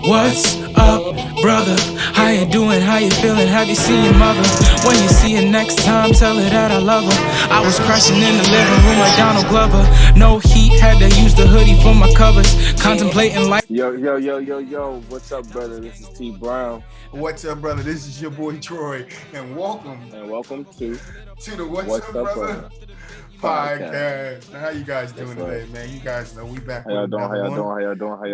What's up, brother? How you doing? How you feeling? Have you seen your mother? When you see her next time, tell her that I love her. I was crashing in the living room like Donald Glover. No heat, had to use the hoodie for my covers. Contemplating life. Yo. What's up, brother? This is Tbrown. What's up, brother? This is your boy Troy, and welcome to the What's Up, Brother podcast. Now, how you guys doing today, man? You guys know we back with another one. How you doing? How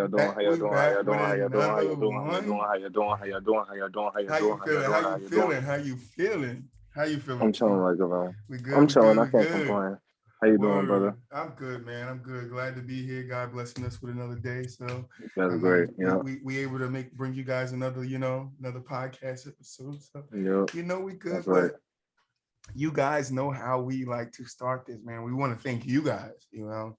you feeling? I'm chilling like a man. We good. I'm chilling. I can't complain. How you doing, brother? I'm good, man. I'm good. Glad to be here. God blessing us with another day. So that's great. Yeah, we able to bring you guys another podcast episode. So we good. That's right. You guys know how we like to start this, man. We want to thank you guys,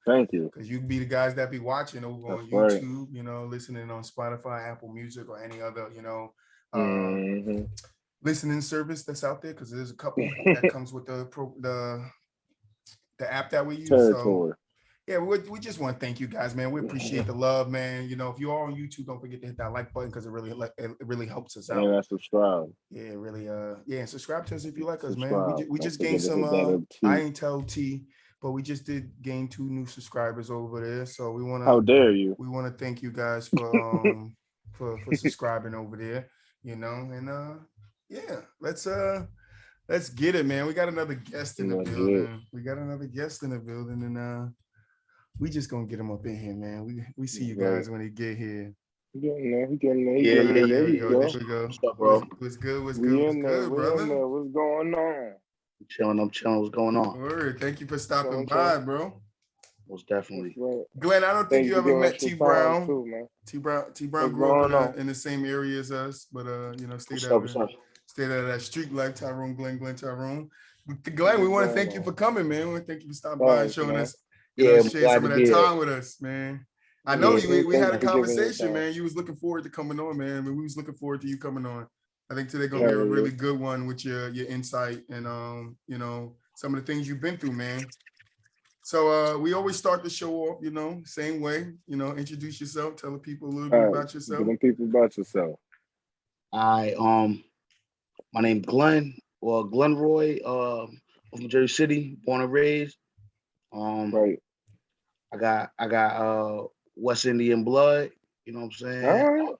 Thank you. Because you be the guys that be watching over on YouTube, right. Listening on Spotify, Apple Music, or any other, listening service that's out there. Because there's a couple that comes with the app that we use. Territory. So, yeah, we just want to thank you guys, man. We appreciate the love, man. If you are on YouTube, don't forget to hit that like button because it really helps us out. And subscribe. Yeah, really. And subscribe to us if you like us, man. We just gained some. I ain't tell T, but we just did gain 2 new subscribers over there. So we want to. How dare you? We want to thank you guys for for subscribing over there. And let's get it, man. We got another guest in the building. And we just gonna get him up in here, man. We see you guys when he get here. He getting there. There we go. What's up, bro? What's good, brother? What's going on? I'm chilling. What's going on? Word. Thank you for stopping by, bro. Most definitely. Glenn, I don't think you ever met Tbrown. Tbrown grew up in the same area as us, but stayed out of that street life. Glenn Tyrone. Glenn, we want to thank you for coming, man. We want to thank you for stopping by and showing us. Share some of that time with us, man. I know we had a conversation, man. You was looking forward to coming on, man. We was looking forward to you coming on. I think today gonna be a really good one with your insight and some of the things you've been through, man. So we always start the show off, same way. Introduce yourself, tell the people a little bit about yourself. Tell people about yourself. My name's Glenn, or Glenroy, from Jersey City, born and raised. Right. I got West Indian blood, you know what I'm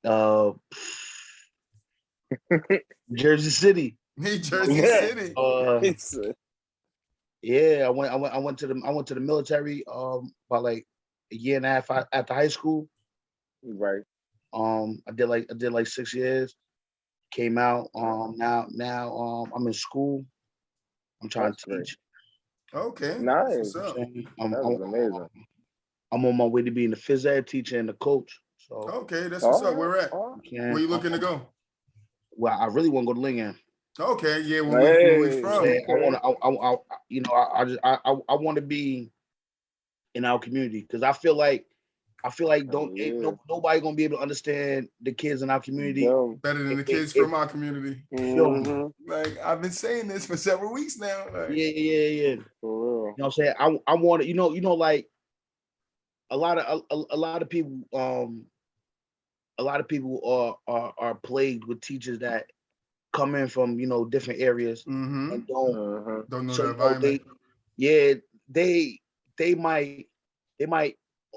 saying? Jersey City. City. Yeah, I went to the military about like a year and a half after high school. Right. I did like 6 years. Came out. Now I'm in school. I'm trying to teach. Okay. Nice. What's up? That was amazing. I'm on my way to being a phys ed teacher and a coach. So okay, that's what's up. Where at? Where you looking to go? Well, I really want to go to Lingham. Okay, yeah. Where we from? I want to be in our community because I feel like nobody gonna be able to understand the kids in our community better than the kids from our community. Like I've been saying this for several weeks now. Like, yeah. For real. You know what I'm saying? I want to, like a lot of people are plagued with teachers that come in from different areas and don't know the environment. They might.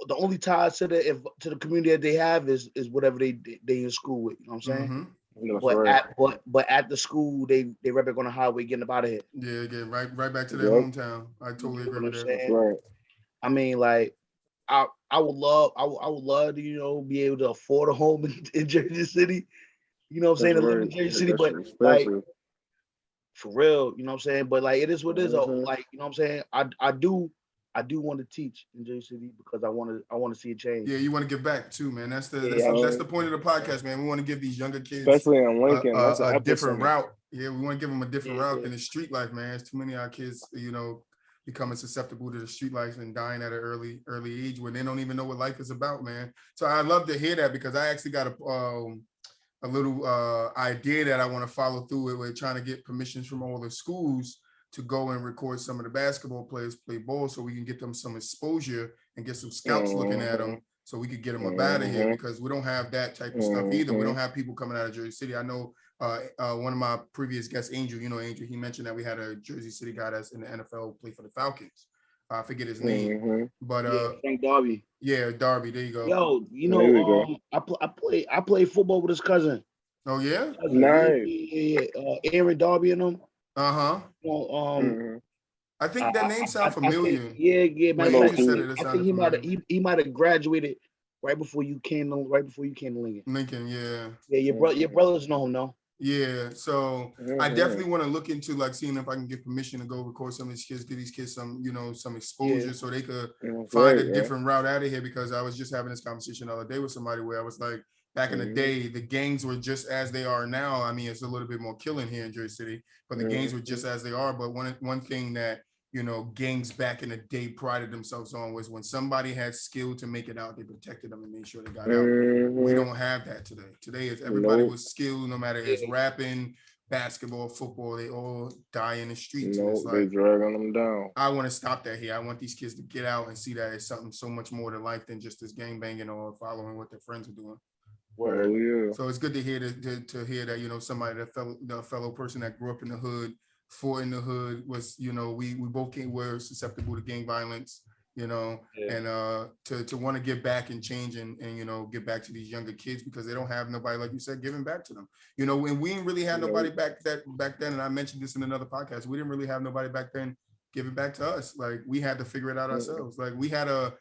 The only ties to the community that they have is whatever they in school with. You know what I'm saying? But at the school they right back on the highway getting up out of here. Yeah, get right back to their hometown. I totally agree with that. Right. I mean, like I would love to be able to afford a home in Jersey City. You know what I'm saying? To live in Jersey City, but like for real, you know what I'm saying? But like it is what it is. Like, you know what I'm saying? I do want to teach in Jersey City because I want to see a change. Yeah, you want to give back too, man. That's the point of the podcast, man. We want to give these younger kids, especially in Lincoln, a different route. Yeah, we want to give them a different route than the street life, man. It's too many of our kids, becoming susceptible to the street life and dying at an early age when they don't even know what life is about, man. So I love to hear that because I actually got a little idea that I want to follow through with. We're trying to get permissions from all the schools to go and record some of the basketball players play ball so we can get them some exposure and get some scouts looking at them so we could get him up out of here, because we don't have that type of stuff either. We don't have people coming out of Jersey City. I know one of my previous guests, Angel, Angel, he mentioned that we had a Jersey City guy that's in the NFL, play for the Falcons. I forget his name, but Frank Darby. Yeah, Darby. There you go. Yo, I play football with his cousin. Oh yeah, nice. Yeah. Aaron Darby and them. I think that name sounds familiar. Yeah. Man, I think he might have graduated right before you came to Lincoln. Lincoln, yeah. Yeah, your brothers know him, no? Yeah, so I definitely want to look into like seeing if I can get permission to go record some of these kids, give these kids some, some exposure, so they could find a different route out of here. Because I was just having this conversation the other day with somebody where I was like, back in the day, the gangs were just as they are now. I mean, it's a little bit more killing here in Jersey City, but the gangs were just as they are. But one thing that gangs back in the day prided themselves on was when somebody had skill to make it out, they protected them and made sure they got out. We don't have that today. Today is everybody with skill, no matter if it's rapping, basketball, football, they all die in the streets. It's like, they dragging them down. I want to stop that here. I want these kids to get out and see that it's something so much more to life than just this gang banging or following what their friends are doing. So it's good to hear to hear that somebody the fellow person that grew up in the hood, fought in the hood, was we both were susceptible to gang violence, and to want to give back and change and give back to these younger kids, because they don't have nobody, like you said, giving back to them. When we didn't really have nobody back then, and I mentioned this in another podcast, we didn't really have nobody back then giving back to us. Like, we had to figure it out ourselves. Like, we had a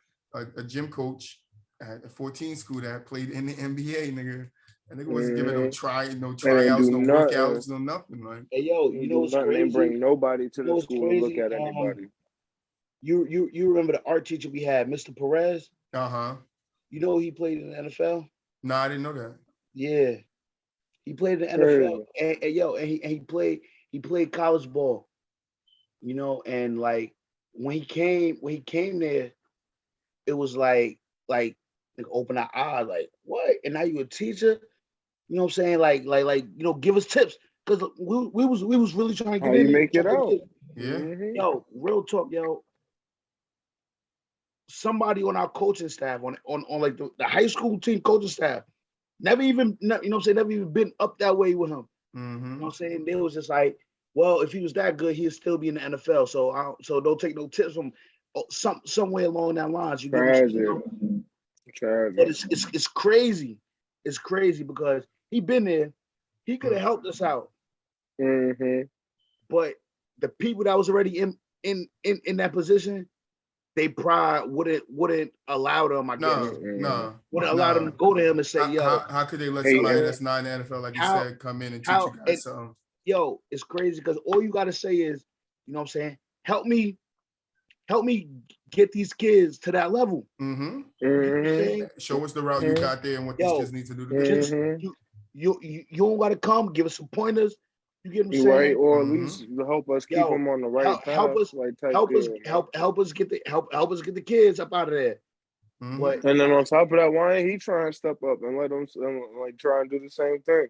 gym coach at a 14 school that played in the NBA, nigga. And they wasn't giving no tryouts, no workouts, no nothing. Like, hey, yo, what's crazy? They bring nobody to the school to look at anybody. You remember the art teacher we had, Mr. Perez? He played in the NFL? No, I didn't know that. Yeah, he played in the NFL, and he played college ball. And like when he came there, it was like open our eyes, like, what? And now you a teacher? You know what I'm saying? Like, give us tips, because we was really trying to get in. How you make it out? Yeah. Yo, real talk, yo. Somebody on our coaching staff, on like the high school team coaching staff, never even been up that way with him. You know what I'm saying? They was just like, well, if he was that good, he'd still be in the NFL. So don't take no tips from somewhere along that lines. You know? But it's crazy. It's crazy because he been there. He could have helped us out. But the people that was already in that position, they pride wouldn't allow them. I guess. Wouldn't allow them to go to him and say, "Yo, how could they let somebody that's not in the NFL, like you said, come in and teach you guys something?" Yo, it's crazy because all you gotta say is, you know what I'm saying? Help me get these kids to that level. Show us the route you got there and what these kids need to do. You don't gotta come. Give us some pointers. You get what I'm saying? Right, or at least help us keep them on the right path. Help us get the kids up out of there. And then on top of that, why ain't he trying to step up and let them like try and do the same thing?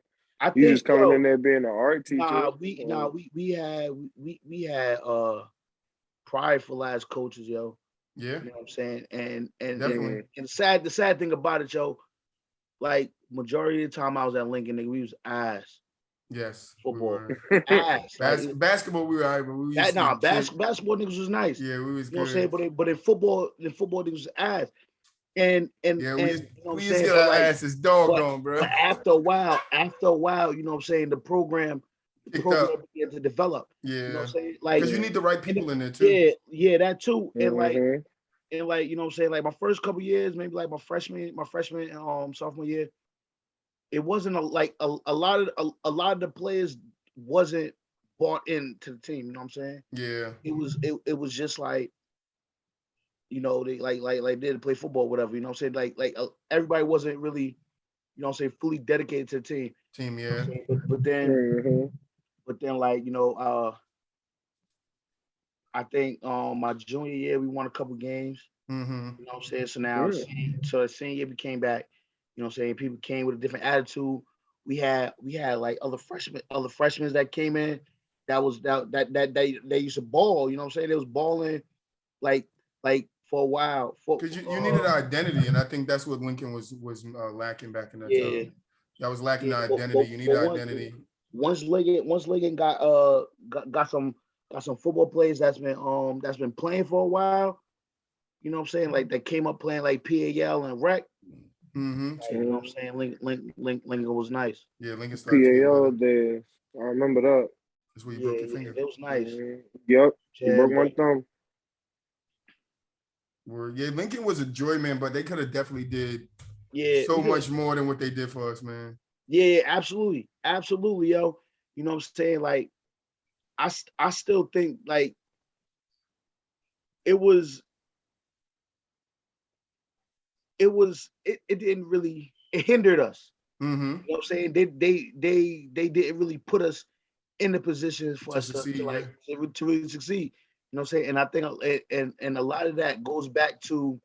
You just coming in there being an art teacher. We had prideful ass coaches, yo. Yeah. You know what I'm saying? And the sad thing about it, yo, like majority of the time I was at Lincoln, nigga, we was ass. Yes. Football. Ass. Basketball, we were all right, but basketball niggas was nice. Yeah, we was good. You know what I'm saying? But in football niggas was ass. And we used to get our asses doggone, bro. But after a while, you know what I'm saying, the program began to develop. Yeah. You know what I'm saying? Like, because you need the right people in there too. Yeah, that too. And like, you know what I'm saying, like my first couple years, maybe like my freshman and sophomore year, it wasn't a lot of the players wasn't bought into the team. You know what I'm saying? Yeah. It was just like, you know, they like they didn't play football or whatever. You know what I'm saying? Like everybody wasn't really, you know what I'm saying, fully dedicated to the team. Yeah. But then like, you know, I think my junior year we won a couple games. You know what I'm saying? So now, so senior year we came back. You know what I'm saying? People came with a different attitude. We had like other freshmen that came in. That they used to ball. You know what I'm saying? They was balling like for a while. Because you needed an identity, and I think that's what Lincoln was lacking back in that time. That was lacking the identity. You need an identity. Once Lincoln got some football players that's been playing for a while. You know what I'm saying? Like they came up playing like PAL and rec. Mm-hmm. You know what I'm saying? Lincoln was nice. Yeah, Lincoln started PAL days. I remember that. That's where you broke your finger. It was nice. Yep. You broke my thumb. Yeah, Lincoln was a joy, man, but they could have definitely did so much more than what they did for us, man. Yeah, absolutely. Absolutely, yo. You know what I'm saying? Like, I still think like it didn't really, it hindered us. Mm-hmm. You know what I'm saying? They didn't really put us in the positions for us to really succeed. You know what I'm saying? And I think and a lot of that goes back to,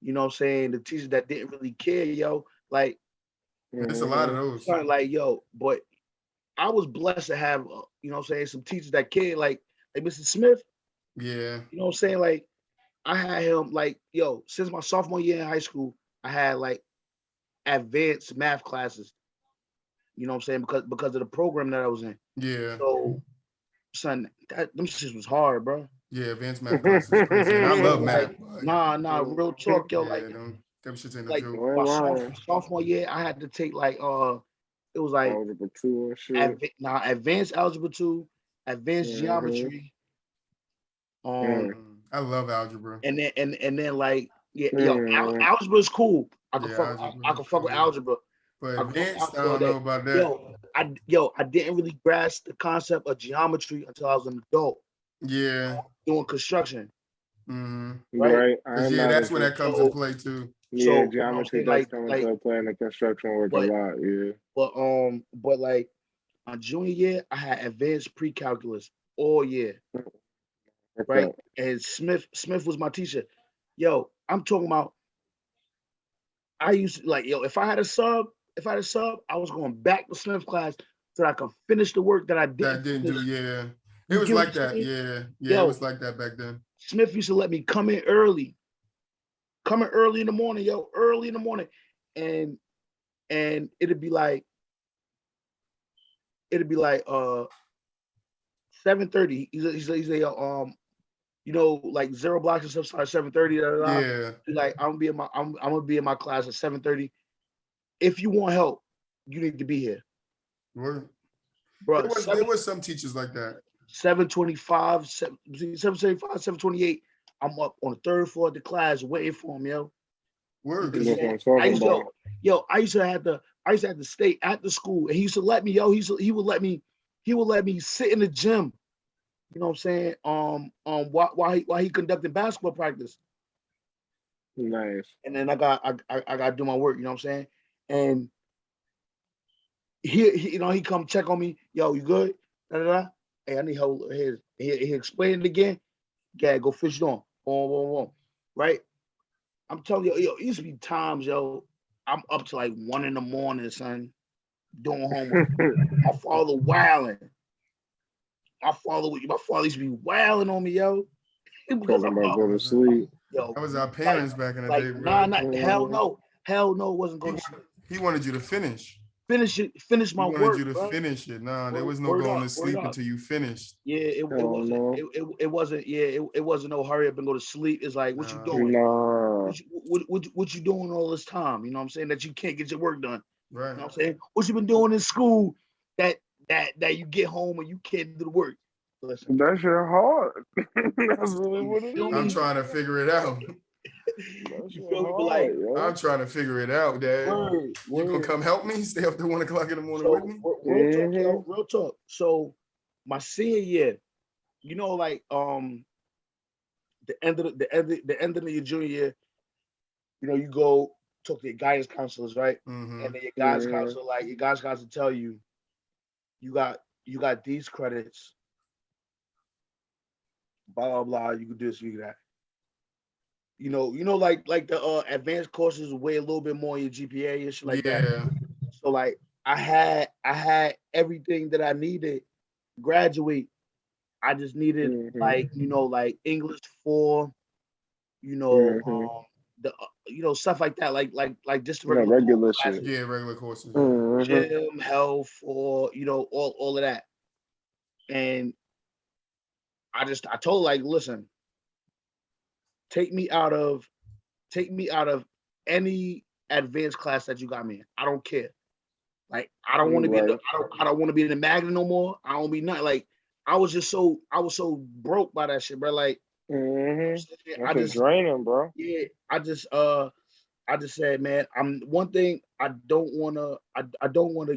you know what I'm saying, the teachers that didn't really care, yo. Like, there's a lot of those. Like, yo, but I was blessed to have, you know what I'm saying, some teachers that cared, like Mr. Smith. Yeah. You know what I'm saying? Like, I had him, like, yo, since my sophomore year in high school, I had like advanced math classes. You know what I'm saying? Because of the program that I was in. Yeah. So, son, them shit was hard, bro. Yeah, advanced math classes is crazy. And I love math. Nah, real talk, yo. Like, them shit's in the like joke. my sophomore year, I had to take like it was like algebra 2 and shit. Advanced algebra 2, advanced geometry. I love algebra. And then like algebra is cool. I can fuck with algebra. But advanced, I don't know about that. I didn't really grasp the concept of geometry until I was an adult. Yeah. Doing construction. Mm-hmm. Right. Yeah, that's when that comes into play too. Yeah, geometry does come into play in the construction work a lot. Yeah. But like my junior year, I had advanced pre-calculus all year. Right. And Smith was my teacher. Yo, I'm talking about, I used to, like, yo, if I had a sub, I was going back to Smith class so I could finish the work that I didn't do. Yeah. It was like that. Yeah. Yo, it was like that back then. Smith used to let me come in early in the morning, yo, early in the morning. And it'd be like 7:30. He's like, you know, like zero blocks and stuff start 7:30. Yeah. Like, I'm gonna be in my class at 7:30. If you want help, you need to be here. Word. Bro, there was some teachers like that. 7:25, 7:28. I'm up on the third floor of the class waiting for him, yo. Word. I used to have to stay at the school, and he used to let me, yo. He would let me sit in the gym. You know what I'm saying? While he conducted basketball practice. Nice. And then I got to do my work. You know what I'm saying? And he come check on me. Yo, you good? Hey, I need help. He explained it again. Yeah, go fish it on. Boom. Right? I'm telling you, yo, it used to be times, yo, I'm up to like 1 a.m, son, doing homework. My father wilding. My father used to be wilding on me, yo. Talking about go to sleep. Yo, that was our parents back in the day, bro. Hell no, wasn't going to sleep. He wanted you to finish my work. He wanted you to finish it. Nah, there was no going to sleep until you finished. Yeah, it wasn't. Yeah, it wasn't no hurry up and go to sleep. It's like, what you doing? Nah. What you doing all this time? You know what I'm saying? That you can't get your work done. Right. You know what I'm saying? What you been doing in school that you get home and you can't do the work? Listen. That shit hard. That's really what it is. I'm trying to figure it out. I'm trying to figure it out, Dad. You gonna come help me? Stay up to 1 o'clock in the morning with me? Real talk. So my senior year, you know, like the end of your junior year, you know, you go talk to your guidance counselors, right? Mm-hmm. And then your guidance counselor tell you, you got these credits, blah blah blah. You can do this, you can do that. You know, like the advanced courses weigh a little bit more in your GPA and shit like that. Yeah. So like I had everything that I needed to graduate. I just needed like English 4, you know, stuff like that, like just regular shit. Yeah, regular courses. Gym, health, or all of that. And I told like, listen, take me out of any advanced class that you got me in. I don't care. Like, I don't want to be I don't want to be in the magnet no more. I don't be nothing. Like, I was so broke by that shit, bro. Like, I just draining, bro. Yeah, I just said, man, one thing I don't wanna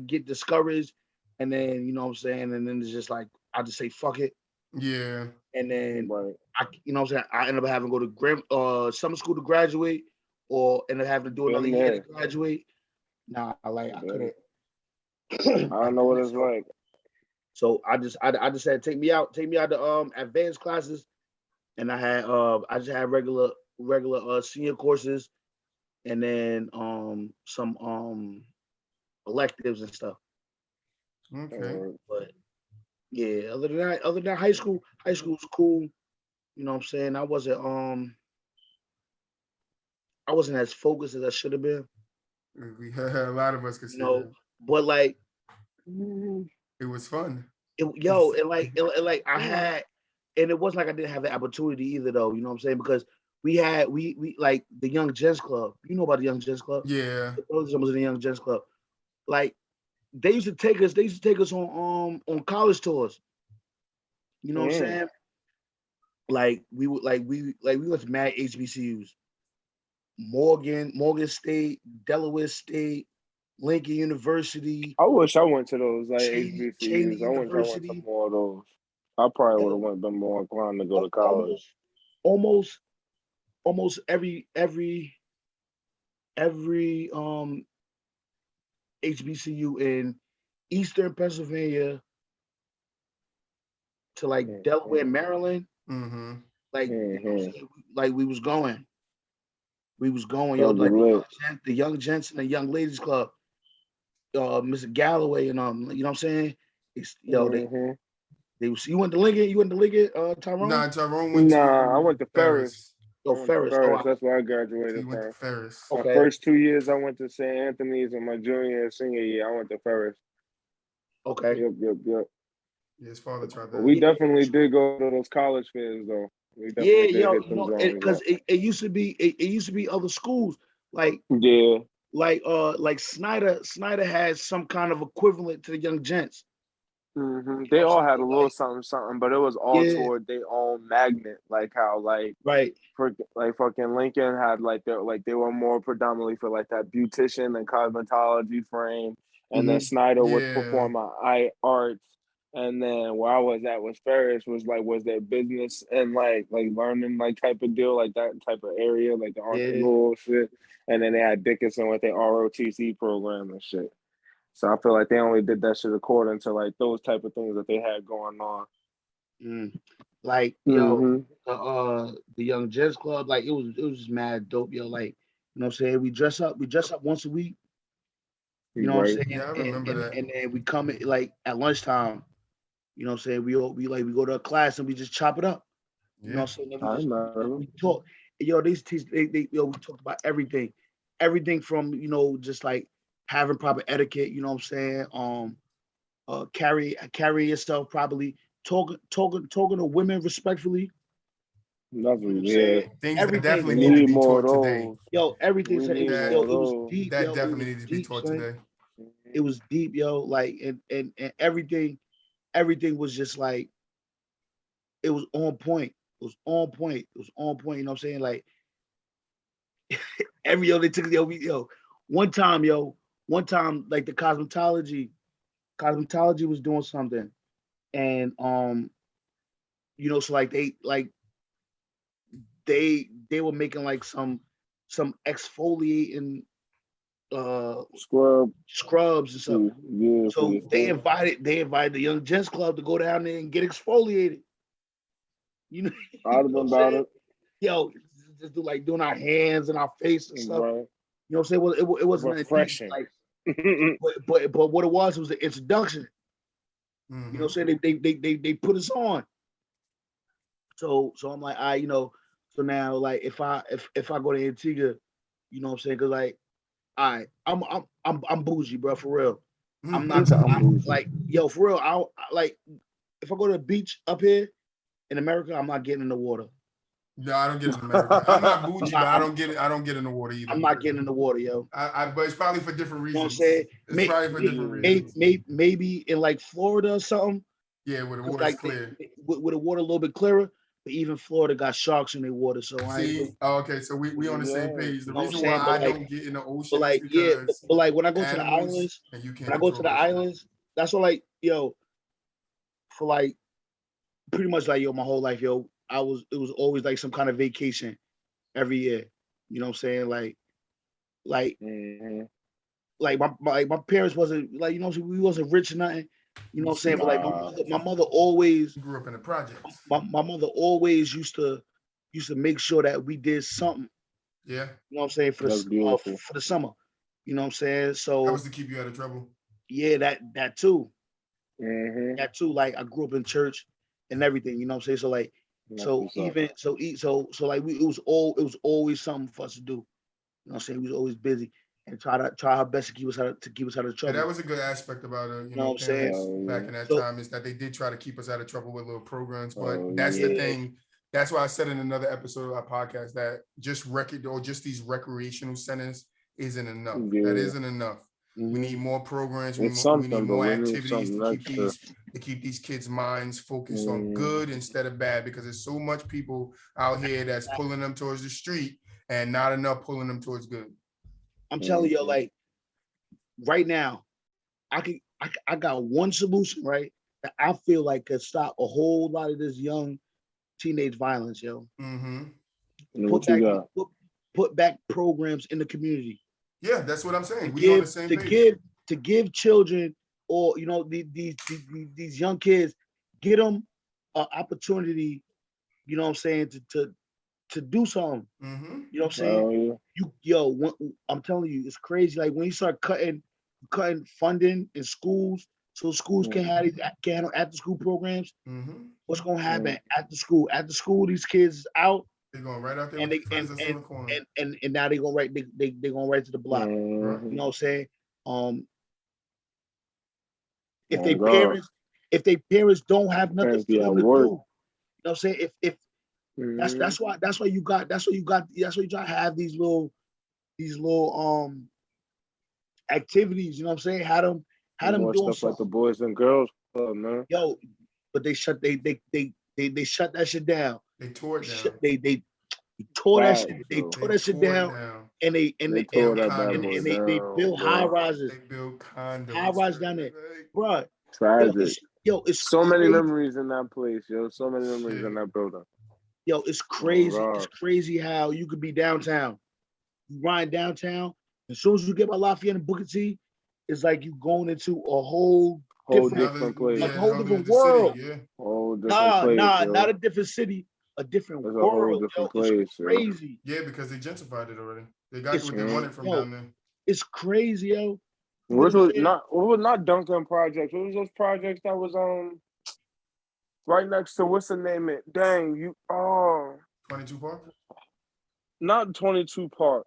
get discouraged, and then what I'm saying, and then it's just like I just say fuck it. Yeah. And then I what I'm saying, I end up having to go to summer school to graduate, or end up having to do another year to graduate. Nah, I couldn't. I don't know what it's like. So I just said, take me out to advanced classes, and I just had regular senior courses, and then some electives and stuff. Okay. But yeah, other than that, high school was cool. You know what I'm saying? I wasn't as focused as I should have been. We had a lot of us could see that. But like, it was fun. I had, and it wasn't like I didn't have the opportunity either, though. You know what I'm saying? Because we like the Young Gents Club. You know about the Young Gents Club? Yeah. Those was in the Young Gents Club. Like, they used to take us on college tours. You know what I'm saying? Like we went to mad HBCUs. Morgan State, Delaware State, Lincoln University. I wish I went to those like HBCUs. I wish I went to more of those. I probably would have been more inclined to go to college. Almost every HBCU in Eastern Pennsylvania to like Delaware, Maryland. Like, like we was going. Yo, like the young gents and the young ladies club. Mr. Galloway and you know what I'm saying? They you went to Lincoln? You went to Lincoln, Tyrone? Nah, Tyrone went to I went to Ferris. Ferris. That's where I graduated from. Went to Ferris. My first 2 years I went to St. Anthony's, and my junior and senior year I went to Ferris. Okay. Yep. Yeah, his father tried that. We definitely did go to those college fairs though. Because it used to be other schools like like Snyder had some kind of equivalent to the Young Gents. They all had a little something, but it was all toward their own magnet, like how fucking Lincoln had they were more predominantly for like that beautician and cosmetology frame, and then Snyder would perform arts, and then where I was at was Ferris was their business and like learning like type of deal, like that type of area, like the entrepreneurial shit, and then they had Dickinson with their ROTC program and shit. So I feel like they only did that shit according to like those type of things that they had going on. Like the Young Gents Club, like it was just mad dope, yo. Like, you know what I'm saying? We dress up once a week. You know what I'm saying? Yeah, I remember that. And then we come in like at lunchtime. You know what I'm saying? We go to a class and we just chop it up. You know what I'm saying? We talk. Yo, we talked about everything from just like having proper etiquette. You know what I'm saying? Carry yourself properly. Talking to women respectfully. Lovely, things that definitely need to be taught today. Yo, everything. It was deep. That definitely needs to be taught today. It was deep, yo. Like and everything was just like it was on point. It was on point. You know what I'm saying? Like they took one time, like the cosmetology was doing something, and so like they were making like some exfoliating scrubs and stuff. So they invited the Young Gents Club to go down there and get exfoliated. I'd have been about it. Yo, just do like doing our hands and our face and stuff. Right. You know what I'm saying? Well, it wasn't refreshing. Like, but what it was the introduction. You know what I'm saying? They put us on. So I'm like, So now, like, if I go to Antigua, you know what I'm saying? Cause like, I'm bougie, bro, for real. I'm not like, yo, for real. I like, if I go to the beach up here in America, I'm not getting in the water. No, I don't get in America. I'm not bougie, but I don't get it. I don't get in the water either. I'm not getting in the water, yo. But it's probably for different reasons. You know what I'm saying? It's probably for different reasons. Maybe in like Florida or something. Yeah, where the water's like clear. With the water a little bit clearer. But even Florida got sharks in their water, so okay, so we on the same page. The reason why I don't get in the ocean, but like, but like when I go to the islands, that's what, like, yo, for like pretty much like, yo, my whole life, yo, it was always like some kind of vacation every year. You know what I'm saying? Like my parents wasn't like, you know, we wasn't rich or nothing. You know what I'm saying? But like my mother always grew up in the projects. My mother always used to make sure that we did something. Yeah. You know what I'm saying? For the summer. You know what I'm saying? So that was to keep you out of trouble. Yeah, that too. Mm-hmm. That too. Like I grew up in church and everything. You know what I'm saying? So like, so like it was always something for us to do. You know what I'm saying? We was always busy and try our best to keep us out of trouble. Yeah, that was a good aspect about it. You know what I'm saying? Back in that time is that they did try to keep us out of trouble with little programs, but that's the thing. That's why I said in another episode of our podcast that just these recreational centers isn't enough. Yeah. That isn't enough. Mm-hmm. We need more programs. We need more activities to keep these kids' minds focused on good instead of bad, because there's so much people out here that's pulling them towards the street and not enough pulling them towards good. I'm telling you, like, right now, I got one solution, right? That I feel like could stop a whole lot of this young teenage violence, yo. Mm-hmm. Put back programs in the community. Yeah, that's what I'm saying. We on the same page. To give children, or you know, these young kids, get them an opportunity. You know what I'm saying, to do something. Mm-hmm. You know what I'm saying? I'm telling you, it's crazy. Like when you start cutting funding in schools, so schools can have after school programs. Mm-hmm. What's gonna happen after school? After school, these kids out. They're going right out there and with the friends in the corner. And now they're going they're going right to the block. Mm-hmm. You know what I'm saying? If they parents don't have nothing for them to do, you know what I'm saying? If that's why you try to have these little activities, you know what I'm saying? Had them doing stuff something. Like the Boys and Girls Club, man. Yo, but they shut shut that shit down. They tore it down. They tore that shit. They tore that shit down. And they built high rises. They built condos. High rises down there, bro. Tragic. It's so many memories in that place, yo. So many memories in that building. Yo, it's crazy. It's crazy how you could be downtown. You ride downtown. As soon as you get by Lafayette and Booker T, it's like you going into a whole different place. Like a whole different world. City, yeah. Whole different place, not a different city. A different world. Different place, it's crazy. Yeah, because they gentrified it already. They got what they wanted from down there. It's crazy, yo. What was not Duncan Projects? What was those projects that was right next to what's the name? 22 Park? Not 22 Park.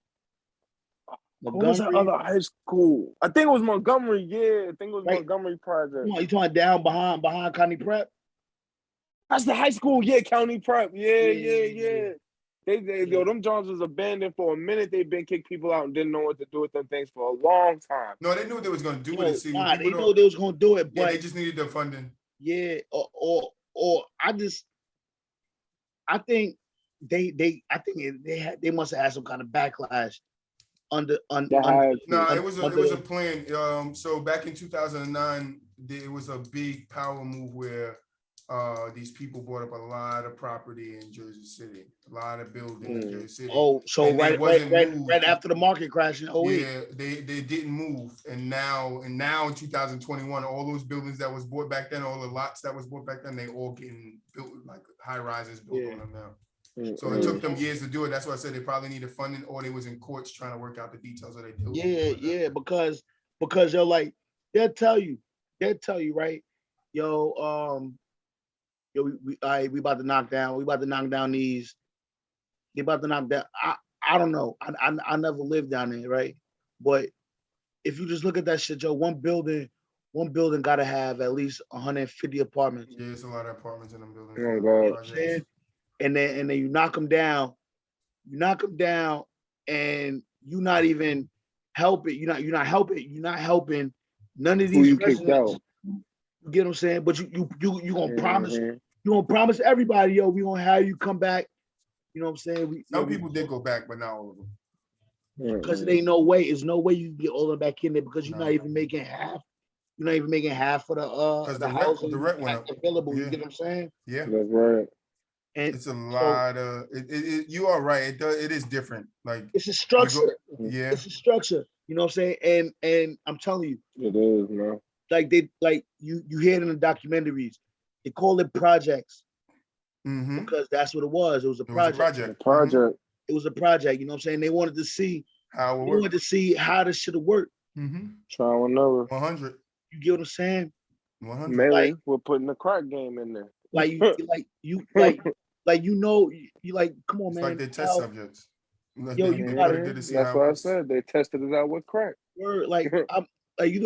What was that other high school? I think it was Montgomery. Yeah, I think it was Montgomery Project. You talking down behind County Prep? That's the high school. Yeah, County Prep. Yeah. Them Johns was abandoned for a minute. They've been kicked people out and didn't know what to do with them things for a long time. No, they knew what they was going to do with it. See, they knew they was going to do it, but they just needed the funding. Yeah, or I think they must have had some kind of backlash under it was a plan. So back in 2009, there was a big power move where these people bought up a lot of property in Jersey City, a lot of buildings in Jersey City. Oh, so right after the market crash in 08. Yeah, they didn't move, and now in 2021, all those buildings that was bought back then, all the lots that was bought back then, they all getting built like high rises built on them now. So it took them years to do it. That's why I said they probably needed funding, or they was in courts trying to work out the details of their deal. Yeah, because they're like they'll tell you, right? We about to knock down these They about to knock down. I don't know. I never lived down there, right? But if you just look at that shit, Joe, one building got to have at least 150 apartments. Yeah, it's a lot of apartments in them buildings. Oh, God. You know what I'm saying? And then you knock them down. And you're not even helping. You're not helping none of these residents. You get what I'm saying? But you gonna promise. You gonna promise everybody, yo, we gonna have you come back. You know what I'm saying? Some people did go back, but not all of them. Because there ain't no way. There's no way you can get all of them back in there because you're not even making half. You're not even making half for the housing rent went up. Available. Yeah. You get what I'm saying? Yeah, that's right. And it's a lot of. You are right. It is different. Like it's a structure. Yeah, it's a structure. You know what I'm saying? And I'm telling you, it is, man. Like you hear it in the documentaries. They call it projects because that's what it was. It was a project. It was a project. You know what I'm saying? They wanted to see how it worked. They wanted to see how this should have worked. Trial and error. 100. You get what I'm saying? 100. Maybe we're putting the crack game in there. Like you like, come on, it's man. Like they test subjects. Yo, you gotta do this. That's what I said. They tested it out with crack. Like I'm like you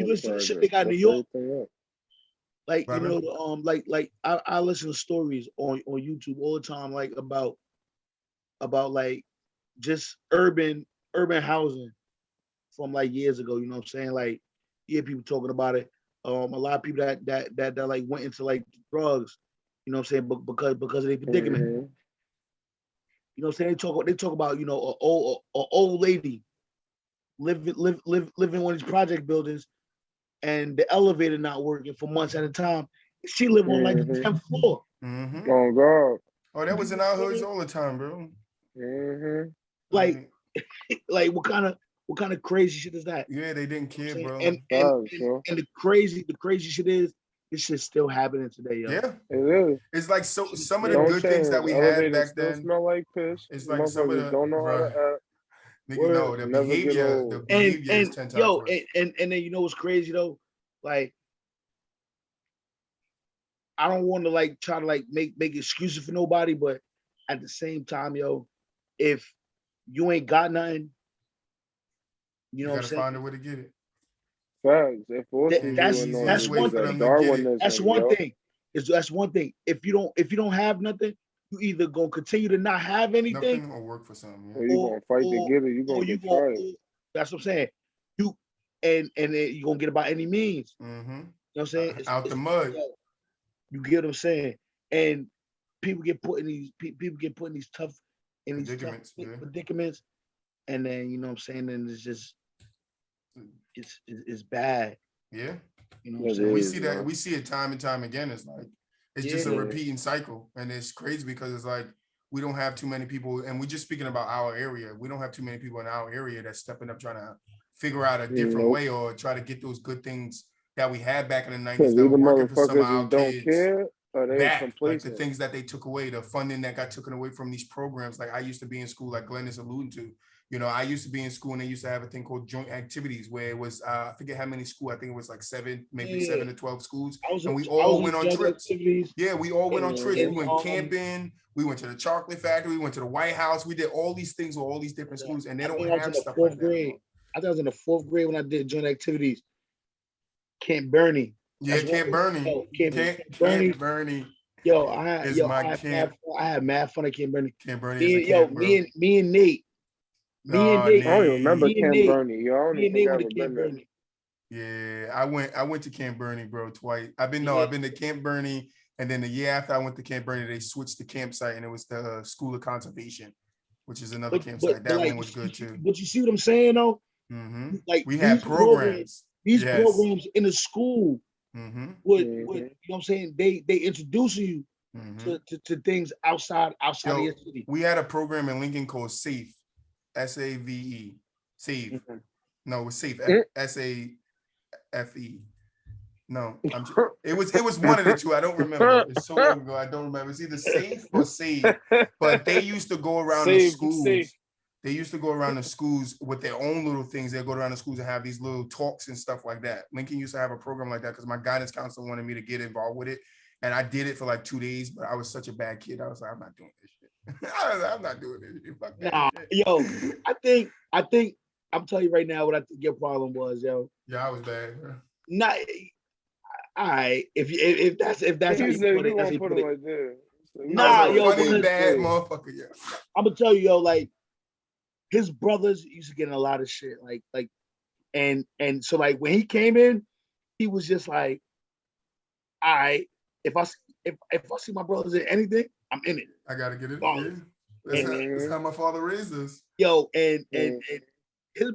listen to the shit they got in New York. Like you know, like I listen to stories on YouTube all the time, like about like just urban housing from like years ago. You know what I'm saying? Like you hear people talking about it. A lot of people that like went into like drugs. You know what I'm saying? Because of their predicament. You know what I'm saying? They talk about, you know, a old lady living in one of these project buildings and the elevator not working for months at a time. She lived on like the 10th floor. Oh God. Oh, that was in our hoods all the time, bro. Like what kind of crazy shit is that? Yeah, they didn't care, bro. And the crazy shit is this shit's still happening today, yo. Yeah, it is. It's like some of the good things that we had back then. Smell like piss. It's like some of the don't know how to act. The behavior is 10 times worse. And then you know what's crazy though? Like I don't want to like try to like make excuses for nobody, but at the same time, yo, if you ain't got nothing, you know what I'm saying? Find a way to get it. That's one thing. That's one thing. That's one thing. If you don't have nothing, you either gonna continue to not have anything or work for something. Yeah. Or you gonna fight to get it. You gonna get tried. That's what I'm saying. You and you gonna get it by any means. You know what I'm saying? Out the mud. You get what I'm saying? And people get put in these tough predicaments, and then you know what I'm saying. And it's just it's bad. Yeah. You know what I'm saying? We see that. We see it time and time again. It's like it's just a repeating cycle, and it's crazy because it's like we don't have too many people, and we're just speaking about our area. We don't have too many people in our area that's stepping up trying to figure out a different way or try to get those good things that we had back in the 90s that were working for some of our kids back. Like the things that they took away, the funding that got taken away from these programs. Like I used to be in school, like Glenn is alluding to. You know, I used to be in school and they used to have a thing called joint activities where it was, I forget how many schools, I think it was like 7 to 12 schools. And we all went on trips. Yeah, we all went on trips. We went camping. We went to the chocolate factory. We went to the White House. We did all these things with all these different schools and they don't have stuff like that. I think I was in the 4th grade when I did joint activities. Camp Bernie. Yeah, Camp Bernie. Camp Bernie. Yo, I had mad fun at Camp Bernie. Camp Bernie. Me and Nate. I don't even remember Camp Bernie. Yo, I don't even think I've ever been Yeah, there. I went to Camp Bernie, bro, twice. I've been to Camp Bernie, and then the year after I went to Camp Bernie, they switched the campsite, and it was the School of Conservation, which is another campsite. That one was good too. But you see what I'm saying, though? Like we had programs. These programs in the school would you know what I'm saying? They introduce you to things outside of your city. We had a program in Lincoln called SAFE. SAVE, SAVE. No, it was SAFE. SAFE. No, it was one of the two. I don't remember. It's so long ago. I don't remember. It's either SAFE or SAVE. But they used to go around the schools. They used to go around the schools with their own little things. They'd go around the schools and have these little talks and stuff like that. Lincoln used to have a program like that because my guidance counselor wanted me to get involved with it. And I did it for like 2 days, but I was such a bad kid. I was like, I'm not doing this shit. I'm not doing it. Fuck that nah, shit. yo, I think I'm telling you right now what I think your problem was, yo. Yeah, I was bad, bro. Not all right. If that's how you put it, that's how you put it. Right there. Nah, yo, funny bad motherfucker, yeah. I'm gonna tell you, yo, like his brothers used to get in a lot of shit, like, and so like when he came in, he was just like, all right, if I see my brothers in anything, I'm in it. I gotta get it. Yeah. That's how my father raised us. Yo, and his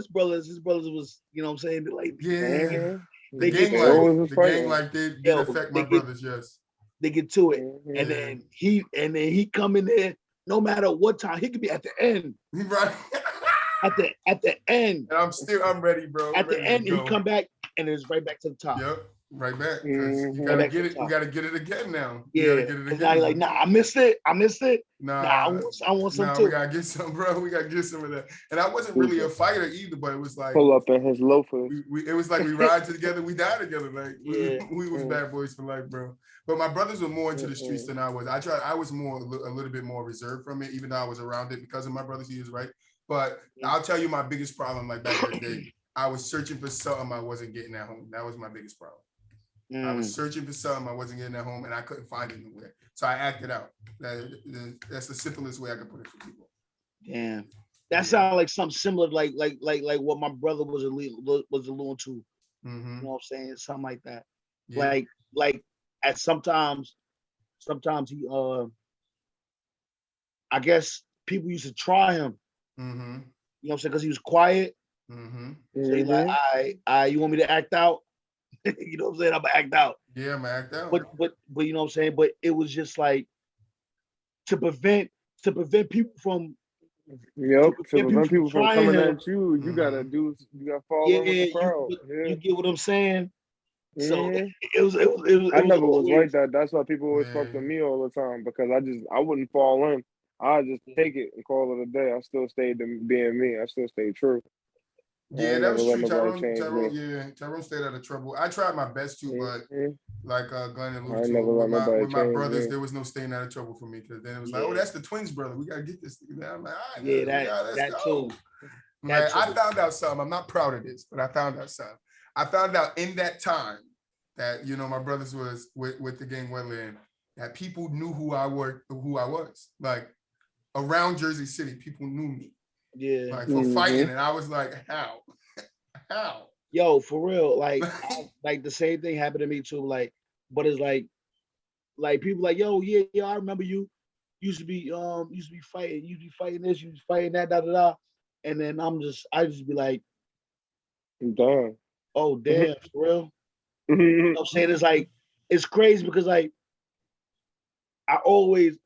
brothers was, you know what I'm saying, like the gang like they did affect my brothers, yes. They get to it, and then he come in there. No matter what time, he could be at the end. Right. at the end. And I'm ready, bro. At the end, he come back and it's right back to the top. Yep. Right back. You gotta get it. We gotta get it again now. Yeah. Get it again. Like, nah, I missed it. Nah, I want some too. We gotta get some, bro. We gotta get some of that. And I wasn't really a fighter either, but it was like pull up in his loafers. It was like we ride together, we die together. Like we was bad boys for life, bro. But my brothers were more into the streets than I was. I was more a little bit more reserved from it, even though I was around it because of my brothers. He was right. But I'll tell you my biggest problem, like back in the day, I was searching for something I wasn't getting at home. That was my biggest problem. I was searching for something I wasn't getting at home, and I couldn't find it anywhere. So I acted out. That's the simplest way I could put it for people. Damn, that sounds like something similar, like what my brother was alluding to. You know what I'm saying? Something like that. Yeah. Like at sometimes he I guess people used to try him. You know what I'm saying? Because he was quiet. So he like, you want me to act out? You know what I'm saying? I'm gonna act out. Yeah, I'm gonna act out. But you know what I'm saying? But it was just like to prevent people from to prevent people from coming at you, you gotta fall in with the crowd. You get what I'm saying? So it was I never was like that. That's why people always fuck with me all the time, because I wouldn't fall in. I just take it and call it a day. I still stayed being me. I still stayed true. Yeah, that was true. Tyrone stayed out of trouble. I tried my best to, but like Glenn alluded to, with my brothers, there was no staying out of trouble for me, because then it was like, oh, that's the twins' brother. We gotta get this. I'm like, all right, let's go. Like, I found out something. I'm not proud of this, but I found out something. I found out in that time that, you know, my brothers was with the gang Wetland, that people knew who I was. Like around Jersey City, people knew me. Yeah, like for fighting, and I was like, how? Yo, for real, like the same thing happened to me too. Like, but it's like people like, yo, yeah, I remember you used to be fighting, you be fighting this, you be fighting that, and then I just be like, damn. Oh damn, for real. You know what I'm saying? It's like, it's crazy because like I always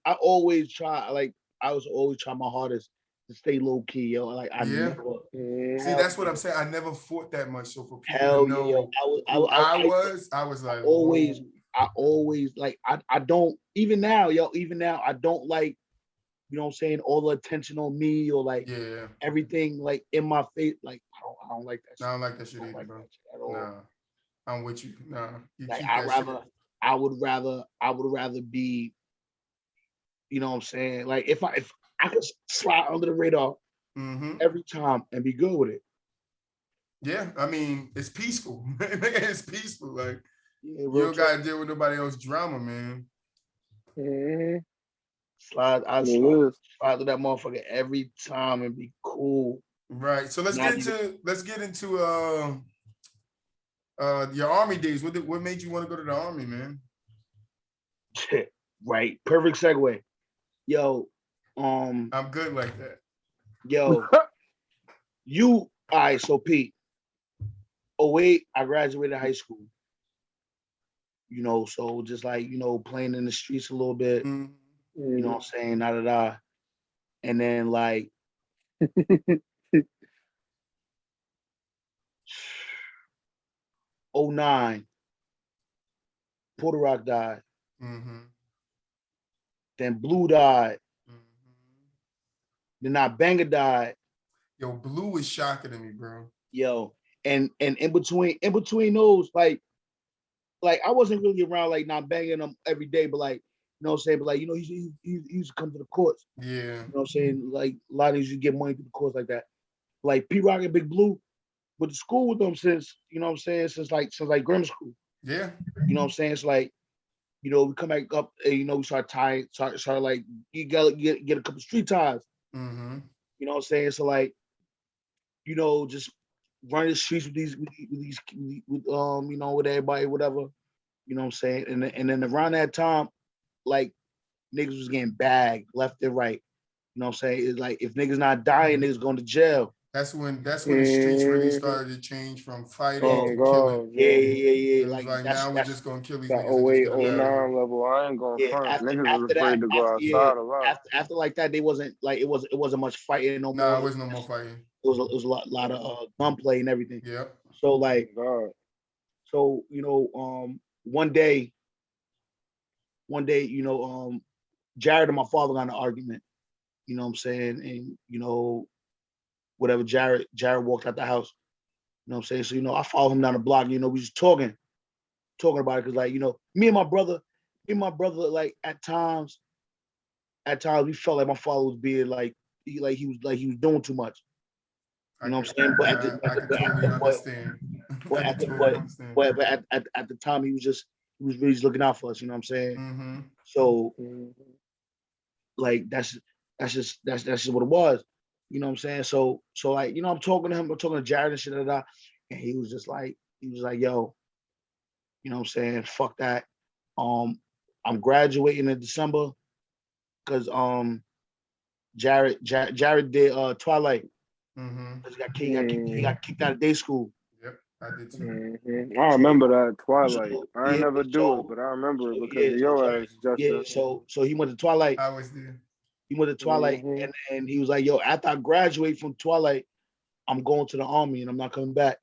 try, like I was always try my hardest to stay low key, yo. Like I never. See, that's what I'm saying. I never fought that much, so for people to know, I was like, I always like, I don't, even now, I don't like, you know what I'm saying, all the attention on me, or like everything like in my face. Like I don't like that shit. I don't like that shit either, bro. Nah, I'm with you. Nah, like I would rather be, you know what I'm saying? Like if I could slide under the radar every time and be good with it. Yeah, I mean, it's peaceful. It's peaceful. Like you don't gotta deal with nobody else's drama, man. Slide to that motherfucker every time and be cool. Right. So let's get into your army days. What made you want to go to the army, man? Right. Perfect segue. Yo, I'm good like that. Yo, all right, so Pete, 08, I graduated high school. You know, so just like, you know, playing in the streets a little bit, you know what I'm saying, and then like 09, Puerto Rock died. Then Blue died. Then Banga died. Yo, Blue was shocking to me, bro. Yo, and in between those, like I wasn't really around like not banging them every day, but like You know what I'm saying? But like, you know, he used to come to the courts. Yeah. You know what I'm saying? Like a lot of these, you get money to the courts like that. Like P Rock and Big Blue went to school with them since, you know what I'm saying, since like grammar school. Yeah. You know what I'm saying? It's like, you know, we come back up and, you know, we start like, you gotta get a couple street ties. Mm-hmm. You know what I'm saying? So like, you know, just running the streets with you know, with everybody, whatever. You know what I'm saying? And then around that time, like, niggas was getting bagged left and right. You know what I'm saying? It's like, if niggas not dying, niggas going to jail. That's when the streets really started to change from fighting to killing. Yeah. Like now we're just gonna kill these that niggas. 08, 09 level. I ain't gonna front. Niggas was afraid to go outside a lot. After like that, they wasn't like it wasn't much fighting no more. No, it was no more fighting. It was a lot of gunplay and everything. Yeah. So like, so you know, one day, you know, Jared and my father got in an argument. You know what I'm saying? And you know, whatever, Jared walked out the house. You know what I'm saying? So, you know, I followed him down the block. You know, we just talking about it. Cause like, you know, me and my brother, like at times we felt like my father was being like, he was doing too much. You know what I'm saying? But at the time he was really just looking out for us. You know what I'm saying? Mm-hmm. So like, that's just what it was. You know what I'm saying? So like, you know, I'm talking to him, I'm talking to Jared and shit, and he was like, yo, you know what I'm saying? Fuck that. I'm graduating in December because Jared did Twilight. Mm-hmm. He got kicked out of day school. Yep, I did too. Mm-hmm. I remember that Twilight. I never do it, but I remember it because of your ass, Justin. So he went to Twilight. I always did. He went to Twilight, and he was like, yo, after I graduate from Twilight, I'm going to the Army and I'm not coming back.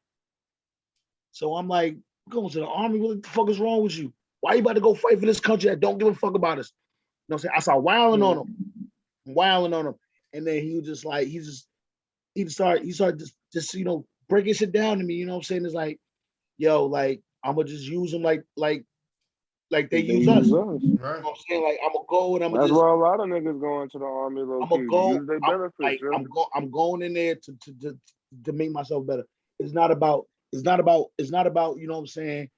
So I'm like, going to the Army? What the fuck is wrong with you? Why you about to go fight for this country that don't give a fuck about us? You know what I'm saying? I started wilding on him. And then he was just like, he started just, you know, breaking shit down to me. You know what I'm saying? It's like, yo, like, I'm going to just use them like they use us. You know what I'm saying? Like, I'm gonna go and That's why a lot of niggas going to the Army. I'm gonna go. Use their benefits. I'm going in there to make myself better. It's not about. You know what I'm saying?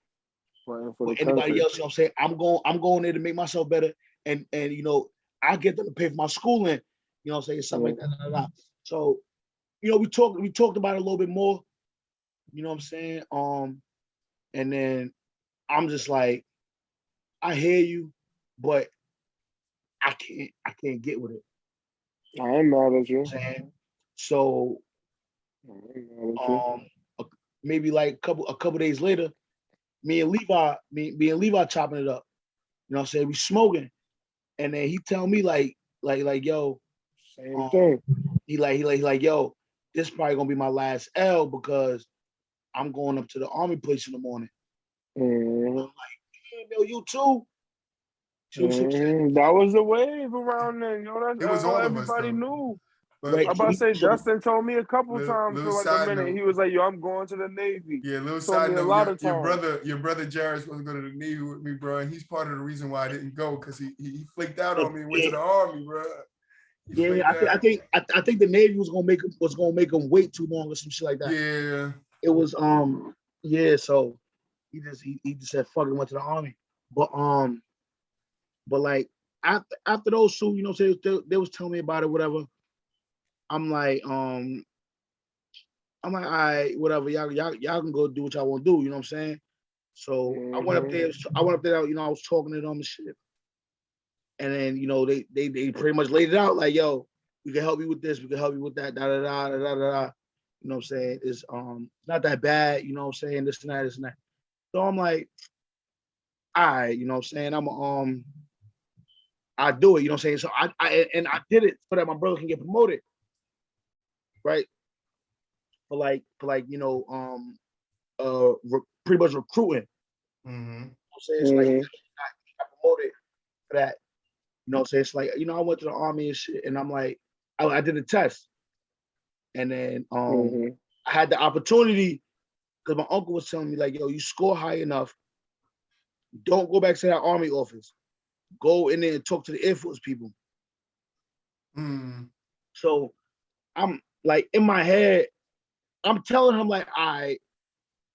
For anybody else, you know what I'm saying? I'm going there to make myself better, and you know, I get them to pay for my schooling. You know what I'm saying? Something like that. So, you know, we talked about it a little bit more. You know what I'm saying? And then I'm just like, I hear you, but I can't get with it. I ain't mad at you. So, maybe like a couple days later, me and Levi chopping it up. You know what I'm saying? We smoking, and then he tell me like yo, same thing. He like yo, this probably gonna be my last L because I'm going up to the Army place in the morning. I'm like, yo, you too. That was the wave around then, yo. That's all everybody knew. Right. I'm about to say, Justin told me a couple times for like a minute. He was like, yo, I'm going to the Navy. Yeah, little side note, your brother Jared's supposed to go to the Navy with me, bro. And he's part of the reason why I didn't go, because he flaked out on me and went to the Army, bro. I think the Navy was gonna make him wait too long or some shit like that. Yeah. It was so he just said fuck it, went to the Army. But like after those two, you know, they was telling me about it, whatever. I'm like, all right, whatever, y'all can go do what y'all want to do, you know what I'm saying? So I went up there, you know, I was talking to them and shit. And then, you know, they pretty much laid it out like, yo, we can help you with this, we can help you with that, da da da da da da. You know what I'm saying? It's not that bad, you know what I'm saying, this and that. So I'm like, all right, you know what I'm saying? I do it, you know what I'm saying? So I did it so that my brother can get promoted. Right, for like you know, pretty much recruiting. Mm-hmm. You know what I'm saying? It's like he got promoted for that. You know what I'm saying? It's like, you know, I went to the Army and shit, and I'm like, I did a test, and then I had the opportunity because my uncle was telling me like, yo, you score high enough, don't go back to that Army office. go in there and talk to the Air Force people. So I'm like in my head, I'm telling him like, I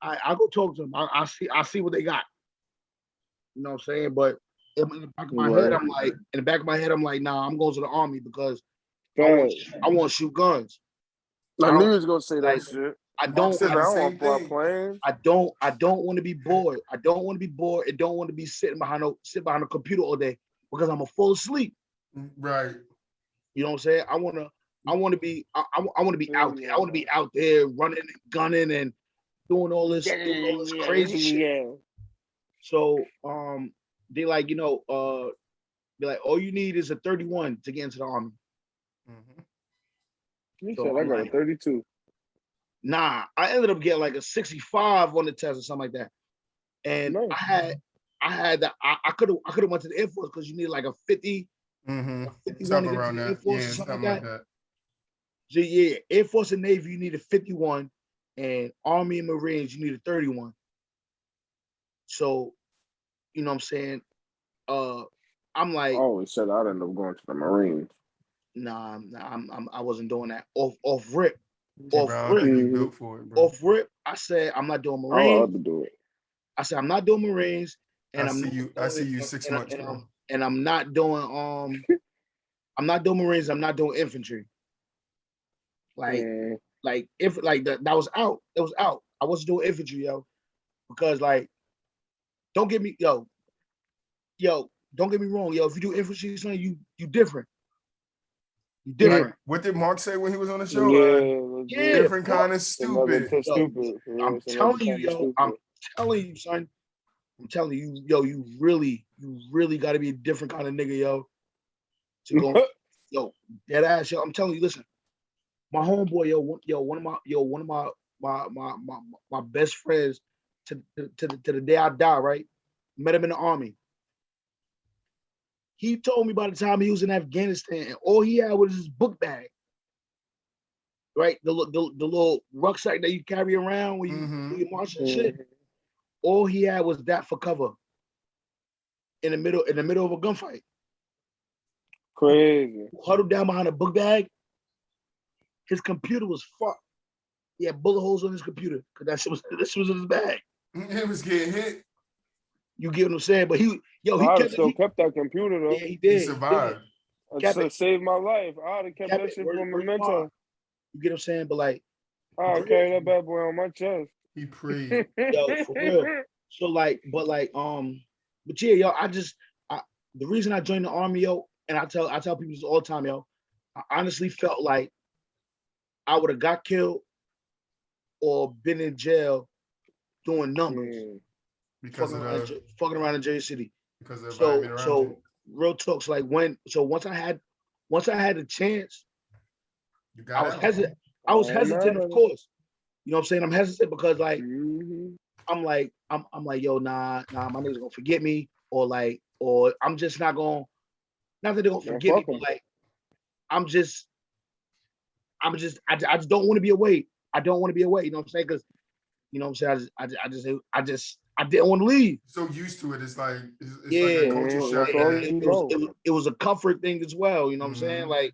go talk to them. I see what they got. You know what I'm saying? But in the back of my head, I'm like, nah, I'm going to the Army because I want to shoot guns. I knew you was gonna say that shit. I don't want to planes. I don't want to be bored. I don't want to be bored. I don't want to be sitting behind a computer all day because I'm a fall asleep. Right. You know what I'm saying? I want to be out there. I want to be out there running and gunning and doing all this crazy shit. So they like, you know, they're like, all you need is a 31 to get into the Army. You said I got a 32. Nah, I ended up getting like a 65 on the test or something like that. And I had that. I could have went to the Air Force because you need like a 50, 51 around that. Air Force or something like that. So yeah, Air Force and Navy you need a 51, and Army and Marines you need a 31. So, you know what I'm saying? I'm like, I always said I'd end up going to the Marines. Nah, I wasn't doing that. Off rip. Built for it, bro. Off rip, I said I'm not doing Marines. I'll have to do it. I said I'm not doing Marines, and I see you 6 months, bro. And I'm not doing I'm not doing Marines. I'm not doing infantry. Like if like that was out. It was out. I wasn't doing infantry, yo, because like, don't get me wrong, yo. If you do infantry, son, you different. You different. Like, what did Mark say when he was on the show? Yeah, different kind of stupid. I'm telling you, yo. I'm telling you, son. I'm telling you, yo. You really got to be a different kind of nigga, yo. To go, yo, dead ass, yo. I'm telling you, listen. My homeboy, one of my best friends to the day I die, right? Met him in the Army. He told me by the time he was in Afghanistan, all he had was his book bag, right? The little rucksack that you carry around when you do your march and shit. All he had was that for cover. In the middle of a gunfight. Crazy. Huddled down behind a book bag. His computer was fucked. He had bullet holes on his computer because this was in his bag. It was getting hit. You get what I'm saying? But he kept that computer though. Yeah, he did. He survived. It saved my life. I'd have kept that shit for a memento. You get what I'm saying? But like, I'll carry that bad boy on my chest. He prayed. Yo, for real. So like, but yeah, yo, the reason I joined the Army, yo, and I tell people this all the time, yo, I honestly felt like I would have got killed or been in jail doing numbers. Because fucking around in Jersey City. Because of so real talks like once I had the chance, I was hesitant, of course. You know what I'm saying? I'm hesitant because like I'm like, yo, nah, my niggas gonna forget me, or I'm just not that they're gonna forget me, but like I just don't want to be away. I don't want to be away. You know what I'm saying? Because you know what I'm saying? I didn't want to leave. So used to it, it's like like a culture shock. It was a comfort thing as well. You know what I'm saying? Like,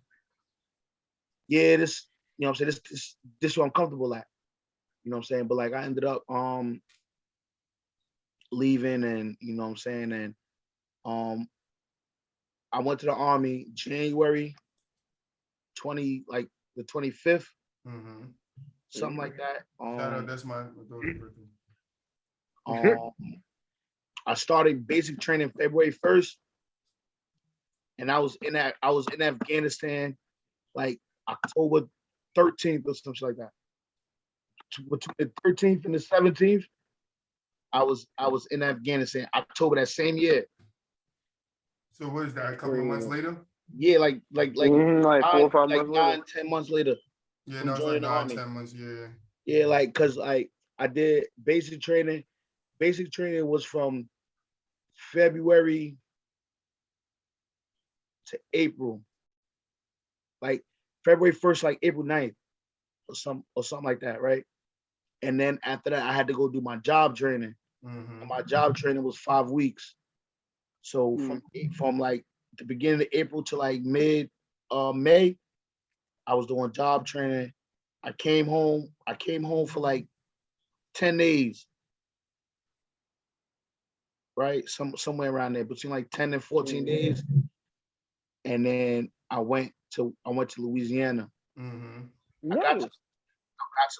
yeah, this, you know what I'm saying? This is what I'm comfortable at. You know what I'm saying? But like I ended up leaving, and you know what I'm saying, and I went to the Army January 25th. Something like that. Shout out, that's my daughter's birthday. I started basic training February 1st, and I was in Afghanistan like October 13th or something like that. Between the 13th and the 17th, I was in Afghanistan October that same year. So what is that? A couple of months later? Yeah, like 4 or 5 months later. 10 months later. Yeah, no, it's like 9-10 months. Yeah. Yeah, like cause like I did basic training. Basic training was from February to April. Like February 1st, like April 9th or something like that, right? And then after that, I had to go do my job training. And my job training was 5 weeks. So from like the beginning of April to like mid May, I was doing job training. I came home for like 10 days. Right? Somewhere around there, between like 10 and 14 days. And then I went to Louisiana. Mm-hmm. I got to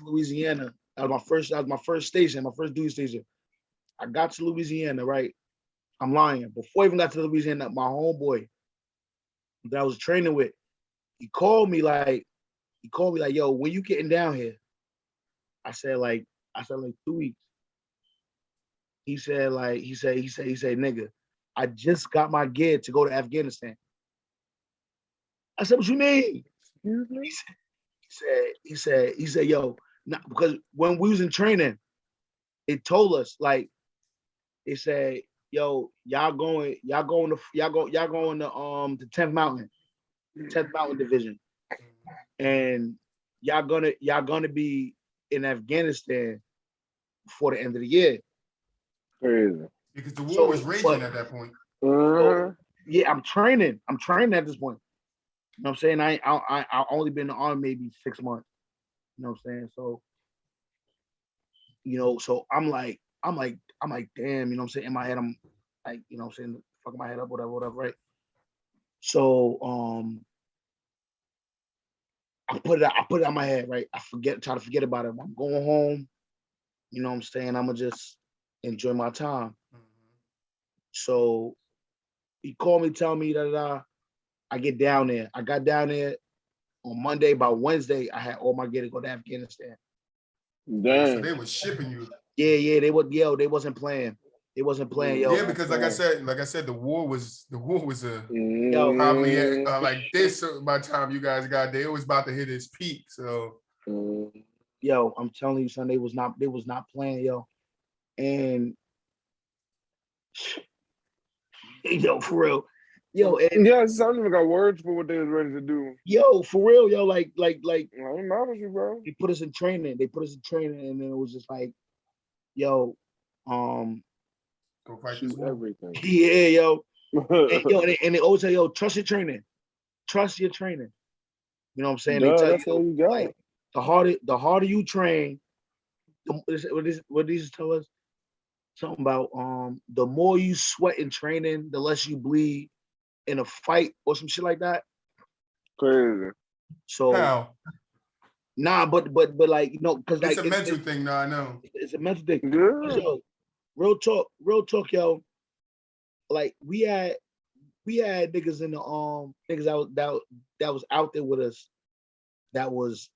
Louisiana. That was my first station, my first duty station. I got to Louisiana, right? I'm lying. Before I even got to Louisiana, my homeboy that I was training with, he called me like, yo, when you getting down here? I said like 2 weeks. He said, nigga, I just got my gear to go to Afghanistan. I said, what you mean? Excuse me? He said, yo, nah, because when we was in training, it told us like, it said, yo, y'all going to the 10th Mountain Division, and y'all gonna be in Afghanistan before the end of the year. Crazy. Because the war was raging at that point. Yeah, I'm training at this point. You know what I'm saying? I only been in the army maybe 6 months. You know what I'm saying? So, you know, so I'm like, damn, you know what I'm saying? In my head, I'm like, you know what I'm saying, fucking my head up, whatever, right? So I put it out of my head, right? Try to forget about it. I'm going home, you know what I'm saying? I'ma just enjoy my time. So he called me, tell me that I get down there. I got down there on Monday. By Wednesday, I had all my gear to go to Afghanistan. Damn. So they were shipping you. Yeah, they wasn't playing. They wasn't playing, yo. Yeah, because like I said, the war was probably like this by the time you guys got there. It was about to hit its peak. So yo, I'm telling you, son, they was not playing, yo. And yo, for real. Yo, and yeah, I don't even got words for what they was ready to do. Yo, for real, yo, like I ain't mad with you, bro. They put us in training, and then it was just like, yo, go fight this war. Everything. Yeah, yo. and they always say, yo, trust your training. You know what I'm saying? They tell that's you, all you got. Like, the harder you train, what these tell us? Something about the more you sweat in training, the less you bleed in a fight or some shit like that. Crazy. So how? Nah, but like, you know, because like it's a mental thing. No, I know. It's a mental thing. Yeah. So, real talk, yo. Like we had niggas in the niggas that was out there with us that was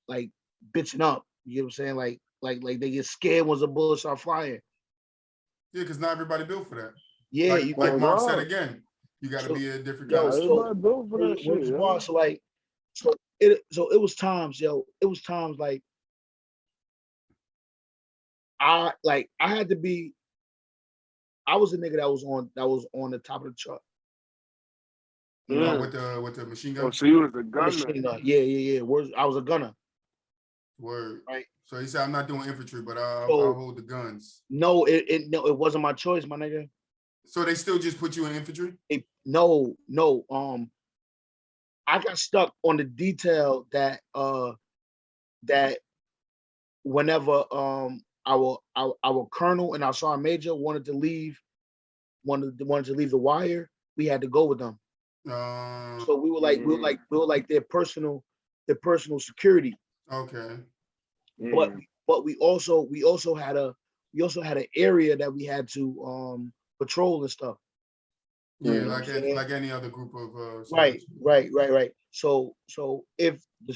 like bitching up. You know what I'm saying? Like they get scared once a bullet start flying. Yeah, because not everybody built for that. Yeah, like Mark said again, you got to be a different kind of everybody built for that shit. So it was times, yo. It was times like I had to be. I was a nigga that was on the top of the chart. You know, with the machine gun. Oh, so you was a gunner. Yeah. I was a gunner. Word. Right. So he said, I'm not doing infantry, but I'll hold the guns. No, it wasn't my choice, my nigga. So they still just put you in infantry? No. I got stuck on the detail that whenever our colonel and our sergeant major wanted to leave the wire, we had to go with them. So we were like their personal security. Okay. But we also had an area that we had to patrol and stuff. Yeah, like any other group of right. So if the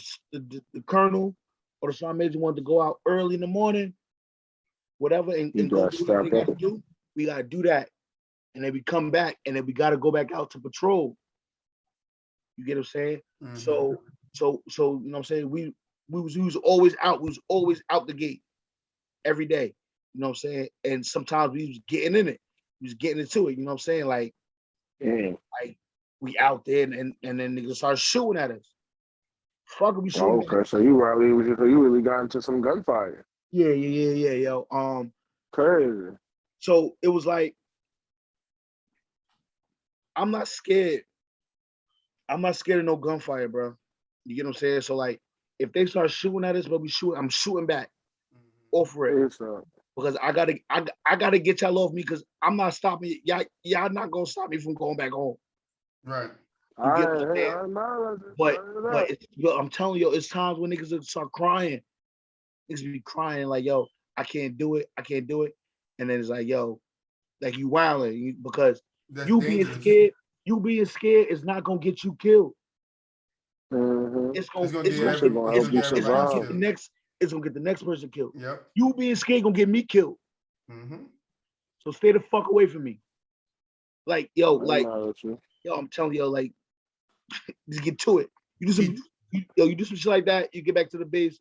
colonel or the sergeant major wanted to go out early in the morning, whatever, and go do what they got to do, we gotta do that. And then we come back, and then we gotta go back out to patrol. You get what I'm saying? Mm-hmm. So you know what I'm saying? We was always out. We was always out the gate every day. You know what I'm saying? And sometimes we was getting in it. We was getting into it. You know what I'm saying? Like we out there, and then niggas start shooting at us. Fuck, we shooting. Okay, so you really got into some gunfire. Yeah, yo. Crazy. So it was like I'm not scared. I'm not scared of no gunfire, bro. You get what I'm saying? So like, if they start shooting at us, but I'm shooting back. Off for it. Because I gotta get y'all off me because I'm not stopping y'all not gonna stop me from going back home. Right. But I'm telling you, it's times when niggas start crying. Niggas be crying like, yo, I can't do it. And then it's like, yo, like you wilding because that's you dangerous. being scared is not gonna get you killed. It's gonna get the next person killed. Yep. You being scared gonna get me killed. So stay the fuck away from me. Like, yo, I'm telling you, like, just get to it. You do some shit like that, you get back to the base,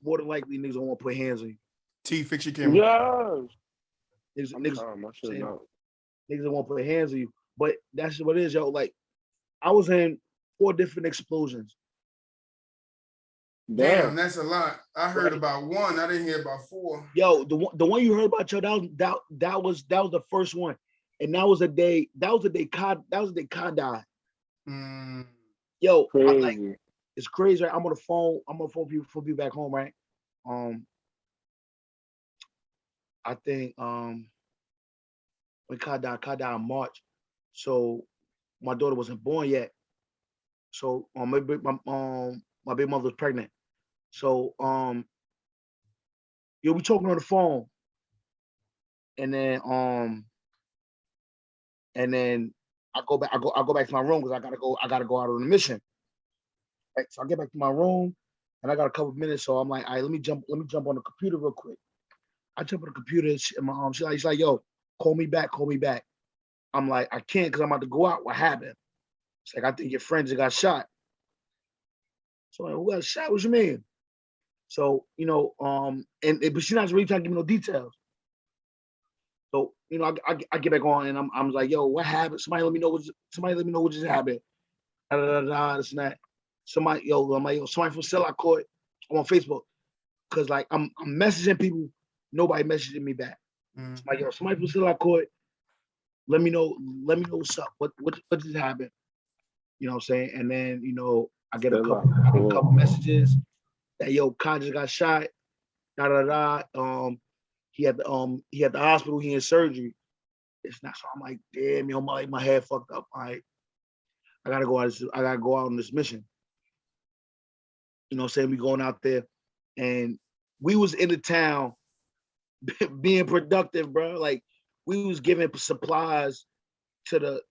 more than likely niggas don't want to put hands on you. T, fix your camera. Niggas don't want to put hands on you. But that's what it is, yo. Like, I was in 4 different explosions. Damn, that's a lot. I heard about 1. I didn't hear about 4. Yo, the one you heard about, yo, that was the first one, and that was the day Ka died. Yo, like, it's crazy, right? I'm on the phone people back home, right? I think when Ka died in March, so my daughter wasn't born yet. So my big mother was pregnant. So we talking on the phone, and then I go back to my room because I gotta go out on a mission. Right. So I get back to my room and I got a couple of minutes. So I'm like, all right, let me jump on the computer real quick. I jump on the computer and my she's like, yo, call me back. I'm like, I can't because I'm about to go out. What happened? It's like, I think your friends got shot. So I'm like, who got shot? What you mean? So, but she's not really trying to give me no details. So, I get back on and I'm like, yo, what happened? Somebody let me know what just happened. This and that. Somebody from Sellout Court. I'm on Facebook. Cause like I'm messaging people, nobody messaging me back. Like, yo, somebody from Sellout Court, let me know what's up. What just happened? You know what I'm saying? And then, I get a couple messages that, yo, Ka just got shot. He at the hospital, he in surgery. It's not, so I'm like, damn, yo, my head fucked up. I gotta go out on this mission. You know what I'm saying? We going out there and we was in the town being productive, bro. Like, we was giving supplies to the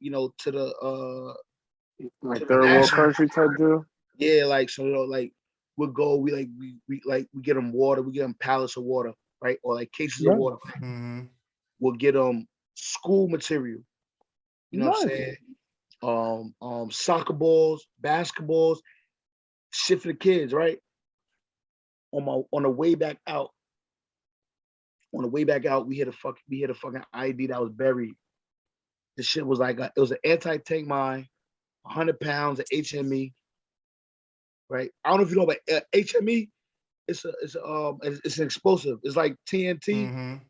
like third world country type deal. Yeah, like, so like we'll go, we get them water, we get them pallets of water, right? Or like cases of water. We'll get them school material. You know what I'm saying? Soccer balls, basketballs, shit for the kids, right? On the way back out, we hit a fucking ID that was buried. The shit was like it was an anti-tank mine, 100 pounds of HME. Right? I don't know if you know about HME. It's an explosive. It's like TNT,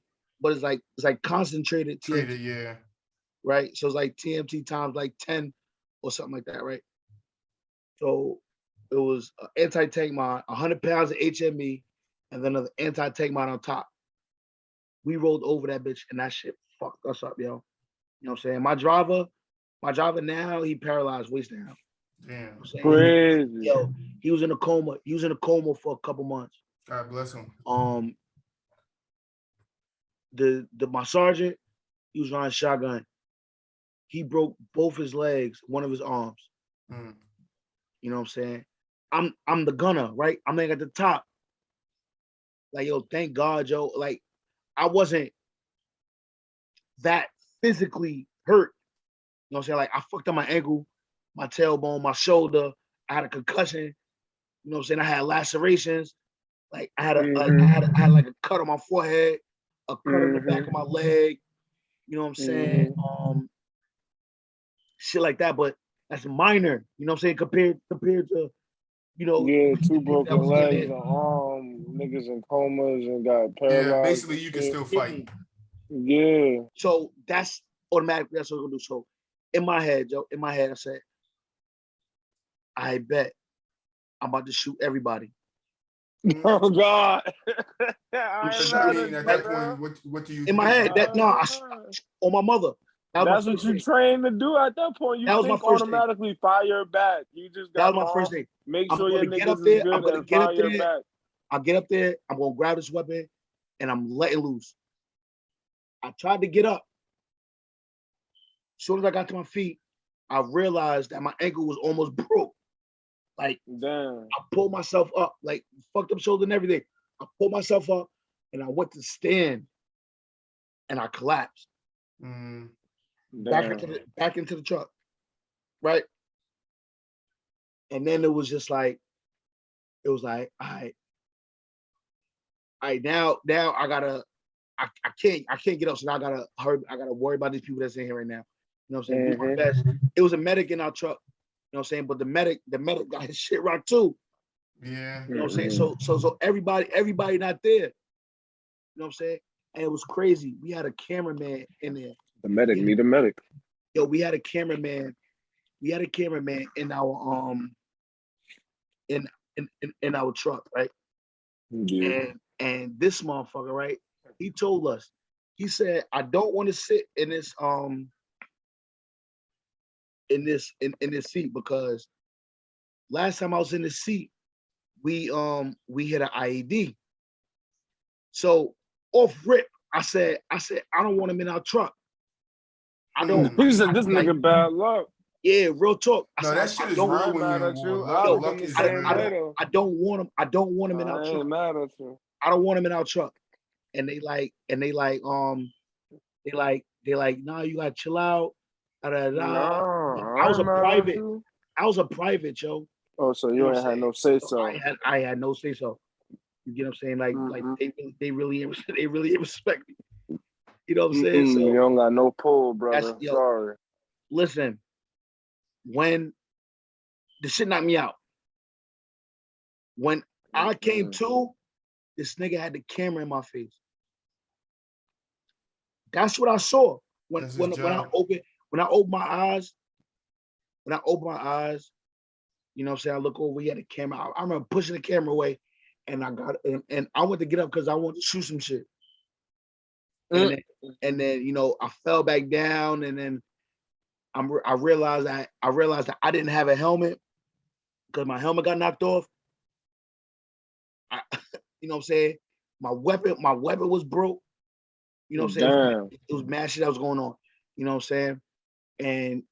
but it's like concentrated TNT. Yeah. Right? So it's like TNT times like 10 or something like that, right? So it was an anti-tank mine, 100 pounds of HME, and then another anti-tank mine on top. We rolled over that bitch, and that shit fucked us up, yo. You know what I'm saying? My driver now, he paralyzed waist down. Damn. Crazy. He was in a coma. He was in a coma for a couple months. God bless him. My sergeant, he was riding shotgun. He broke both his legs, one of his arms. You know what I'm saying? I'm the gunner, right? I'm like at the top. Like, yo, thank God, yo. Like, I wasn't that physically hurt. You know what I'm saying? Like, I fucked up my ankle, my tailbone, my shoulder. I had a concussion. You know what I'm saying? I had lacerations. Like, I had like a cut on my forehead, a cut on the back of my leg. You know what I'm saying? Shit like that, but that's minor. You know what I'm saying? Compared to, Yeah, 2 broken legs, an arm, niggas in comas and got paralyzed. Yeah, basically you can still fight. Yeah. So that's automatically, that's what we're gonna do. So in my head, Joe, I said, I bet I'm about to shoot everybody. Oh God! I mean, at that point, what do you? In my head, on my mother. That's what you trained to do at that point. You think automatically fire back. You just got that was my first thing. Make sure your niggas is good and fire back. I'll get up there. I'm gonna grab this weapon, and I'm letting loose. I tried to get up. As soon as I got to my feet, I realized that my ankle was almost broke. Like, damn. I pulled myself up, like fucked up shoulder and everything. I pulled myself up, and I went to stand, and I collapsed. Back into the truck, right? And then it was just like, all right, now I can't get up, so now I gotta worry about these people that's in here right now. You know what I'm saying? Do my best. It was a medic in our truck, you know what I'm saying? But the medic got his shit rocked too. Yeah. You know what I'm saying? So everybody not there. You know what I'm saying? And it was crazy. We had a cameraman in there. The medic need a medic. Yo, we had a cameraman. In our in our truck, right? Yeah. And this motherfucker, right? He told us, he said, I don't want to sit in this seat because last time I was in the seat, we hit an IED. So off rip, I said, I don't want him in our truck. I don't. He said, this nigga bad luck. Yeah, real talk. No, that shit is real when you're in war. Luck is real. I don't want him. I don't want him in our truck. I don't want him in our truck. And they like, nah, you gotta chill out. No, I was a private, yo. Oh, so you ain't had no say so. I had no say so. You get what I'm saying? Like they really respect me. You know what I'm saying? So you don't got no pull, brother. Sorry. Listen, when the shit knocked me out, when I came to, this nigga had the camera in my face. That's what I saw when I opened my eyes. When I opened my eyes, you know what I'm saying? I look over, he had a camera. I remember pushing the camera away, and I went to get up because I wanted to shoot some shit. And then you know, I fell back down, and then I realized that I didn't have a helmet because my helmet got knocked off. You know what I'm saying? My weapon was broke. You know what I'm saying? It was mad shit that was going on. You know what I'm saying? And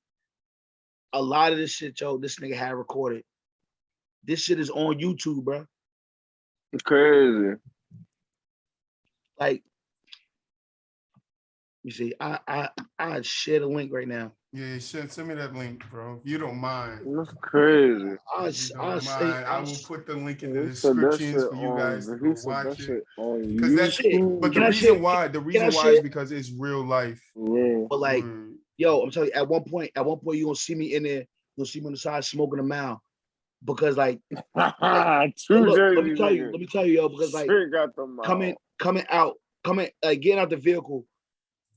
a lot of this shit, yo, this nigga had recorded. This shit is on YouTube, bro. It's crazy. Like, you see, I share the link right now. Yeah, send me that link, bro. If you don't mind. That's crazy. I will put the link in the descriptions for you guys to go watch it. Because but the reason why is because it's real life. Yeah. But like, yo, I'm telling you, at one point you're gonna see me in there, you'll see me on the side smoking a mouth. Because like, let me tell you, yo, because like coming out, getting out the vehicle,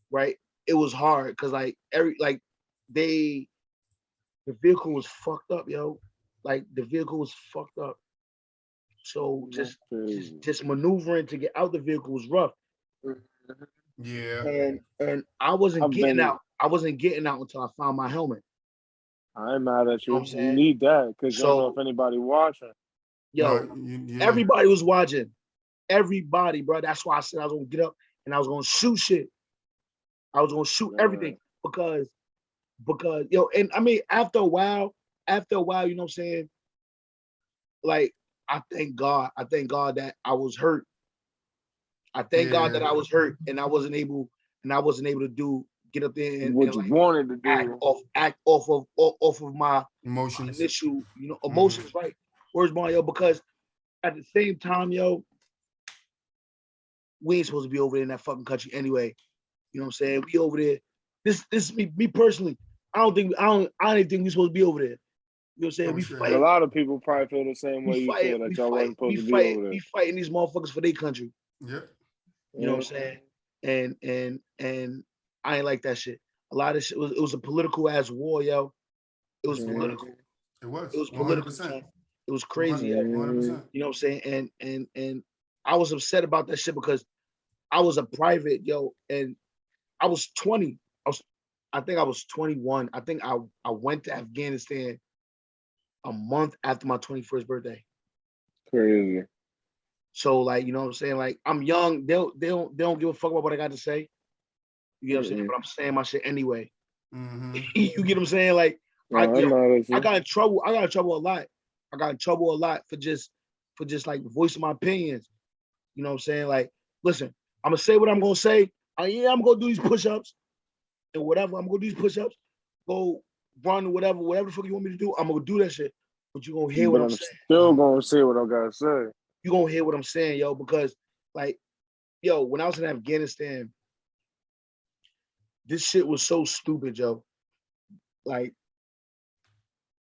right? It was hard because like the vehicle was fucked up, yo. Like the vehicle was fucked up. So just maneuvering to get out the vehicle was rough. Yeah. And I wasn't getting out. I wasn't getting out until I found my helmet. I ain't mad at you. You need that because you don't know if anybody watching. Yo, everybody was watching. Everybody, bro. That's why I said I was gonna get up and I was gonna shoot shit. I was gonna shoot everything because yo, and I mean after a while, you know what I'm saying? Like, I thank God that I was hurt. I thank God that I was hurt and I wasn't able to get up there and what you wanted to do. Act off of my emotions. Initial, emotions, right? Where's my yo? Because at the same time, yo, we ain't supposed to be over there in that fucking country anyway. You know what I'm saying? We over there. This is me personally. I don't think we're supposed to be over there. You know what I'm saying? We fight. A lot of people probably feel the same way you feel that y'all wasn't supposed to be over there. We fighting these motherfuckers for their country. Yep. You know what I'm saying? And I ain't like that shit. A lot of shit it was a political ass war, yo. It was political. It was. It was political. 100%. It was crazy, yo. 100%. You know what I'm saying? And I was upset about that shit because I was a private, yo, and I was 20. I think I was 21. I think I went to Afghanistan a month after my 21st birthday. Crazy. So like, you know what I'm saying? Like I'm young. They don't give a fuck about what I got to say. You know what I'm saying? But I'm saying my shit anyway. You get what I'm saying? Like I got in trouble. I got in trouble a lot. I got in trouble a lot for just like voicing my opinions. You know what I'm saying? Like, listen, I'm gonna say what I'm gonna say. I'm gonna do these push-ups and whatever. I'm gonna do these push-ups. Go run whatever the fuck you want me to do. I'm gonna do that shit. But you gonna hear what I'm saying. Still gonna say what I gotta say. You gonna hear what I'm saying, yo, because like, yo, when I was in Afghanistan, this shit was so stupid, yo. Like,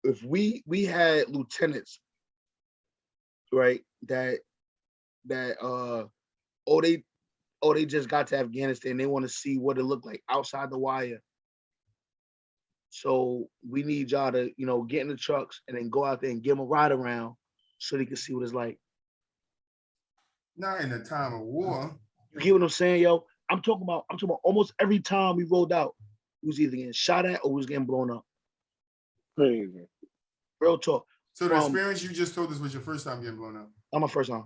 if we had lieutenants, right, that they just got to Afghanistan, they want to see what it looked like outside the wire. So we need y'all to, you know, get in the trucks and then go out there and give them a ride around so they can see what it's like. Not in the time of war. You get what I'm saying, yo? I'm talking about almost every time we rolled out, we was either getting shot at or we was getting blown up. Crazy. Real talk. So the experience you just told us was your first time getting blown up? Not my first time.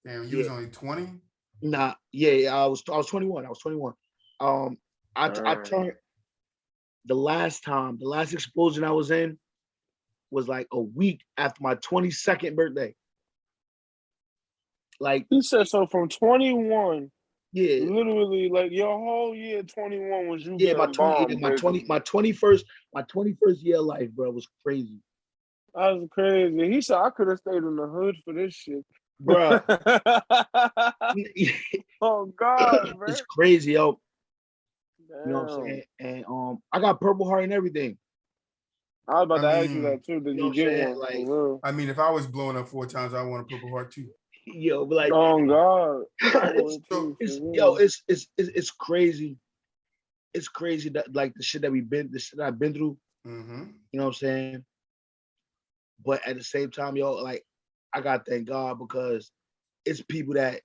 Damn, you was only 20? Nah, yeah, I was 21. I was 21. I turned the last explosion I was in was like a week after my 22nd birthday. Like he said, so from 21, yeah, literally like your whole year 21 was you getting my bombed. My 21st year of life, bro, was crazy. That was crazy. He said I could have stayed in the hood for this shit, bro. Oh God, man, it's crazy, yo. Damn. You know what I'm saying? And I got Purple Heart and everything. I was about to ask you that too. Did you get one? Like, I mean, if I was blown up 4 times, I want a Purple Heart too. Yo, but like, oh God, it's crazy. It's crazy that like the shit I've been through. Mm-hmm. You know what I'm saying? But at the same time, yo, like I gotta thank God because it's people that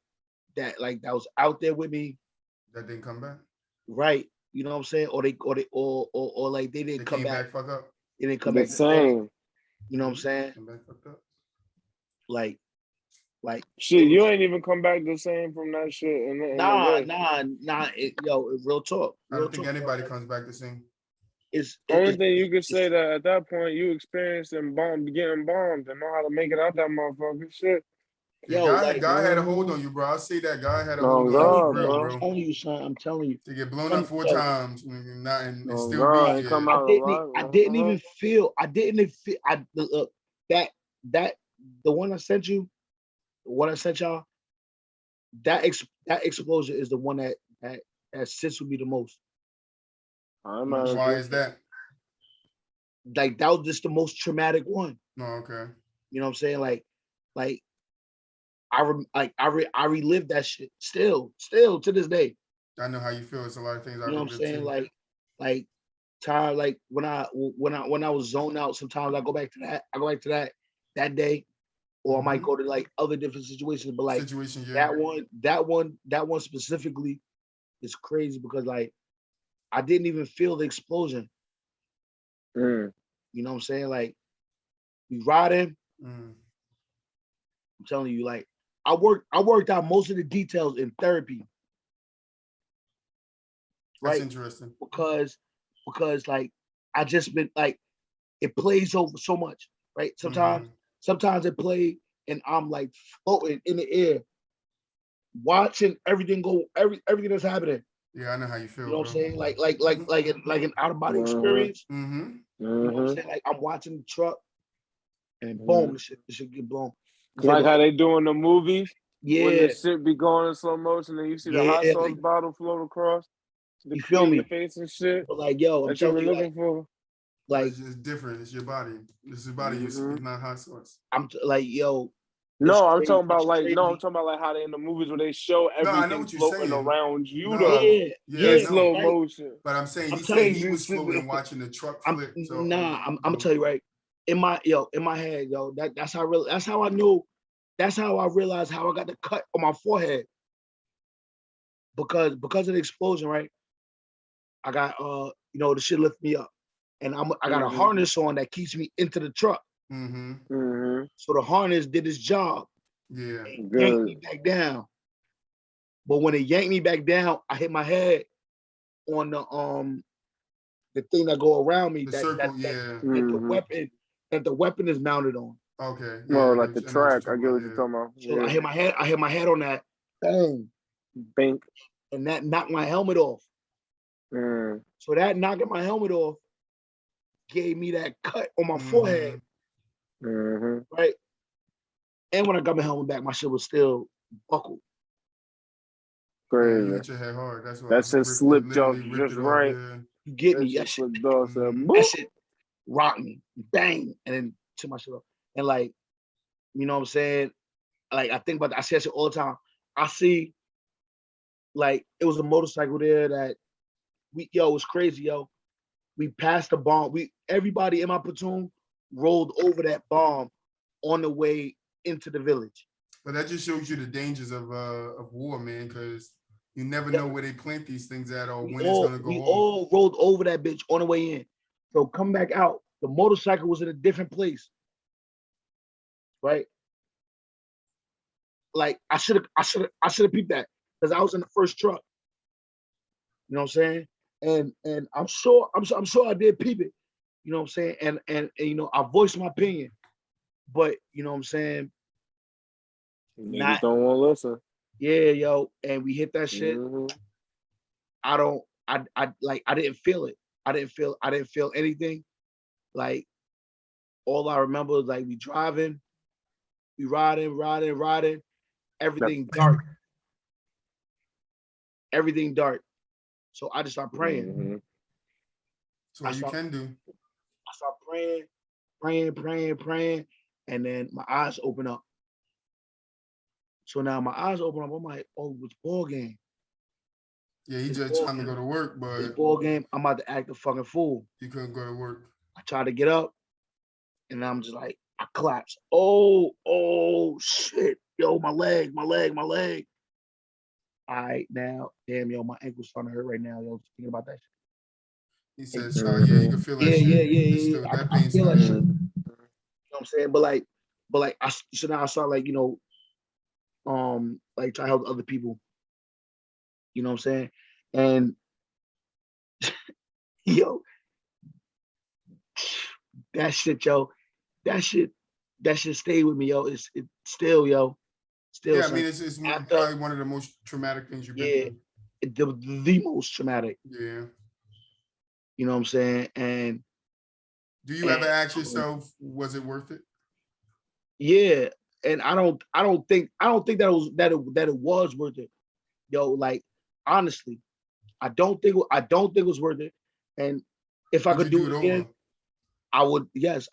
was out there with me that didn't come back. Right. You know what I'm saying? Or like they didn't come back. Fuck up. They didn't come back the same. You know what I'm saying? Come back fucked up. Like shit, you ain't even come back the same from that shit. Nah. Real talk. I don't think anybody comes back the same. It's only thing you could say that at that point you experienced getting bombed and know how to make it out that motherfucking shit. Yeah, God had a hold on you, bro. I'll say that God had a hold on you, bro. I'm telling you, son. I'm telling you. To get blown up 4 times and still be come out. I didn't even feel that the one I sent you, what I sent y'all, that explosion is the one that sits with me the most. Why is that? Like that was just the most traumatic one. Oh, okay. You know what I'm saying? Like I relive that shit still to this day. I know how you feel. It's a lot of things. You know what I'm saying? Too. Like time, like when I was zoned out, sometimes I go back to that. I go back to that day, or I might go to like other different situations. But like that one specifically is crazy because like I didn't even feel the explosion. You know what I'm saying? Like we riding. I'm telling you, like I worked out most of the details in therapy. Right? That's interesting. Because like I just been like it plays over so much, right? Sometimes it play and I'm like floating in the air, watching everything go, everything that's happening. Yeah, I know how you feel. You know what I'm saying? Like an out of body experience. You know what I'm saying? Like I'm watching the truck, and boom, the shit get blown. Like how they do in the movies. Yeah. When the shit be going in slow motion, and you see the hot sauce bottle float across. You feel me? Your face and shit. But like, yo, I'm telling you, looking for. Like it's different. It's your body. It's your body. It's not hot sauce. I'm like, yo, No, I'm talking about like how they in the movies where they show everything floating around you in slow motion. But I'm saying he was floating watching the truck flip. I'm gonna tell you right. In my head, that's how I knew. That's how I realized how I got the cut on my forehead. Because of the explosion, right? I got the shit lift me up. And I got a harness on that keeps me into the truck. So the harness did its job. Yeah. It yanked me back down. But when it yanked me back down, I hit my head on the thing that go around me. The that circle, that the weapon is mounted on. Okay. Well, like the track. I get what you're talking about. So I hit my head on that. Bang. Bink. And that knocked my helmet off. So that knocking my helmet off gave me that cut on my forehead. Right? And when I got my helmet back, my shit was still buckled. Crazy. You hit your head hard. That's why that shit slipped just right. You get me? That shit slipped off. That shit rocked me. Bang. And then took my shit off. And like, you know what I'm saying? Like, I think about that. I say that shit all the time. I see, like, it was a motorcycle there that it was crazy, yo. We passed the bomb. Everybody in my platoon rolled over that bomb on the way into the village. But that just shows you the dangers of war, man, because you never know where they plant these things at or when it's gonna go off. We all rolled over that bitch on the way in. So come back out. The motorcycle was in a different place. Right? Like I should have peeped that because I was in the first truck. You know what I'm saying? And I'm sure I did peep it. You know what I'm saying? And I voiced my opinion. But you know what I'm saying? You don't want to listen. Yeah, yo. And we hit that shit. I didn't feel it. I didn't feel anything. Like all I remember was like we driving, we riding, everything dark. Everything dark. So I just start praying. So what you can do. I start praying, and then my eyes open up. So now my eyes open up. I'm like, oh, it's ball game. Yeah, he just trying to go to work, but it's ball game. I'm about to act a fucking fool. You couldn't go to work. I tried to get up, and I'm just like, I collapsed. Oh shit. Yo, my leg. All right, now, damn, yo, my ankle's starting to hurt right now, yo. Thinking about that shit. He says, you can feel that shit. Yeah. I feel that shit. You know what I'm saying? But so now I start like, like try to help other people. You know what I'm saying? And yo, that shit stayed with me, yo. It's still, yo. Still, yeah, I mean, it's probably one of the most traumatic things you've been through. The most traumatic. Yeah. You know what I'm saying? And do you ever ask yourself, was it worth it? Yeah, and I don't think that it was worth it. Yo, like honestly, I don't think it was worth it. And if I could do it again, I would do it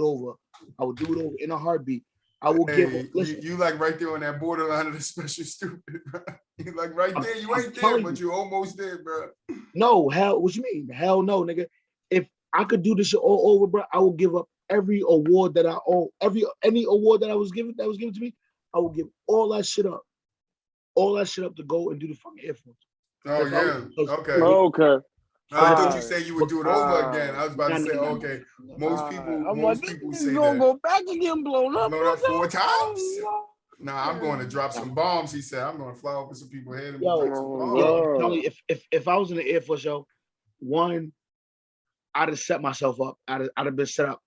over. I would do it over in a heartbeat. I will give it. Listen, you like right there on that borderline of the special stupid, bro. You like right there. You ain't there, but you almost there, bro. No, hell, what you mean? Hell no, nigga. If I could do this shit all over, bro, I will give up every award that I own, any award that was given to me. I will give all that shit up to go and do the fucking Air Force. Oh yeah, okay. Okay. I thought you said you would do it over again. I was about to say, okay. Most people say gonna go back again, blown up 4 times. Nah, I'm going to drop some bombs. He said, I'm going to fly over some people's head and drop some bombs. Tell me, if I was in the Air Force, yo, one, I'd have set myself up. I'd have been set up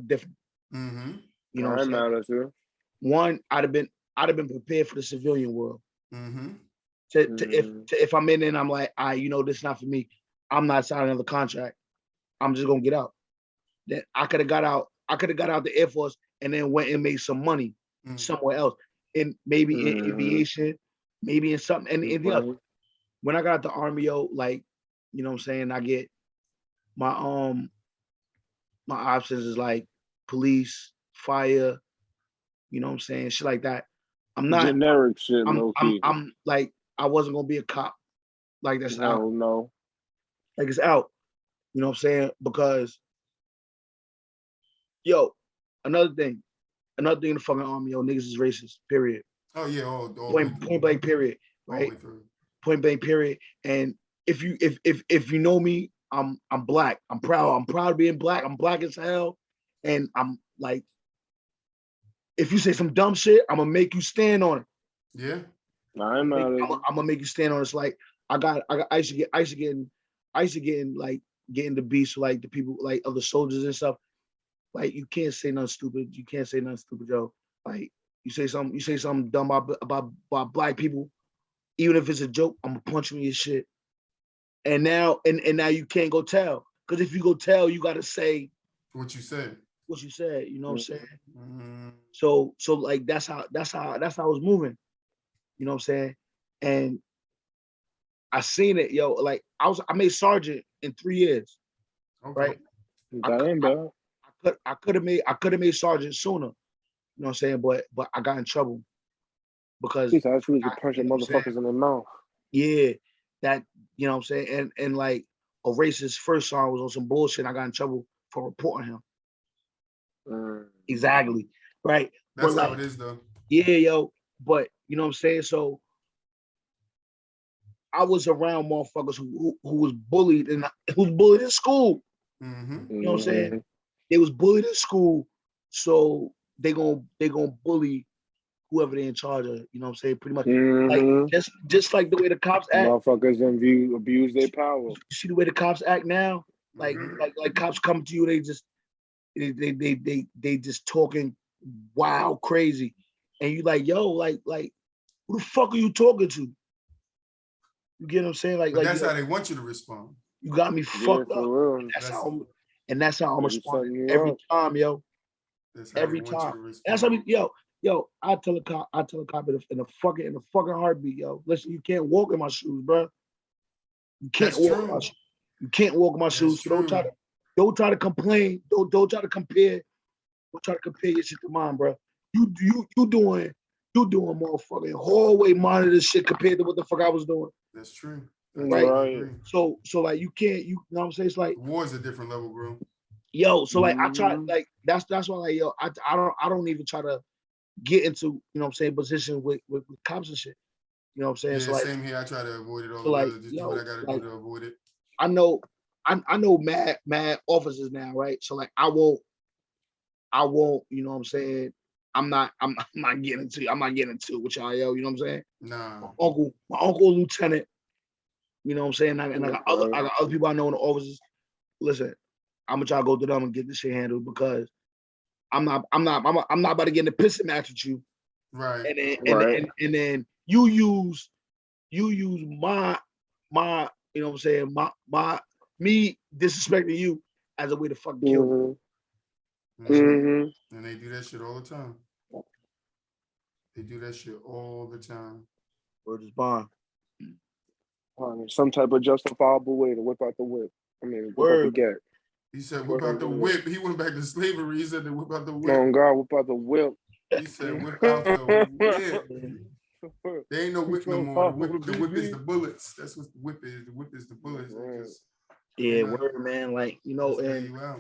different. Mm-hmm. You know what I'm saying? One, I'd have been prepared for the civilian world. Mm-hmm. If I'm in and I'm like, this is not for me. I'm not signing another contract. I'm just gonna get out. Then I could have got out the Air Force and then went and made some money somewhere else. And maybe in aviation, maybe in something anything else. When I got out the Army, yo, like, you know what I'm saying, I get my options is like police, fire, You know what I'm saying? Shit like that. I'm not generic shit. I'm like, I wasn't gonna be a cop. Like that's out. No. Like it's out. You know what I'm saying? Because yo, another thing in the fucking army, yo, niggas is racist. Period. Oh yeah, point blank. Period. Right. Point blank. Period. And if you know me, I'm black. I'm proud. I'm proud of being black. I'm black as hell. And I'm like, if you say some dumb shit, I'm gonna make you stand on it. Yeah. I'm gonna make you stand on it. It's like I used to get in the beast with like the people, like other soldiers and stuff. Like you can't say nothing stupid. You can't say nothing stupid, yo. Like you say something dumb about black people, even if it's a joke, I'm gonna punch you in your shit. And now you can't go tell. Because if you go tell, you gotta say what you said. You know what I'm saying? Mm-hmm. So like that's how I was moving. You know what I'm saying? And I seen it, yo. Like I made sergeant in 3 years. Okay. Right? I could have made sergeant sooner. You know what I'm saying? But I got in trouble because he's actually punching motherfuckers in the mouth. Yeah, that, you know what I'm saying? And like a racist first sergeant was on some bullshit. I got in trouble for reporting him. Exactly. Right. That's how it is though. Yeah, yo. But you know what I'm saying? So I was around motherfuckers who was bullied and who was bullied in school. Mm-hmm. You know what I'm saying? They was bullied in school, so they gonna bully whoever they in charge of. You know what I'm saying? Pretty much, like just like the way the cops act. Motherfuckers abuse their power. You see the way the cops act now? Like cops come to you, they just talking wild crazy, and you like, yo, like who the fuck are you talking to? You get what I'm saying? Like that's how they want you to respond. You got me fucked up. And that's how I'm responding every time, yo. Every time. That's how yo. I tell a cop in a fucking heartbeat, yo. Listen, you can't walk in my shoes, bro. You can't walk in my shoes. You can't walk in my shoes. So don't try to complain. Don't try to compare. Don't try to compare your shit to mine, bro. You doing motherfucking hallway monitor shit compared to what the fuck I was doing. That's true. Right. So like you can't, you know what I'm saying? It's like war's a different level, bro. Yo, so like I try, like that's why, like, yo, I don't even try to get into, you know what I'm saying, position with cops and shit. You know what I'm saying? Yeah, so like, same here. I try to avoid it all. So like, just do what I gotta do to avoid it. I know mad officers now, right? So like I won't, you know what I'm saying? I'm not getting into it with y'all, yo, you know what I'm saying? Nah. My uncle lieutenant, you know what I'm saying? And I got other people I know in the officers. Listen, I'm gonna try to go to them and get this shit handled because I'm not about to get in a pissing match with you. Right. And then you use my you know what I'm saying, my me disrespecting you as a way to fucking kill me. Mm-hmm. And they do that shit all the time. Word is bond. Some type of justifiable way to whip out the whip. I mean, whip out the gap. He said whip out the whip. He went back to slavery. He said to whip out the whip. Oh God, whip out the whip. He said whip out the whip. There ain't no whip no more. The whip is the bullets. That's what the whip is. The whip is the bullets. Word, man. Like, you know, and lay you out.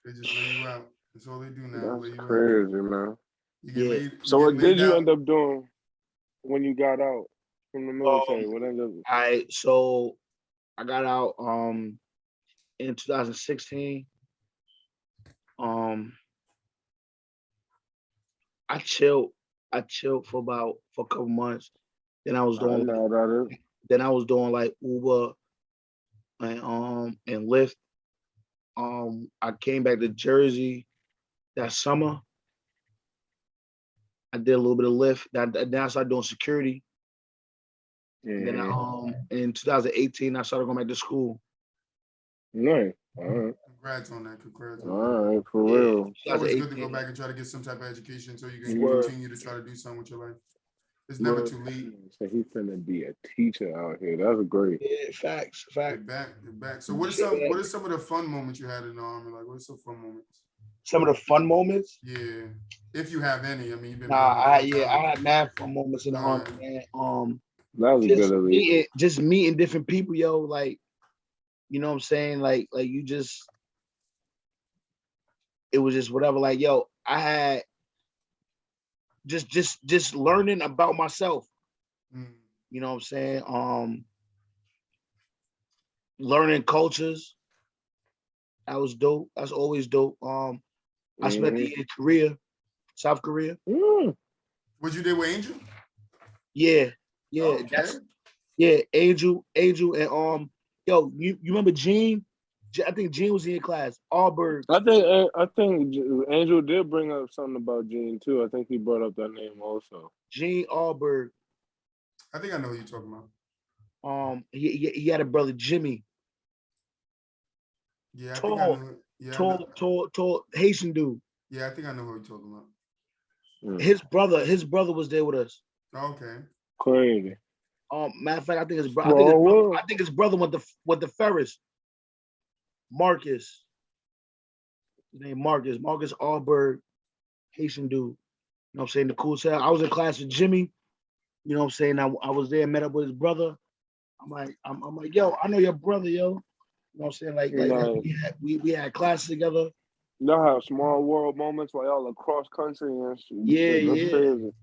They just lay you out. That's all they do now. That's crazy, man. So what did you end up doing when you got out from the military? What ended up? So I got out in 2016. I chilled for a couple months. Then I was doing like Uber and Lyft. I came back to Jersey that summer. I did a little bit of Lyft. Then I started doing security. And then in 2018 I started going back to school. Nice. All right. Congrats on that. All right, for real. It's always good to go back and try to get some type of education so you can continue to try to do something with your life. It's never too late. So he's gonna be a teacher out here. That's great. Yeah, facts. Get back. So what are some of the fun moments you had in the army? Like, what are some fun moments? some of the fun moments. Yeah, if you have any. I mean, I had mad fun moments in the army, man. That was good. Just meeting different people, yo. Like, you know what I'm saying? Like you just, it was just whatever. Like, yo, I had just learning about myself. You know what I'm saying? Learning cultures. That was dope. That's always dope. I spent the year in Korea, South Korea. Was you there with Angel? Yeah. Okay. Angel, and yo, you remember Gene? I think Gene was in your class. Allberg. I think Angel did bring up something about Gene too. I think he brought up that name also. Gene Allberg. I think I know who you're talking about. He had a brother Jimmy. Yeah, tall Haitian dude. Yeah, I think I know who you're talking about. His brother was there with us. Okay. Crazy. Matter of fact, I think his brother went the Ferris. Marcus. His name Marcus Allberg, Haitian dude. You know what I'm saying? The cool set. I was in class with Jimmy. You know what I'm saying? I was there, met up with his brother. I'm like, yo, I know your brother, yo. You know what I'm saying? Like we had classes together. Y'all have small world moments while y'all across country and shit. Yeah. Crazy.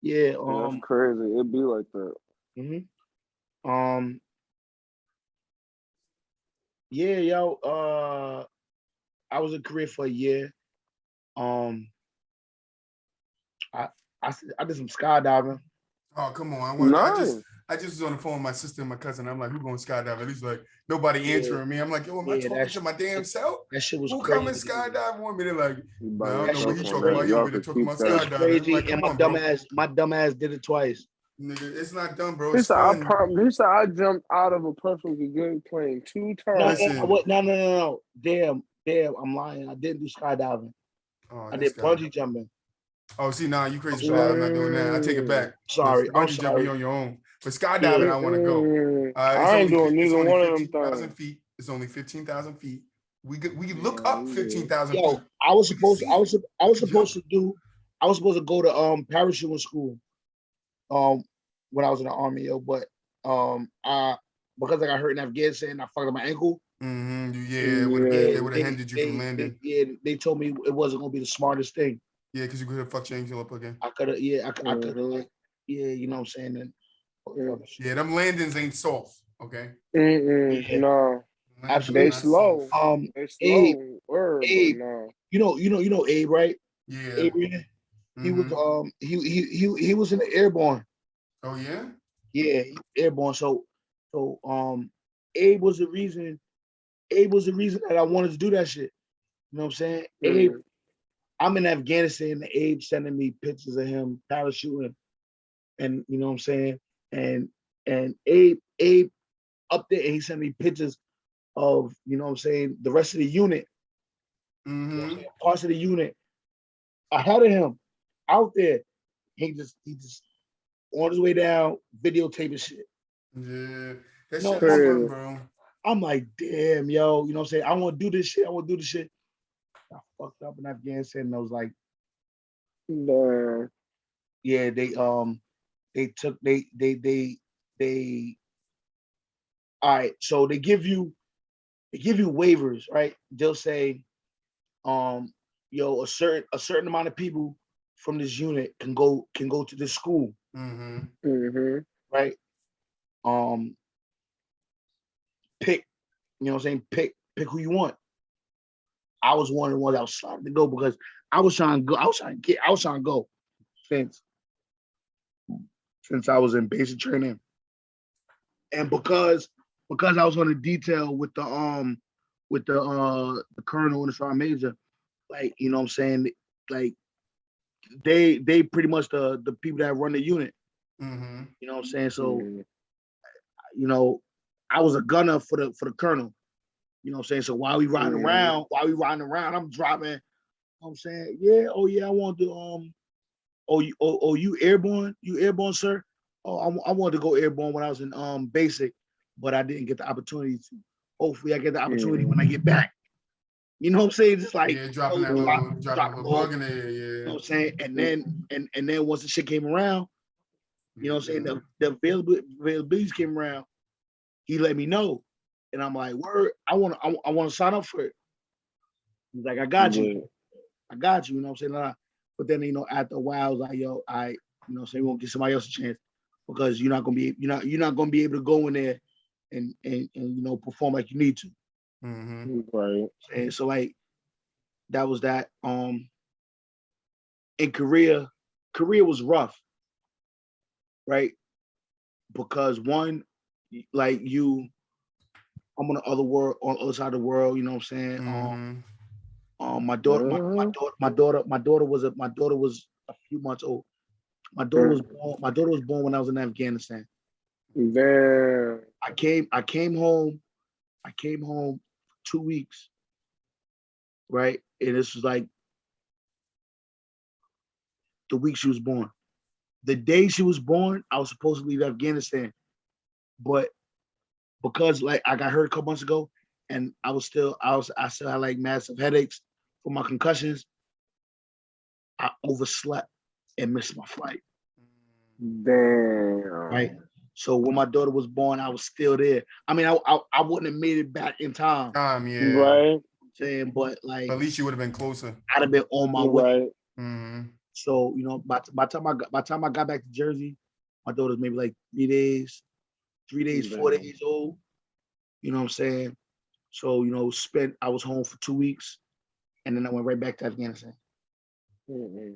Yeah. That's crazy. It'd be like that. Yeah, yo. I was in Korea for a year. I did some skydiving. Oh, come on. I just was on the phone with my sister and my cousin. I'm like, who going skydiving? He's like, nobody answering me. I'm like, yo, am I talking to my damn self? That shit was who crazy. Who coming skydiving with me? They're like, I don't know what he talking about. You over there talking about skydiving. Crazy. Like, and my dumb ass did it twice. Nigga, it's not dumb, bro. He said I jumped out of a perfectly good plane 2 times. No. Damn, I'm lying. I didn't do skydiving. I did bungee jumping. Oh, see, nah, you crazy for that. I'm not doing that. I take it back. Sorry. Bungee jumping on your own. But skydiving, I want to go. I ain't doing neither one of them things. Feet. It's only 15,000 feet. We look up 15,000 feet. Yo, I was supposed to go to parachuting school. When I was in the army, yo, but because I got hurt in Afghanistan, I fucked up my ankle. They would have hindered you from landing. They told me it wasn't gonna be the smartest thing. Yeah, because you could have fucked your ankle up again. I could have, you know what I'm saying. And, them landings ain't soft, okay? No, absolutely. They slow. Abe, no. you know Abe, right? Yeah. Abe, he was he was in the airborne. Oh yeah? Yeah, airborne. So Abe was the reason that I wanted to do that shit. You know what I'm saying? Abe, I'm in Afghanistan and Abe sending me pictures of him parachuting, and you know what I'm saying? And Abe up there, and he sent me pictures of, you know what I'm saying, the rest of the unit. You know what I'm saying? Parts of the unit ahead of him out there. He just on his way down, videotaping shit. Yeah, that shit is fun, bro. I'm like, damn, yo, you know what I'm saying? I want to do this shit. I fucked up in Afghanistan, and I was like, yeah, they all right, so they give you waivers, right? They'll say, yo, a certain amount of people from this unit can go to this school. Right? Pick, you know what I'm saying? Pick who you want. I was one of the ones I was trying to go because I was trying to go since I was in basic training. And because I was on the detail with the colonel and the sergeant major, like, you know what I'm saying, like they pretty much the people that run the unit. You know what I'm saying? So, you know, I was a gunner for the colonel. You know what I'm saying? So while we riding around, I'm driving. You know what I'm saying? Yeah, I want to you airborne? You airborne, sir? Oh, I wanted to go airborne when I was in basic, but I didn't get the opportunity to. Hopefully I get the opportunity when I get back. You know what I'm saying? Just like dropping that little bug in there, You know what I'm saying? And then once the shit came around, you know what I'm saying? The availabilities came around. He let me know, and I'm like, word, I want to sign up for it. He's like, I got you. You know what I'm saying? But then, after a while, I was like, yo, we won't give somebody else a chance because you're not gonna be able to go in there and perform like you need to. Mm-hmm. Right. And so like that was that. In Korea was rough, right? Because one, like I'm on the other world, on the other side of the world, you know what I'm saying? Mm-hmm. My daughter was a few months old. My daughter was born when I was in Afghanistan. Damn. I came home 2 weeks, right? And this was like the week she was born. The day she was born, I was supposed to leave Afghanistan, but because like I got hurt a couple months ago, and I still had like massive headaches from my concussions. I overslept and missed my flight. Damn. Right. So when my daughter was born, I was still there. I mean, I wouldn't have made it back in time. Yeah. Right. Saying, but like at least you would have been closer. I'd have been on my way. Mm-hmm. So by the time I got back to Jersey, my daughter's maybe like 3 days, 4 days old. You know what I'm saying? So I was home for 2 weeks, and then I went right back to Afghanistan. Mm-hmm.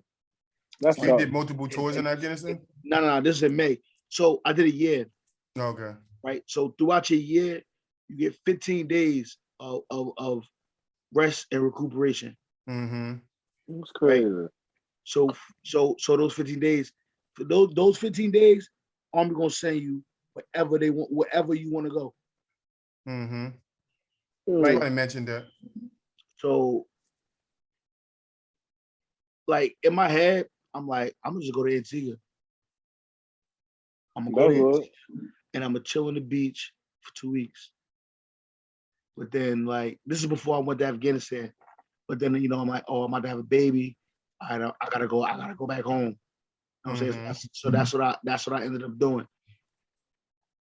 So you did multiple tours in Afghanistan? No, this is in May. So I did a year. Okay. Right. So throughout your year, you get 15 days of rest and recuperation. Mm-hmm. It's crazy. Right? So those 15 days, for those 15 days, Army gonna send you wherever you want to go. Mm-hmm. Right. I mentioned that. So, like in my head, I'm like, I'm gonna just go to Antigua. I'm gonna go to Antigua, and I'm gonna chill on the beach for 2 weeks. But then, like, this is before I went to Afghanistan. But then, I'm like, oh, I'm about to have a baby. I gotta go back home. You know what I'm saying? So that's what I ended up doing.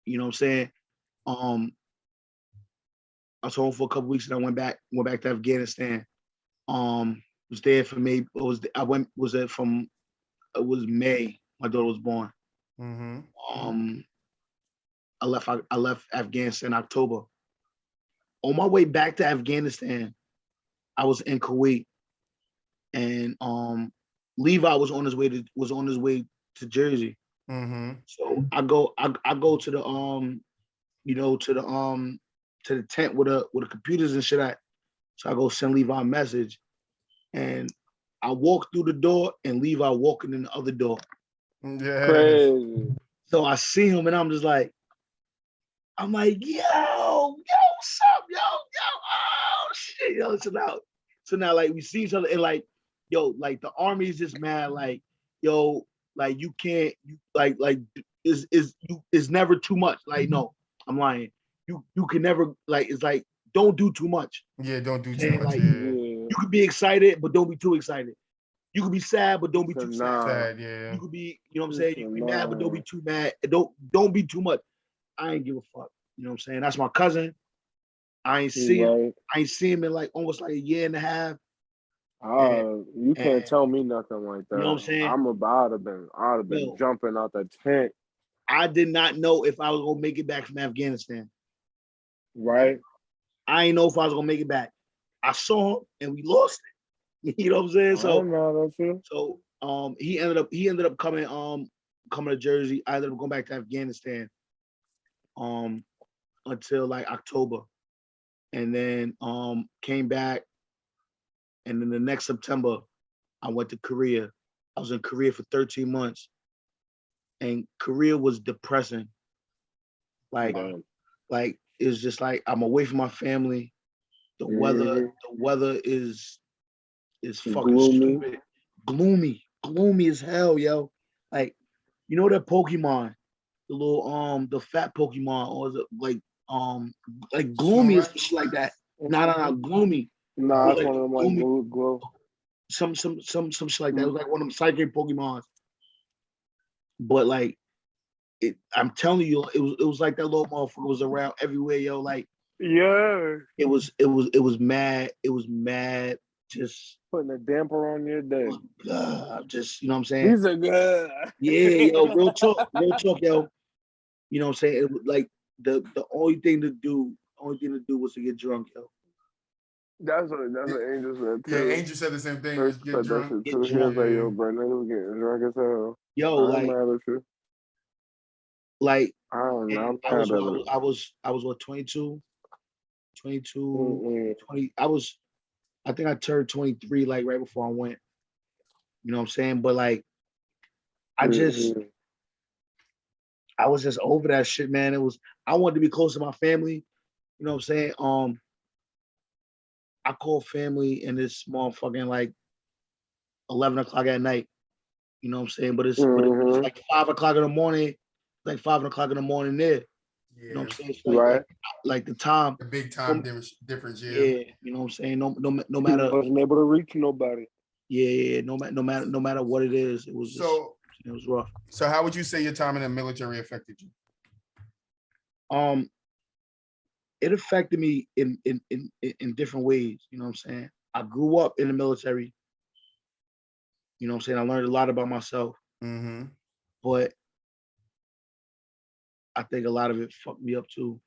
You know what I'm saying? I was home for a couple weeks and I went back to Afghanistan. Was there for May. It was May. My daughter was born. Mm-hmm. I left Afghanistan in October. On my way back to Afghanistan, I was in Kuwait, and Levi was on his way to Jersey. Mm-hmm. So I go to the to the tent with the computers and shit at. So I go send Levi a message, and I walk through the door, and Levi walking in the other door. Yeah. Crazy. So I see him, and I'm like, yo, what's up, yo, oh shit, yo. So now, like we see each other, and like, yo, like the Army is just mad, like, yo, like you can't, is never too much. Like, no, I'm lying. You can never, like, it's like, don't do too much. Yeah, don't do too much. Like, yeah. You could be excited, but don't be too excited. You could be sad, but don't be too sad. Yeah. You could be, you know what I'm saying? You can be mad, but don't be too mad. Don't be too much. I ain't give a fuck. You know what I'm saying? That's my cousin. I ain't see him in like almost like a year and a half. You can't tell me nothing like that. You know what I'm saying? I'd have been jumping out the tent. I did not know if I was gonna make it back from Afghanistan. Right. I didn't know if I was gonna make it back. I saw him and we lost it. You know what I'm saying? So he ended up coming to Jersey. I ended up going back to Afghanistan until like October. And then came back, and then the next September I went to Korea. I was in Korea for 13 months, and Korea was depressing. Like it's just like I'm away from my family. The weather is fucking stupid, gloomy as hell, yo. Like, you know that Pokemon, the little the fat Pokemon, or is it like gloomy and shit like that? Nah, gloomy. Nah, that's one of them like glow. Some shit like that. It was like one of them psychic Pokemons. But like I'm telling you, it was like that little motherfucker was around everywhere, yo. Like it was mad. It was mad. Just putting a damper on your day. Just you know what I'm saying. These are good. Yeah, yo, real talk, yo. You know what I'm saying? It was like the only thing to do was to get drunk, yo. That's what Angel said too. Yeah, Angel said the same thing. Was get drunk. He was like, yo, bro, nigga was getting drunk as hell. Yo, like, mad at you. Like, I don't know. I was what, 22, 20. I think I turned 23 like right before I went. You know what I'm saying? But like, I was just over that shit, man. I wanted to be close to my family. You know what I'm saying? I called family in this motherfucking like 11 o'clock at night. You know what I'm saying? But it's like 5 o'clock in the morning, like 5 o'clock in the morning there. Yeah. You know what I'm saying? It's like, like the time. The big time difference, yeah. Yeah, you know what I'm saying? No matter. I wasn't able to reach nobody. Yeah, no matter what it is, it was just, it was rough. So how would you say your time in the military affected you? It affected me in different ways. You know what I'm saying? I grew up in the military. You know what I'm saying? I learned a lot about myself. But I think a lot of it fucked me up too.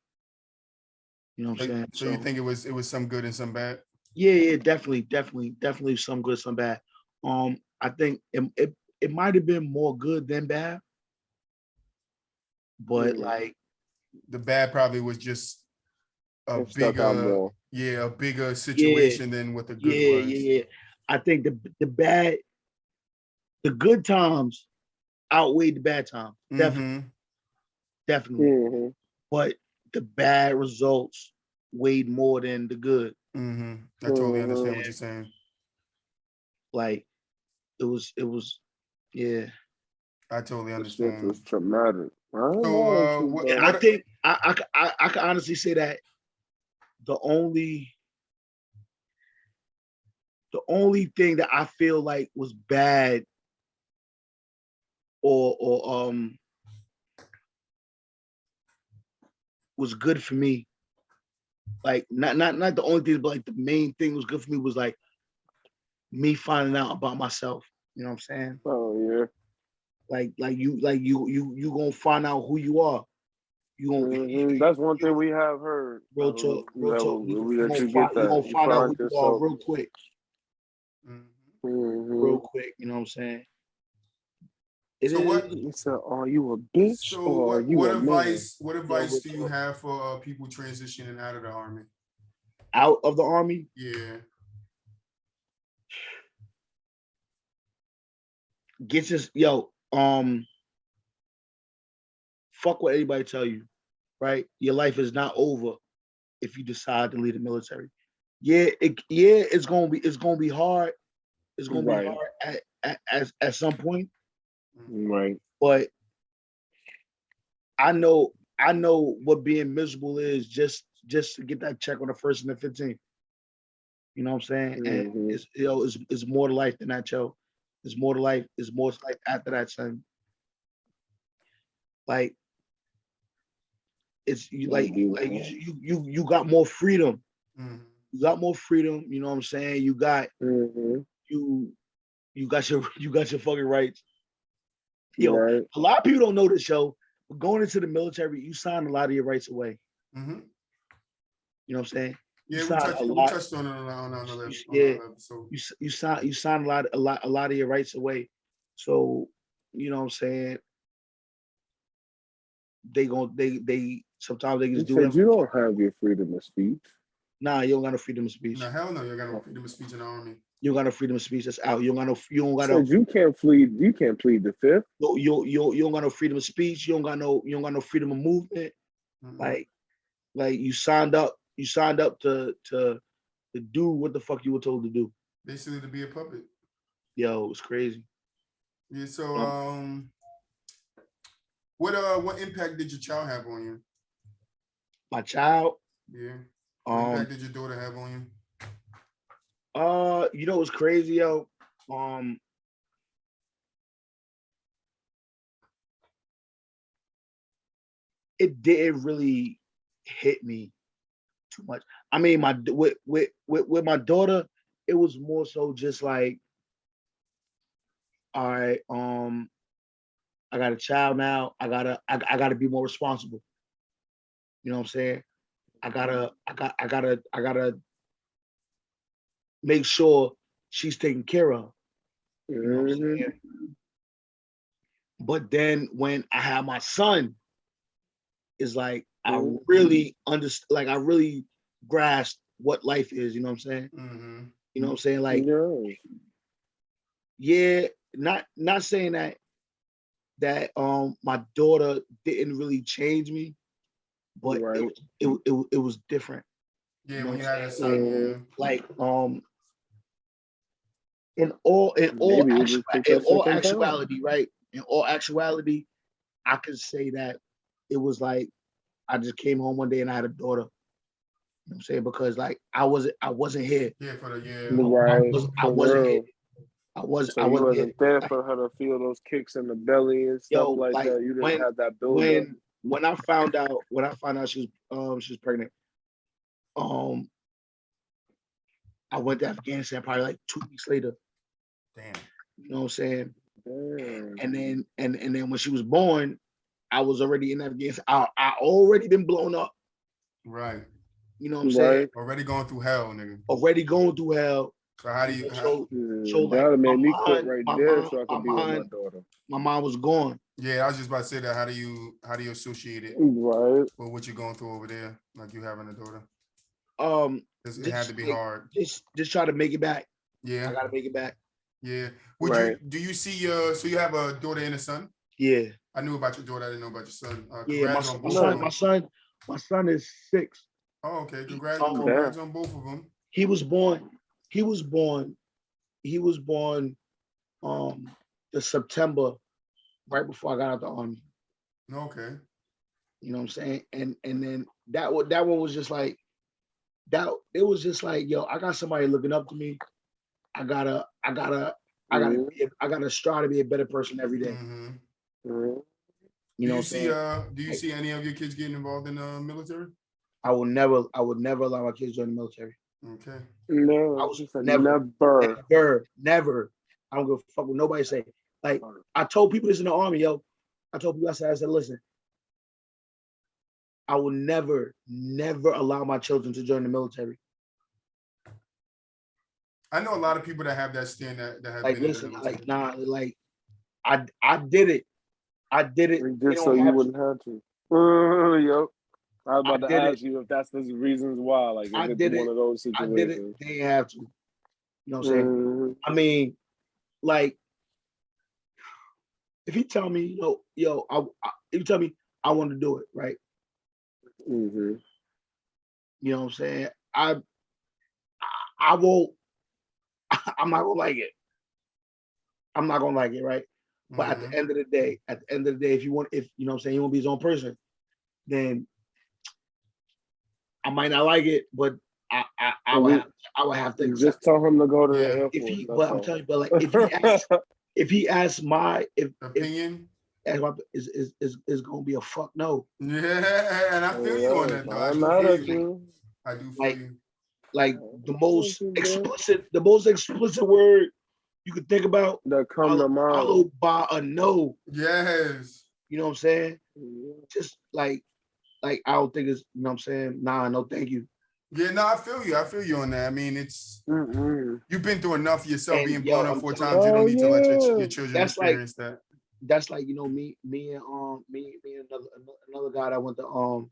You know what I'm saying? So you think it was some good and some bad? Yeah, definitely some good, some bad. I think it might have been more good than bad. But like the bad probably was just a bigger situation than what the good was. Yeah. I think the good times outweighed the bad times. Definitely. But the bad results weighed more than the good. I totally understand what you're saying. Like it was, yeah. I totally understand. It was traumatic. So I think I can honestly say that the only thing that I feel like was bad or was good for me, like not the only thing, but like the main thing was good for me was like me finding out about myself. You know what I'm saying? Oh yeah. Like you gonna find out who you are. You gonna that's one thing we have heard. Real talk. You gonna find out who you are real quick. Real quick, you know what I'm saying? So are you a bitch? So or what advice do you have for people transitioning out of the Army? Out of the Army? Yeah. Fuck what anybody tell you, right? Your life is not over if you decide to leave the military. It's gonna be hard. It's gonna be hard at some point. Right. But I know what being miserable is just to get that check on the 1st and the 15th. You know what I'm saying? And it's more to life than that, yo. It's more to life. It's more to life after that, son. Like it's you got more freedom. You got more freedom. You know what I'm saying? You got you got your fucking rights. Yo, a lot of people don't know this, yo. But going into the military, you sign a lot of your rights away. You know what I'm saying? Yeah, we touched on it on another episode. You sign a lot of your rights away. So, you know what I'm saying? They sometimes they just do it. You don't have your freedom of speech. Nah, you don't got no freedom of speech. No, hell no, you got no freedom of speech in the Army. You got no freedom of speech. That's out. You don't got you can't plead the fifth. You don't got no freedom of speech. You don't got no freedom of movement. Like you signed up to do what the fuck you were told to do. Basically to be a puppet. Yo, it's crazy. Yeah, so what impact did your child have on you? My child? Yeah. What impact did your daughter have on you? You know what's crazy, yo? It didn't really hit me too much. I mean, with my daughter, it was more so just like, all right, I got a child now. I gotta be more responsible. You know what I'm saying? I gotta make sure she's taken care of. You know what I'm saying? But then when I had my son, it's like I really understand, like I really grasped what life is, you know what I'm saying? You know what I'm saying? Like, yeah, not saying that my daughter didn't really change me, but it was different. Yeah, you know when you had a son, like in all actuality, right? In all actuality, I could say that it was like I just came home one day and I had a daughter. You know what I'm saying? Because like I wasn't here. Yeah, for the year. Right. I wasn't here. I wasn't here. There for her to feel those kicks in the belly and stuff like that. You didn't have that build up. When I found out she was pregnant, I went to Afghanistan probably like 2 weeks later. Damn. You know what I'm saying? Damn. And then when she was born, I was already in Afghanistan. I already been blown up. Right. You know what I'm saying? Already going through hell, nigga. Already going through hell. So how do you? So like, made me quit right there, so I could be with my daughter. My mom was gone. Yeah, I was just about to say that. How do you associate it? Right. With what you're going through over there, like you having a daughter? It had to be hard. Just try to make it back. Yeah, I gotta make it back. Yeah. Do you see so you have a daughter and a son? Yeah. I knew about your daughter. I didn't know about your son. Yeah, my son is 6. Oh, okay. Congrats on both of them. He was born the September right before I got out the army. Okay. You know what I'm saying? And then that one was just like that. It was just like, yo, I got somebody looking up to me. I gotta strive to be a better person every day. You know what I'm saying? Do you see any of your kids getting involved in the military? I would never allow my kids to join the military. Okay. No, I was never. I don't give a fuck what nobody say. Like I told people this in the army, yo. I said, listen, I will never allow my children to join the military. I know a lot of people that have that stand that have like, been listen, in the military. like, nah, like I did it. Just so you wouldn't have to. Yo. I was about to ask you if that's the reasons why. Like, if it's one of those situations. I did it. They didn't have to. You know what I'm saying? I mean, like, if you tell me, if you tell me I want to do it, right? You know what I'm saying? I won't. I'm not gonna like it. I'm not gonna like it, right? But at the end of the day, if you know what I'm saying, you want to be his own person, then I might not like it, but I would have to accept. Just tell him to go to the Air Force. But I'm telling you, but like if he asks my opinion, is gonna be a fuck no. Yeah, and I feel you on that. Though. I'm mad at you. I do feel you. Like the most explicit word you could think about that come to mind. Followed by a no. Yes. You know what I'm saying? Just like I don't think it's, you know what I'm saying? Nah, no, thank you. Yeah, no, I feel you on that. I mean, it's you've been through enough yourself, being blown up 4 times. You don't need to let your children experience that. That's like, you know, me and another guy that went to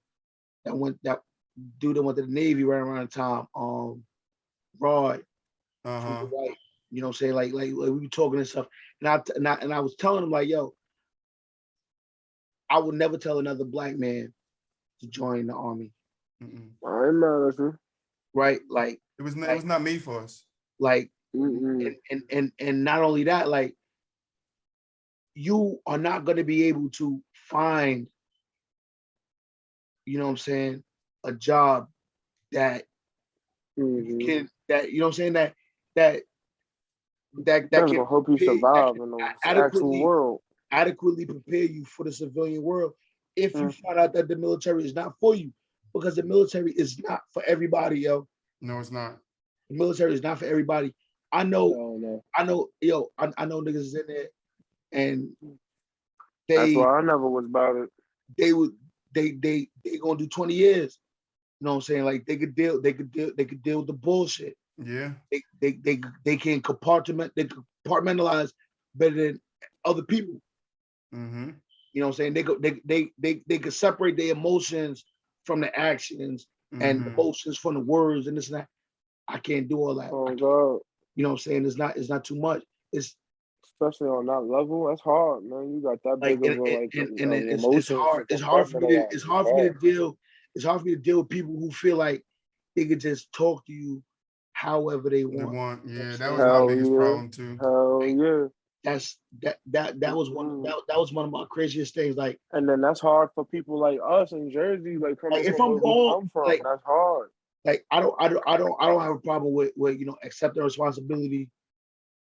that dude that went to the Navy right around the time, Roy. White, you know what I'm saying? Like we were talking and stuff. And I was telling him, like, yo, I would never tell another black man to join the army. I ain't mad at you. Right? Like it was not made for us. Like and not only that, like you are not gonna be able to find, you know what I'm saying, a job that you can, that, you know what I'm saying, that that can hope you survive in the actual world. Adequately prepare you for the civilian world if you find out that the military is not for you, because the military is not for everybody, yo. No, it's not. The military is not for everybody. I know niggas is in there, and that's why I never was about it. They gonna do 20 years. You know what I'm saying? Like they could deal with the bullshit. Yeah. They can compartmentalize better than other people. Mm-hmm. You know what I'm saying? They could separate their emotions from the actions and emotions from the words and this and that. I can't do all that. Oh God. You know what I'm saying? It's not too much. It's especially on that level. That's hard, man. You got that big of a emotions. It's hard for me to deal with people who feel like they could just talk to you however they want. Yeah, that was my biggest problem too. Hell yeah. That was one of my craziest things. Like, and then that's hard for people like us in Jersey, like coming from where we come from. Like, that's hard. Like I don't have a problem with accepting responsibility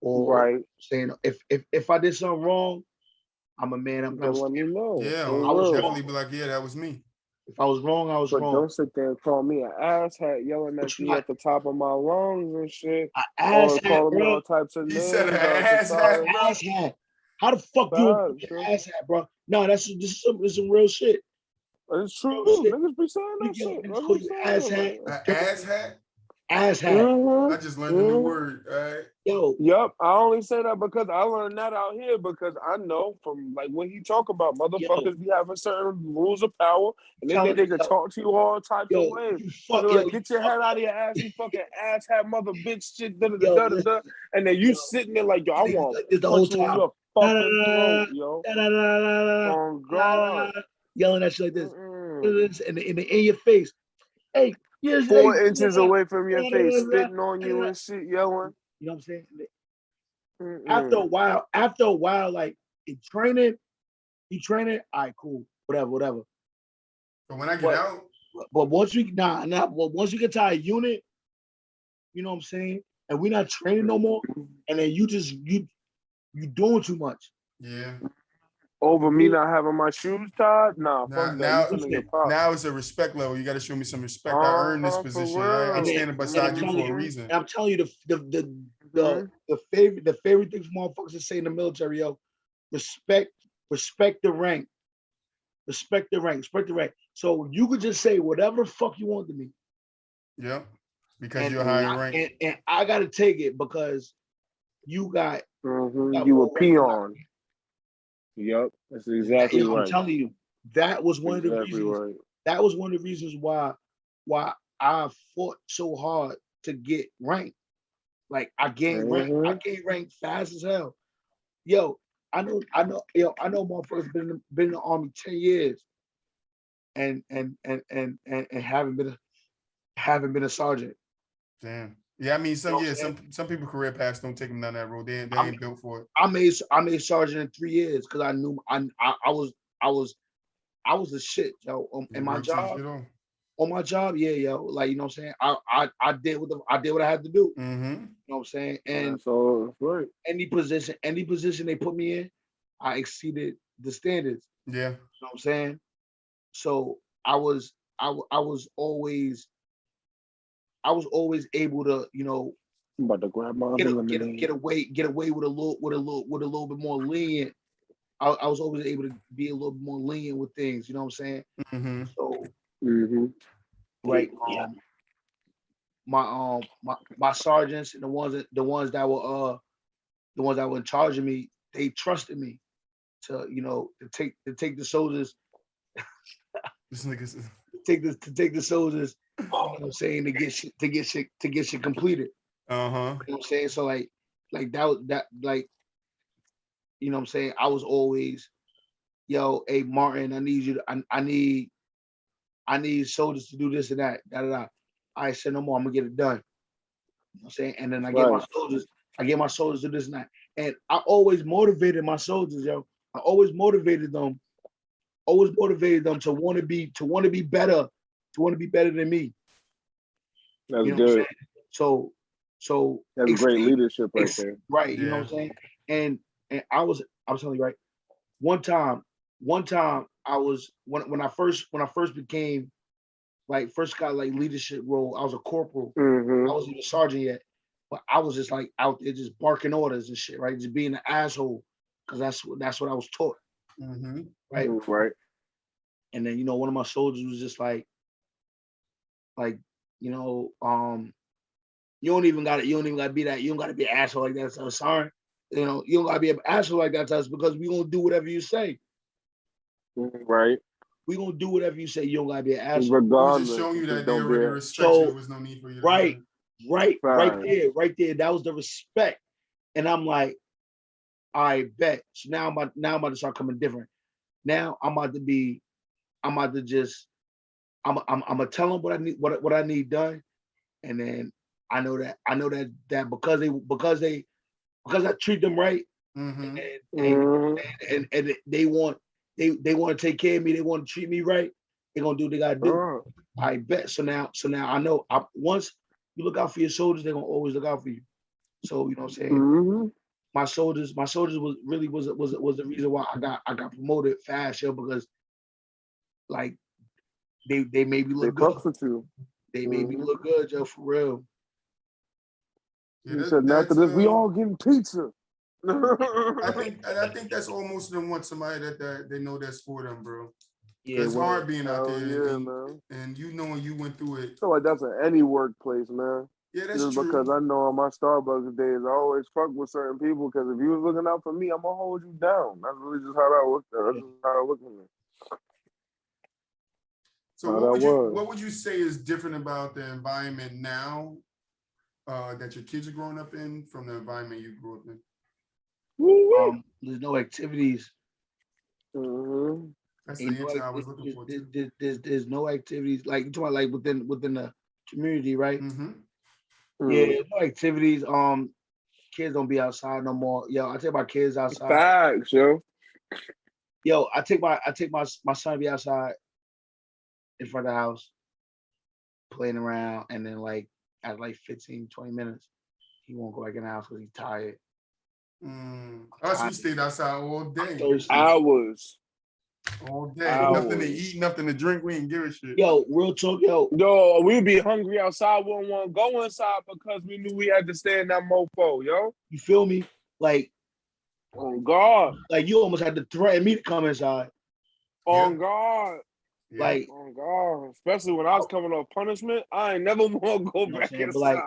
or saying if I did something wrong, I'm a man. I'm gonna let me know. Yeah, I would definitely be like, yeah, that was me. If I was wrong, I was wrong. Don't sit there and call me an asshat, yelling at me at the top of my lungs and shit. Or calling me all types of names. He said an asshat. How the fuck you an asshat, bro? No, this is some real shit. It's true. Niggas be saying that shit. Asshat? Asshat. I just learned a new word. All right. Yup. I only say that because I learned that out here, because I know from like what he talk about, motherfuckers be having certain rules of power, and they think they can talk to you all types of ways. Get your head out of your ass, you fucking asshat mother bitch shit, and then you sitting there like, yo, I want to punch you in your fucking throat, yo. Oh God. Yelling at you like this, and in your face. Hey, 4 inches away from your face, spitting on you and shit, yelling. You know what I'm saying? After a while, like you training, all right, cool, whatever. But when I get out, but once we get to our unit, you know what I'm saying, and we're not training no more, and then you doing too much. Yeah. Over me not having my shoes tied? Nah, fuck that. Now it's a respect level. You got to show me some respect. I earned this position. I'm standing beside you for a reason. I'm telling you, the favorite thing for motherfuckers to say in the military, yo, respect the rank. Respect the rank. So you could just say whatever the fuck you want to me. Yeah, because you're higher rank. And I got to take it because you got you a peon. Yep, that's exactly right. I'm telling you, that was one of the reasons. Right. That was one of the reasons why I fought so hard to get ranked. Like I gained rank fast as hell. Yo, I know, motherfuckers been in the army 10 years, and haven't been a sergeant. Damn. Yeah, I mean, some people career paths don't take them down that road. They ain't built for it. I made sergeant in 3 years because I knew I was the shit, yo. In my job, on my job, yeah, yo. Like, you know what I'm saying? I did what I had to do. Mm-hmm. You know what I'm saying? And so right. Any position they put me in, I exceeded the standards. Yeah. You know what I'm saying? So I was always able to, I'm about to grab my get away with a little bit more lenient. I was always able to be a little bit more lenient with things, you know what I'm saying? Mm-hmm. So right, my sergeants and the ones that were in charge of me, they trusted me to take the soldiers. This nigga's to take the soldiers, you know what I'm saying, to get shit completed. Uh-huh. You know what I'm saying? So like that you know what I'm saying, I was always, yo, hey Martin, I need you to I need soldiers to do this and that, I said no more, I'm gonna get it done. You know what I'm saying? And then I get my soldiers to do this and that. And I always motivated my soldiers, yo. I always motivated them to want to be better than me. That's good. So that's great leadership right there. Right, you know what I'm saying? And I was telling you, right, one time I was when I first became like first got like leadership role, I was a corporal. Mm-hmm. I wasn't even a sergeant yet, but I was just like out there just barking orders and shit, right? Just being an asshole, because that's what I was taught. Mm-hmm. Right. Right. And then one of my soldiers was just like you don't even gotta be that, you don't gotta be an asshole like that. So sorry. You don't gotta be an asshole like that to us, because we gonna do whatever you say. Right. We gonna do whatever you say. You don't gotta be an asshole. Regardless, just showing you that they already respect you. There was no need for you to right there. That was the respect. And I'm like, I bet. So now I'm about to start coming different. Now I'm about to tell them what I need, what I need done. And then I know that because I treat them right, mm-hmm. and they want to take care of me, they want to treat me right, they're gonna do what they gotta do. I bet. So now I know, once you look out for your soldiers, they're gonna always look out for you. So you know what I'm saying? Mm-hmm. My soldiers was the reason why I got promoted fast, because like they made me look good. They made me look good, Joe, for real. Yeah, he said, after this, we all getting pizza. I think that's almost them want somebody that they know that's for them, bro. Yeah, it's hard being out there, and knowing you went through it. I feel like that's in any workplace, man. Yeah, that's just true. Because I know on my Starbucks days, I always fuck with certain people, because if you was looking out for me, I'm gonna hold you down. That's really just how that works. That's just how I look at it. So what would you say is different about the environment now that your kids are growing up in from the environment you grew up in? There's no activities. Mm-hmm. That's the answer I was looking for too. There's no activities, like you talking about, like within the community, right? Mm-hmm. Yeah, no activities. Kids don't be outside no more. Yo, I take my kids outside. Facts, yo. Yo, I take my son to be outside in front of the house, playing around, and then like at like 15, 20 minutes, he won't go back in the house because he's tired. Us, we stayed outside all day. Hours. All day. Nothing to eat, nothing to drink. We ain't give a shit. Yo, real talk, yo. Yo, we'd be hungry outside. We wouldn't want to go inside because we knew we had to stay in that mofo, yo. You feel me? Like, on God. Like, you almost had to threaten me to come inside. On God. Like, on God. Especially when I was coming off punishment, I ain't never want to go back inside. But like,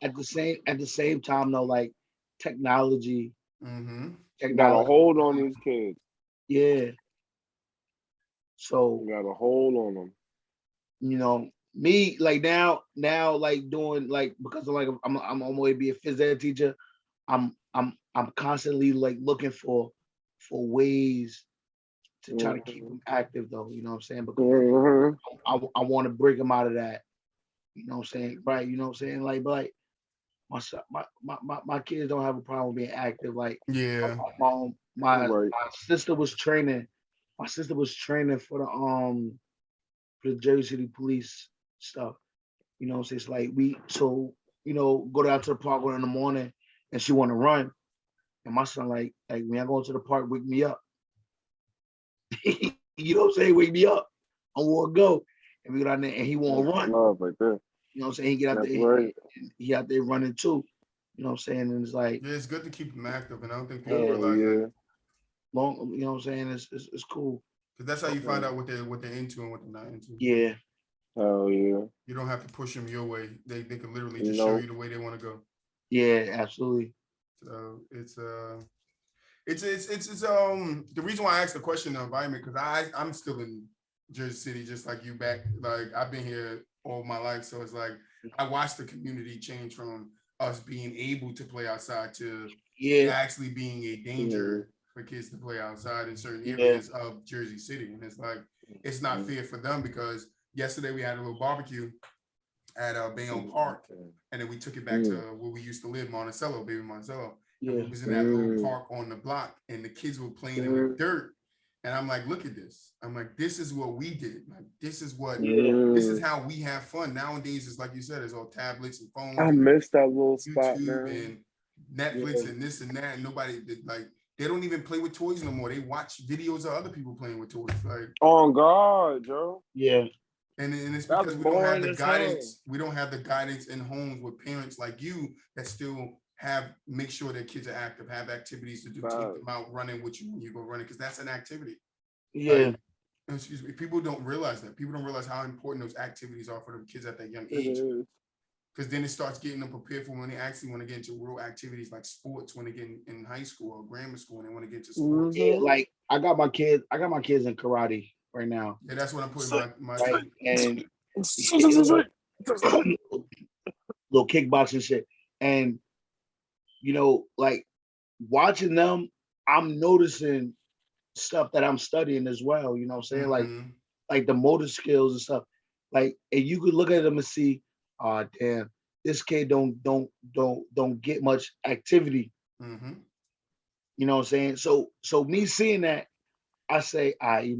at the same time, though, like, technology. Got a hold on these kids. Yeah. So you got a hold on them. You know, me like now like doing like, because of like I'm on my way to be a phys ed teacher. I'm constantly like looking for ways to try to keep them active, though. You know what I'm saying? Because I want to break them out of that. You know what I'm saying? Right? You know what I'm saying? Like, but like my kids don't have a problem being active. Like, my sister was training. My sister was training for the Jersey City police stuff. You know what I'm saying? It's like go down to the park in the morning and she want to run. And my son like when I go to the park, wake me up. You know what I'm saying? Wake me up. I want to go. And we go down there and he want to run. Right there. You know what I'm saying? He get out there. Right. He out there running too. You know what I'm saying? And it's like, yeah, it's good to keep them active, and I don't think people realize that. Long, you know what I'm saying? It's cool. Because that's how you find out what they're into and what they're not into. Yeah. Oh yeah. You don't have to push them your way. They can literally just show you the way they want to go. Yeah, absolutely. So it's the reason why I asked the question of environment, because I'm still in Jersey City just like you back. Like, I've been here all my life, so it's like I watched the community change from us being able to play outside to actually being a danger for kids to play outside in certain areas of Jersey City. And it's like, it's not fair for them, because yesterday we had a little barbecue at Bayonne Park, and then we took it back to where we used to live, Baby Monticello. And we was in that little park on the block, and the kids were playing in the dirt. And I'm like, look at this. I'm like, this is what we did. Like, this is how we have fun. Nowadays, it's like you said, it's all tablets and phones. I missed that little spot, YouTube man. and Netflix and this and that. And nobody did, like, they don't even play with toys no more. They watch videos of other people playing with toys. Like, oh God, Joe. Yeah. And it's because we don't have the guidance. We don't have the guidance in homes with parents like you that still make sure their kids are active, have activities to do, take them out running with you when you go running, because that's an activity. Yeah. Excuse me. People don't realize that. People don't realize how important those activities are for the kids at that young age. Because then it starts getting them prepared for when they actually want to get into real activities like sports when they get in high school or grammar school and they want to get to sports. Yeah, like I got my kids in karate right now. Yeah, that's what I'm putting my right? And little kickboxing shit. And like watching them, I'm noticing stuff that I'm studying as well. You know what I'm saying? Like the motor skills and stuff. Like, and you could look at them and see, oh damn, this kid don't get much activity. You know what I'm saying? So me seeing that, I say, I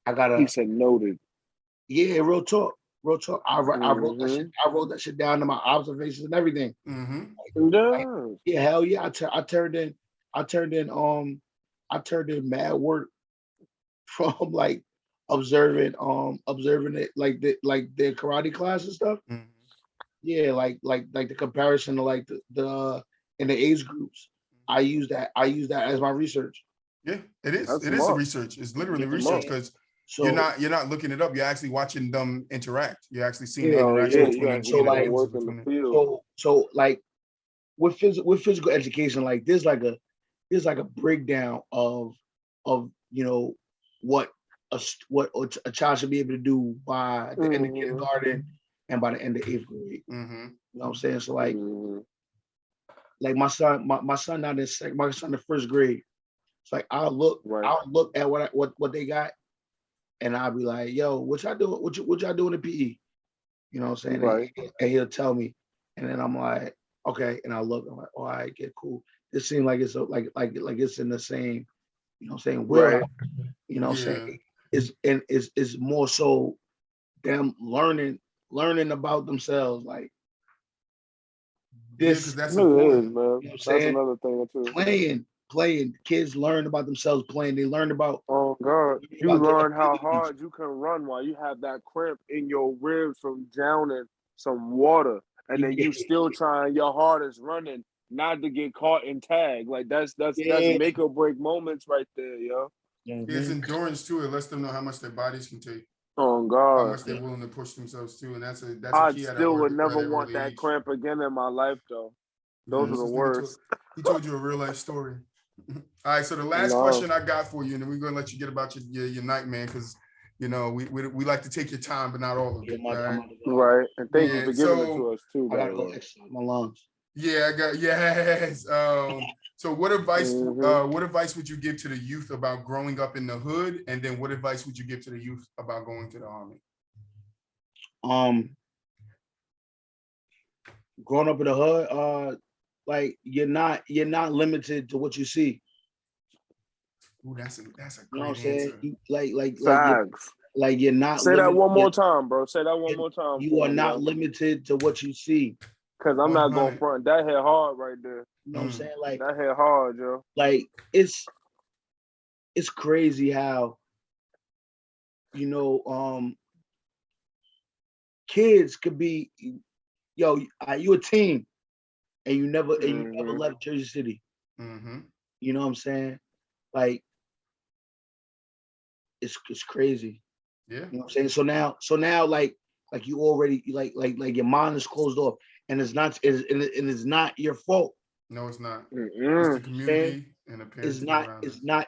gotta. He said noted. Yeah, real talk. I wrote that shit. I wrote that shit down in my observations and everything. Yeah, hell yeah. I turned in mad work from like observing it like their karate class and stuff. Yeah, like the comparison to like the in the age groups. I use that as my research. Yeah, it is. It is research. It's literally research because you're not looking it up. You're actually watching them interact. You're actually seeing the interaction between them. So like with physical education, like there's like a breakdown of what a child should be able to do by the end of kindergarten and by the end of 8th grade. You know what I'm saying? So like my son not in second, my son in 1st grade. It's like I'll look at what they got, and I'll be like, yo, what y'all doing? What y'all doing in PE? You know what I'm saying? Right. And he'll tell me, and then I'm like, okay, and I look, I'm like, all right, get cool. This seems like it's like it's in the same, you know what I'm saying? Right. You know what I'm saying? It's more so them learning about themselves, like this. That's important, man. You know that's another thing too. Playing. Kids learn about themselves playing. They learn about. Oh God! You learn how hard you can run while you have that cramp in your ribs from drowning some water, and then you still trying your hardest running not to get caught and tagged. Like that's make or break moments right there, yo. It's endurance too. It lets them know how much their bodies can take. Oh God! How much they're willing to push themselves too, and that's a key. I still would never want that cramp again in my life, though. Those are the worst. He told you a real life story. All right, so the last question I got for you, and then we're gonna let you get about your night, man, because we like to take your time, but not all of it. Right, and thank you for giving it to us too. I gotta go exercise my lungs. Yeah, yes. So what advice would you give to the youth about growing up in the hood, and then what advice would you give to the youth about going to the Army? Growing up in the hood, like you're not limited to what you see. Ooh, that's a great answer. Like you're not. Say that one more time, bro. Say that one more time. You are not limited to what you see. Cause I'm not going front. That hit hard right there. You know what I'm saying? Like that hit hard, yo. Like it's crazy how kids could be, you a team, and you never left Jersey City. You know what I'm saying? Like it's crazy. Yeah. You know what I'm saying? So now like you already like your mind is closed off, and it's not your fault. No, it's not. It's the community and the parents.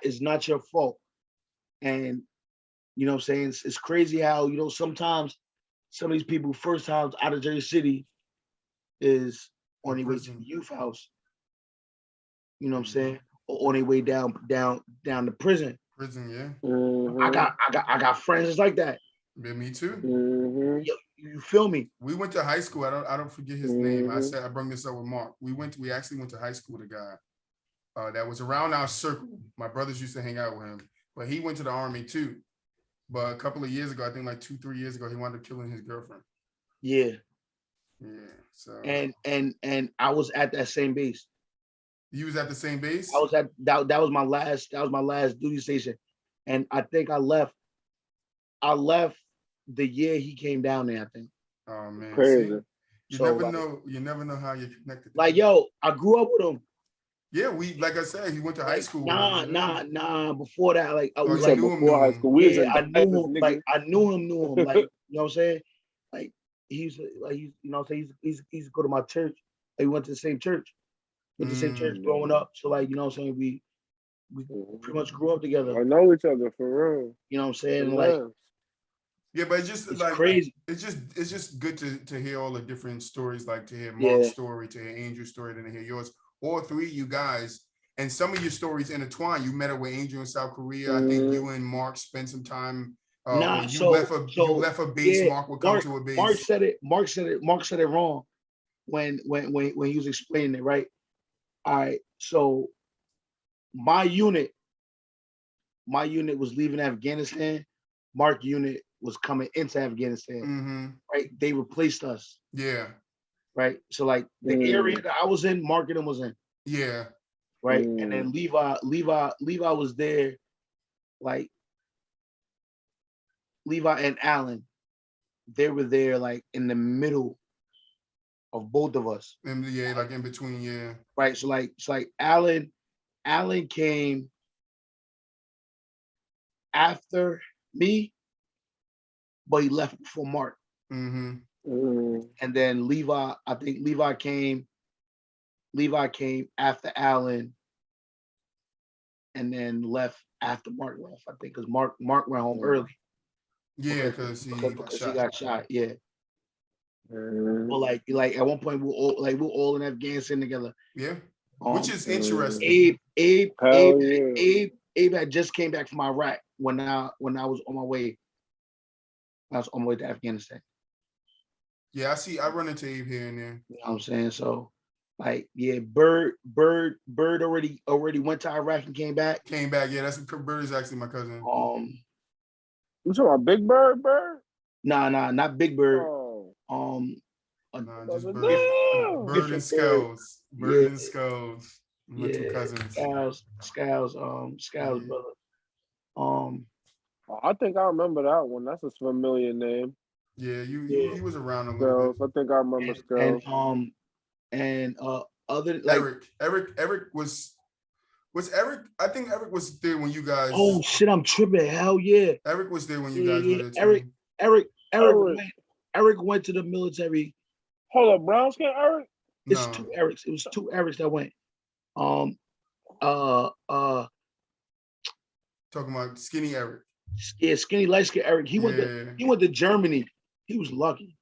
It's not your fault. And you know what I'm saying? It's crazy how, sometimes some of these people first times out of Jersey City is on their way to the youth house. You know what I'm saying? Or on their way down to prison. Prison, yeah. I got friends like that. Yeah, me too. You feel me? We went to high school. I don't forget his name. I brought this up with Mark. We actually went to high school with a guy that was around our circle. My brothers used to hang out with him. but he went to the Army too. But a couple of years ago, I think like 2-3 years ago, he wound up killing his girlfriend. Yeah. Yeah. So. And I was at that same base. You was at the same base? I was at that was my last duty station. And I think I left the year he came down there, I think. Oh man. Crazy. See, you never know how you're connected. Like, yo, I grew up with him. Yeah, like I said, he went to high school. Nah. Before that, like I was like before high school. I knew him. Like I knew him. Like, you know what I'm saying? Like he's like you know what I'm saying? He's go to my church. Like, we went to the same church. Went to the same church growing up. So like, you know what I'm saying? We pretty much grew up together. I know each other for real. You know what I'm saying? Like, yeah, but it's just like crazy. It's just good to hear all the different stories, like to hear Mark's story, to hear Angel's story, then to hear yours. All three of you guys, and some of your stories intertwine. You met up with Angel in South Korea. I think you and Mark spent some time. You left a base. Yeah, Mark would come to a base. Mark said it wrong when he was explaining it, right? All right, so my unit was leaving Afghanistan. Mark unit was coming into Afghanistan. Right? They replaced us. Yeah. Right. So like the area that I was in, Mark and him was in. Yeah. Right. And then Levi was there, like Levi and Allen, they were there like in the middle of both of us. Yeah, like in between, yeah. Right. So like Allen came after me, but he left before Mark. And then Levi, I think Levi came after Allen, and then left after Mark left. I think because Mark went home early. Yeah, because he got shot. Yeah. Well, like at one point we were all in Afghanistan together. Yeah, which is interesting. Abe had just came back from Iraq when I was on my way. I was on my way to Afghanistan. Yeah, I run into Abe here and there. You know what I'm saying? So, like, yeah, Bird already went to Iraq and came back. Yeah, Bird is actually my cousin. You talking about Big Bird? Nah, not Big Bird. Just Bird and Skulls. Bird and Skulls. My two cousins. Skulls, brother. I think I remember that one. That's a familiar name. Yeah, he was around a little bit. I think I remember Skulls. And other like Eric was Eric. I think Eric was there when you guys. Oh shit! I'm tripping. Hell yeah! Eric was there when you guys were there too. Eric went to the military. Hold up, Brown skin Eric. It's two Erics. It was two Erics that went. Talking about skinny Eric. Yeah, skinny light skin Eric. He went to Germany. He was lucky.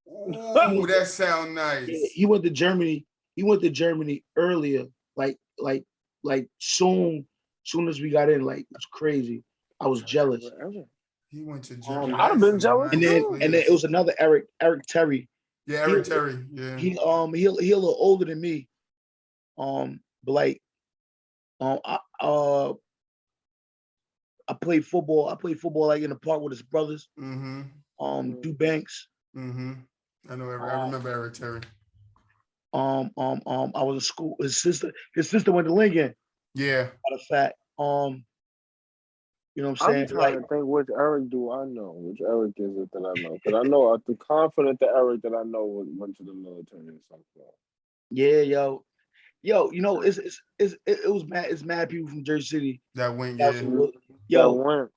Oh, that sound nice. Yeah, he went to Germany. He went to Germany earlier, like soon as we got in. Like, it's crazy. I was jealous. He went to Germany. I'd have been jealous. And then it was another Eric Terry. Yeah, Eric Terry. Yeah. He a little older than me. But like, I played football. Like in the park with his brothers. Do Banks. I know. I remember Eric Terry. I was in school. His sister went to Lincoln. Yeah. Matter of fact. You know what I'm saying? I'm trying to think which Eric do I know? Which Eric is it that I know? Because I know I'm confident the Eric that I know went to the military or something. Yeah, yo, you know, it's mad people from Jersey City that went. Yo,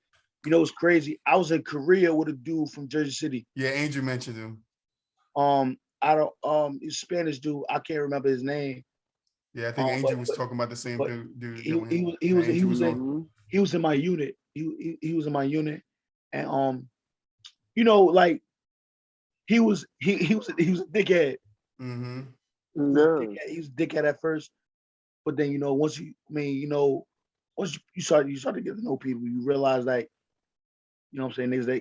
you know, it's crazy. I was in Korea with a dude from Jersey City. Yeah, Angel mentioned him. I don't he's Spanish dude. I can't remember his name. Yeah, I think Angel was talking about the same dude. He was in my unit. He was in my unit, and you know, like he was a dickhead. No. He was a dickhead at first, but then, you know, once you start to get to know people, you realize, like, you know what I'm saying,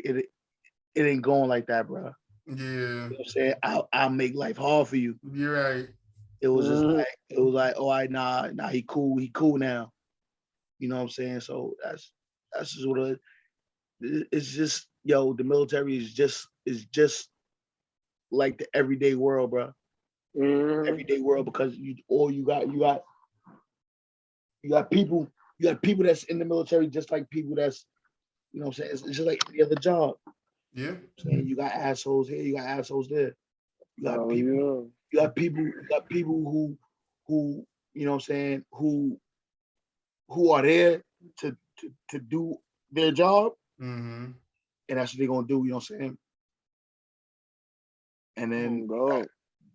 it ain't going like that, bro. Yeah. You know what I'm saying? I'll make life hard for you. You're right. It was just like, oh, nah, he cool now. You know what I'm saying? So That's just what it is. It's just, yo, the military is just like the everyday world, bro. Everyday world, because you got people that's in the military just like people that's, you know what I'm saying? It's just like any other job. Yeah. Saying you got assholes here, you got assholes there. You got people, you got people who, you know what I'm saying, who are there to do their job. And that's what they're gonna do, you know what I'm saying? And then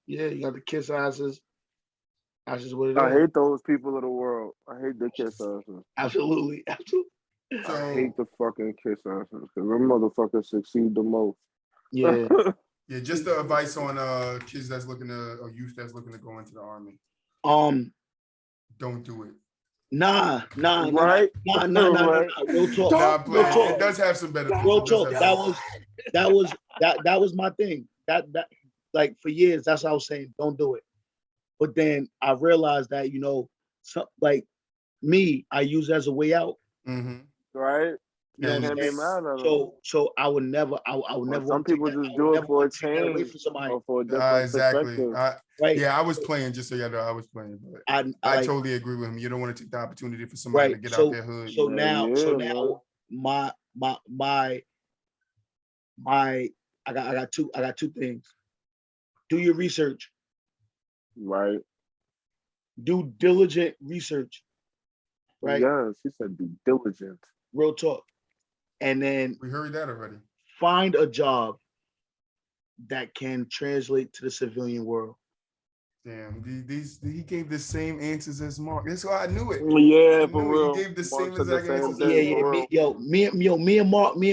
you got the kiss asses. That's just what it is. I hate those people of the world. I hate the kiss asses. Absolutely. I hate the fucking kiss asses because them motherfuckers succeed the most. Yeah. Yeah, just the advice on kids that's looking to, or youth that's looking to go into the army. Don't do it. Nah. Real talk. Nah, real talk. It does have some benefits. Real talk. That was my thing. That like for years, that's what I was saying. Don't do it. But then I realized that, you know, like me, I use it as a way out. Right. You know what I'm saying? So I would never. Some people just do it for a change or for a different perspective. Right. Yeah, I was playing, just so you know, I was playing. But I totally agree with him. You don't want to take the opportunity for somebody to get out their hood. So now, my I got two things. Do your research. Right. Do diligent research. Right. Yes, he said be diligent. Real talk. And then we heard that already. Find a job that can translate to the civilian world. Damn, he gave the same answers as Mark. That's why I knew it. Yeah, for real. He gave the same exact answers. Me and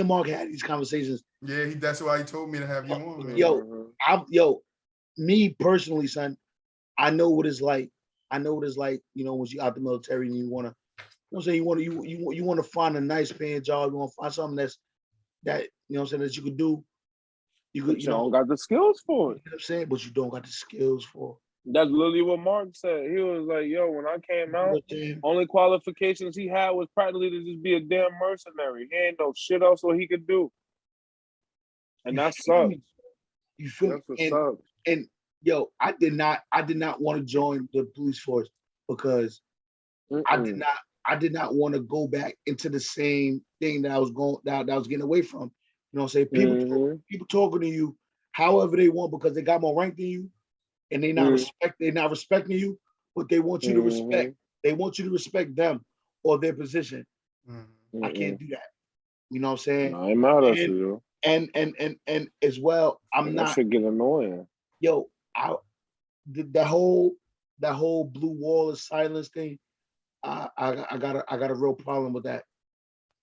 Mark had these conversations. Yeah, that's why he told me to have you on, man. Me personally, son, I know what it's like. You know, when you out the military and you want to. You know what I'm saying? You want to find a nice paying job. You want to find something that you know what I'm saying, that you could do. You don't got the skills for it. You know what I'm saying? But you don't got the skills for it. That's literally what Mark said. He was like, yo, when I came out, only qualifications he had was practically to just be a damn mercenary. He ain't no shit else what he could do. And that sucks. You feel that's what sucks. And yo, I did not want to join the police force because I did not want to go back into the same thing that I was getting away from. You know what I'm saying? People talking to you however they want because they got more rank than you, and they're not respecting you, but they want you to respect. They want you to respect them or their position. I can't do that. You know what I'm saying? I'm mad at you. And as well, I'm not. That should get annoying. Yo, that whole blue wall of silence thing. I got a real problem with that.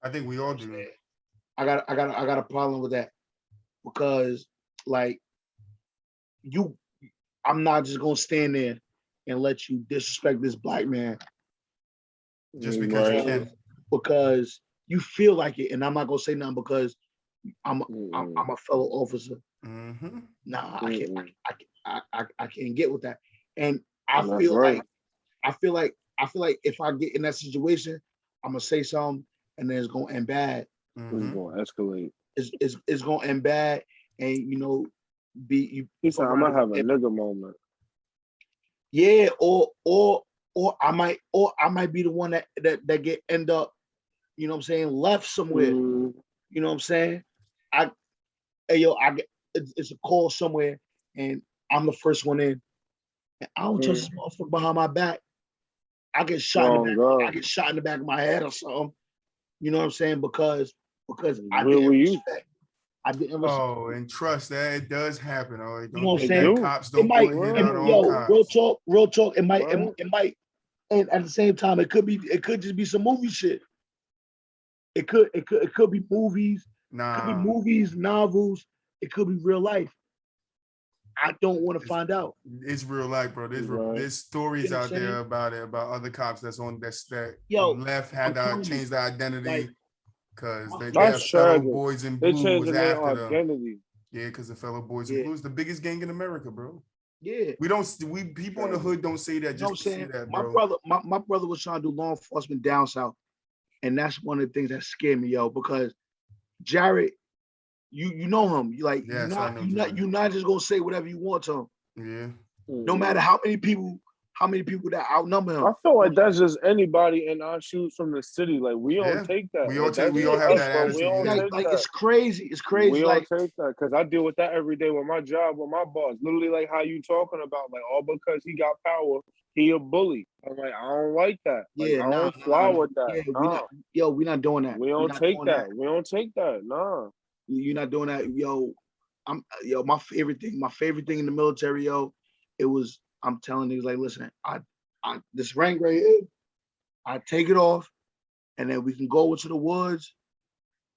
I think we all do. I got a problem with that because, like, I'm not just gonna stand there and let you disrespect this black man just because you can. Because you feel like it, and I'm not gonna say nothing because I'm a fellow officer. Nah, I can't get with that, and I feel like if I get in that situation, I'm gonna say something, and then it's gonna end bad. It's gonna escalate. It's gonna end bad, and you know, He said, "I'm gonna have a nigga moment." Yeah, or I might be the one that end up, you know what I'm saying, left somewhere. You know what I'm saying? It's a call somewhere, and I'm the first one in. And I don't trust this motherfucker behind my back. I get shot in the back. I get shot in the back of my head or something. You know what I'm saying? Because I didn't respect. Oh, and trust that it does happen. Oh, you know what I'm saying? Cops don't hit our own cops. Real talk. It might, and at the same time, it could just be some movie shit. It could be movies. It could be movies, novels. It could be real life. I don't want to find out. It's real life, bro. There's stories out there about other cops that left had to change their identity because their fellow boys in blue was after them. Yeah, because the fellow boys in blue is the biggest gang in America, bro. Yeah, people in the hood don't say that just to say that, bro. My brother was trying to do law enforcement down south. And that's one of the things that scared me, yo, because Jared, you know him. You like yes, you're not just gonna say whatever you want to him. Yeah. No matter how many people that outnumber him. I feel like that's just anybody in our shoes from the city. Like we don't take that. We all have that attitude. We don't take that. It's crazy. It's crazy. We don't take that because I deal with that every day with my job, with my boss. Literally, like how you talking about, like all because he got power, he a bully. I'm like, I don't like that. Like, I don't fly with that. Yeah, we're not doing that. We don't take that. We don't take that. Nah. You're not doing that, yo. My favorite thing in the military, yo, it was. I'm telling niggas like, listen, I this rank right here, I take it off, and then we can go into the woods,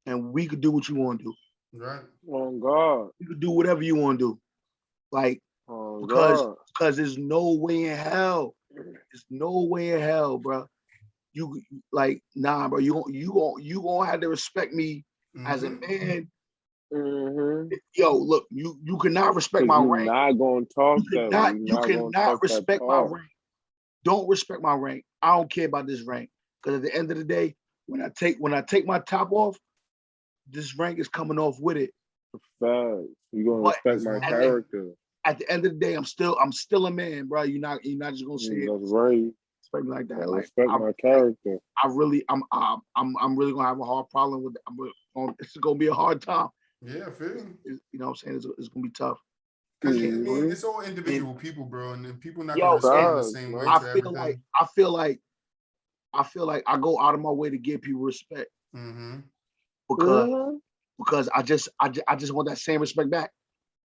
and we could do what you want to do. Right. Oh God. You could do whatever you want to do, like because there's no way in hell. There's no way in hell, bro. You like nah, bro. You gonna have to respect me as a man. Yo, look, you cannot respect my rank. Not gonna talk that. You cannot respect my rank. Don't respect my rank. I don't care about this rank. Because at the end of the day, when I take my top off, this rank is coming off with it. Facts. You gonna respect my character. At the end of the day, I'm still a man, bro. You're not just gonna say that's right. Respect me like that. Respect my character. I'm really gonna have a hard problem with it. It's gonna be a hard time. Yeah, I feel you know what I'm saying? It's gonna be tough. It's all individual people, bro, and people not gonna respond the same way. I feel like I go out of my way to give people respect because I just want that same respect back.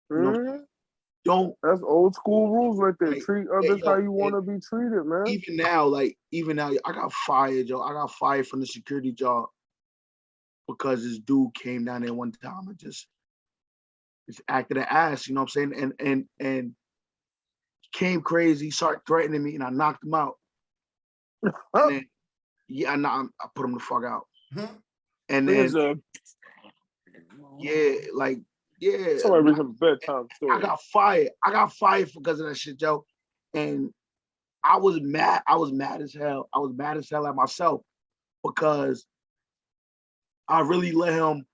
You know? That's old school rules right there. Treat others how you want to be treated, man. Even now, I got fired, yo. I got fired from the security job. Because this dude came down there one time and just acted an ass, you know what I'm saying? And came crazy, started threatening me, and I knocked him out. And then, I put him the fuck out. And then, Somebody reach a bedtime story. I got fired because of that shit, yo. And I was mad. I was mad as hell. I was mad as hell at myself because I really let him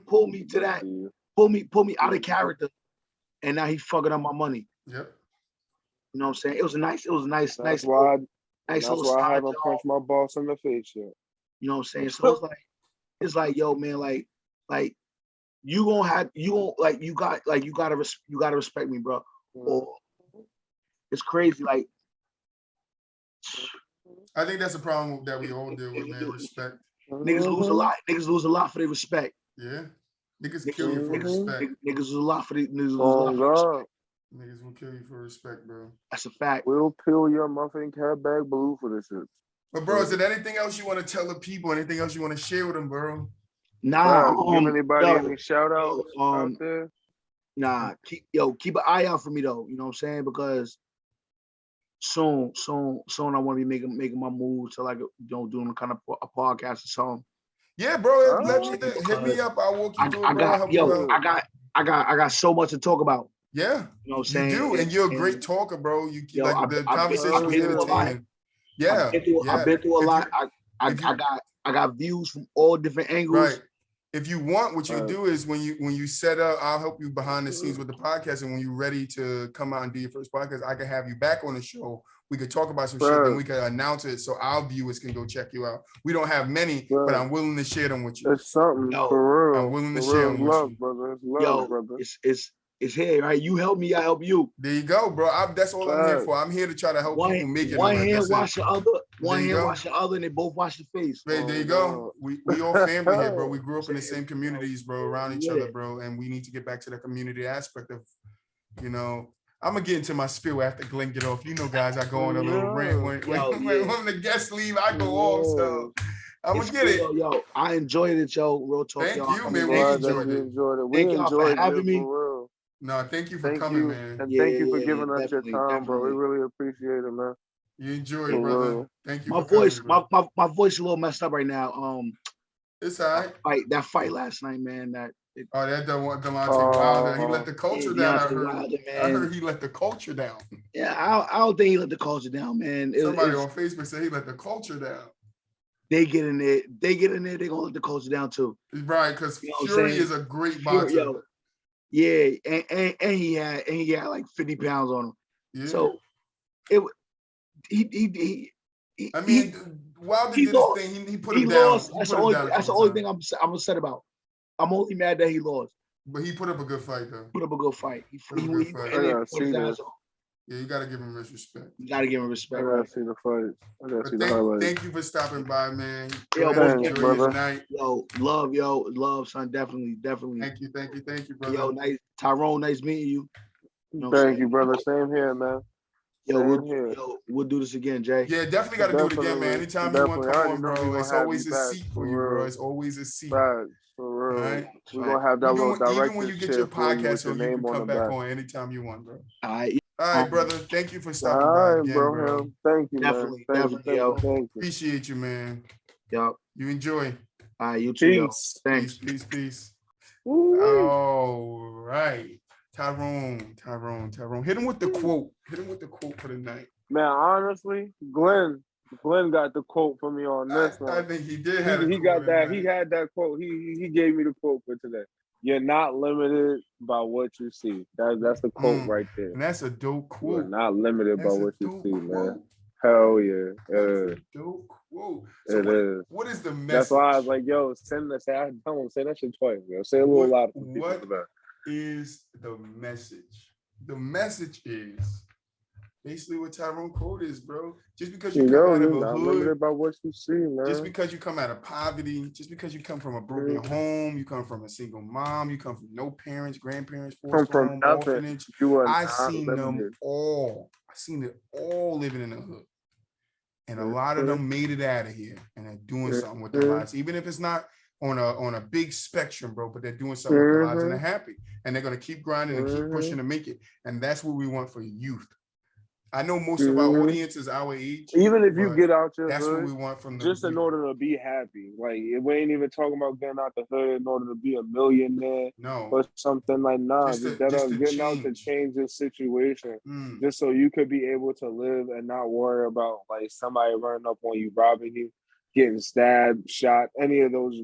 pull me to that, pull me out of character, and now he's fucking up my money. Yep. You know what I'm saying? It was nice. That's why I haven't punched my boss in the face yet. You know what I'm saying? So it's like, yo, man, like you gotta respect me, bro. Or it's crazy, like. I think that's a problem that we all deal with, man. Respect. Niggas lose a lot. Niggas lose a lot for their respect. Yeah. Niggas kill you for respect. Niggas lose a lot for respect. Niggas will kill you for respect, bro. That's a fact. We'll peel your muffin cat bag blue for this shit. But bro, is there anything else you want to tell the people? Anything else you want to share with them, bro? Nah. Give anybody any shout outs out there? Nah. Keep an eye out for me though. You know what I'm saying? Because soon I want to be making my move to like doing kind of a podcast or something. Yeah, bro. Hit me up. I'll walk you through it, bro. I got so much to talk about. Yeah. You know what I'm saying? You do, and you're a great talker, bro. The conversation was entertaining. Yeah. I've been through a lot. I got views from all different angles. Right. If you want, what you do is when you set up, I'll help you behind the scenes with the podcast. And when you're ready to come out and do your first podcast, I can have you back on the show. We could talk about some shit, and we can announce it so our viewers can go check you out. We don't have many, but I'm willing to share them with you. It's something for real. I'm willing to share them with you. Brother. It's love, brother. It's here, right? You help me, I help you. There you go, bro. That's all I'm here for. I'm here to try to help people make it. One hand wash the other. One hand wash the other, and they both wash the face. There you go. We all family here, bro. We grew up in the same communities, bro, around each other, bro. And we need to get back to the community aspect of, I'm gonna get into my spiel after Glenn get off. You know, guys, I go on a little rant when the guests leave. I go off, so I'm gonna get it. Yo, I enjoyed it, yo. Real talk, Thank y'all. you, man. We enjoyed it. Thank y'all for having me. No, thank you for coming, man. And thank you for giving us your time, bro. We really appreciate it, man. You enjoyed it, brother. Thank you. My voice is a little messed up right now. It's all right. That fight last night, man. That Deontay Wilder. He let the culture down. I heard he let the culture down. Yeah, I don't think he let the culture down, man. Somebody on Facebook said he let the culture down. they get in there. They gonna let the culture down too. Right, because Fury is a great boxer. Yeah, and he had like 50 pounds on him. Yeah. So he Wilder did his thing. He put him down. Lost. That's the only thing I'm upset about. I'm only mad that he lost. But he put up a good fight, though. Put up a good fight. He put his ass on. Yeah, you gotta give him respect. You gotta give him respect. I gotta see the fight. I gotta see the highlights. Thank you for stopping by, man. Yo, enjoy your night. Yo, love, son. Definitely. Thank you, brother. Yo, nice, Tyrone. Nice meeting you. Thank you, brother. Same here, man. We'll do this again, Jay. Yeah, definitely got to do it again, man. Anytime you want to come on, bro, it's always a seat for you, bro. It's always a seat. Right, for real. Right? We're going to have that little direct even when you get your podcast, so you can come back on anytime you want, bro. All right, brother. Thank you for stopping by again, bro. Thank you, definitely, man. Definitely, yo. Thank you. Appreciate you, man. Yo. You enjoy. All right, you too. Thanks. Peace. All right. Tyrone. Hit him with the quote. For the night. Man, honestly, Glenn got the quote for me on this one. I think he did. He got that. He had that quote. He gave me the quote for today. You're not limited by what you see. That's the quote right there. And that's a dope quote. You're not limited by what you see, man. Hell yeah. That's a dope quote. So it is. What is the message? That's why I was like, yo, say that shit twice, yo. Say a little louder. What is the message? The message is basically what Tyrone quote is, bro. Just because you come out of a hood, about what you see, man. Just because you come out of poverty, just because you come from a broken home, you come from a single mom, you come from no parents, grandparents, forced home, orphanage. I've seen them all. I've seen it all living in the hood. And a lot of them made it out of here and they're doing something with their lives, even if it's not on a big spectrum, bro, but they're doing something with their lives and they're happy. And they're going to keep grinding and keep pushing to make it. And that's what we want for youth. I know most of our audience is our age. Even if you get out your that's hood, what we want from them. Just in order to be happy. Like, we ain't even talking about getting out the hood in order to be a millionaire or something like getting out to change this situation. Just so you could be able to live and not worry about like somebody running up on you, robbing you, getting stabbed, shot, any of those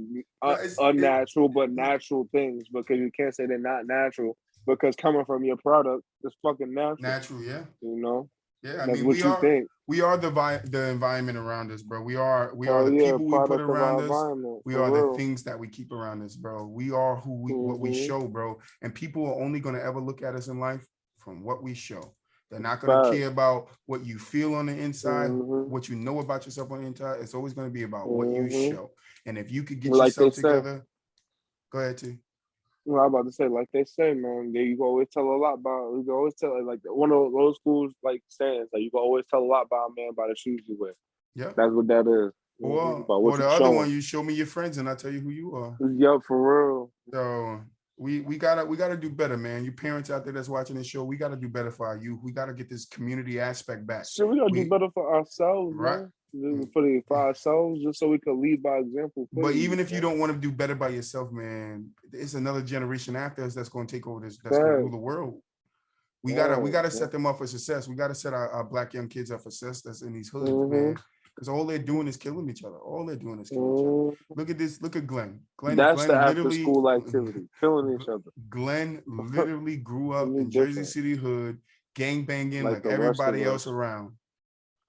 unnatural but natural things, because you can't say they're not natural, because coming from your product is fucking natural. Natural, yeah. You know? Yeah, I mean, we are the environment around us, bro. We are the people we put around us. We are the things that we keep around us, bro. We are what we show, bro. And people are only going to ever look at us in life from what we show. They're not going to care about what you feel on the inside, what you know about yourself on the inside. It's always going to be about what you show. And if you could get yourself together, go ahead, T. Well, I'm about to say, like they say, man, you can always tell a lot about. You can always tell, like one of those schools, like saying, like you can always tell a lot about a man by the shoes you wear. Yeah, that's what that is. Or the other one, you show me your friends, and I tell you who you are. Yep, for real. So we gotta do better, man. You parents out there that's watching this show, we gotta do better for our youth. We gotta get this community aspect back. So we gotta do better for ourselves, right? Man. For ourselves, just so we can lead by example. But even if you don't want to do better by yourself, man, it's another generation after us that's going to take over this. That's going to rule the world. We gotta set them up for success. We gotta set our black young kids up for success that's in these hoods, man. Because all they're doing is killing each other. Look at this. Look at Glenn. That's the after school activity, killing each other. Glenn literally grew up in Jersey City hood, gang banging like everybody else around.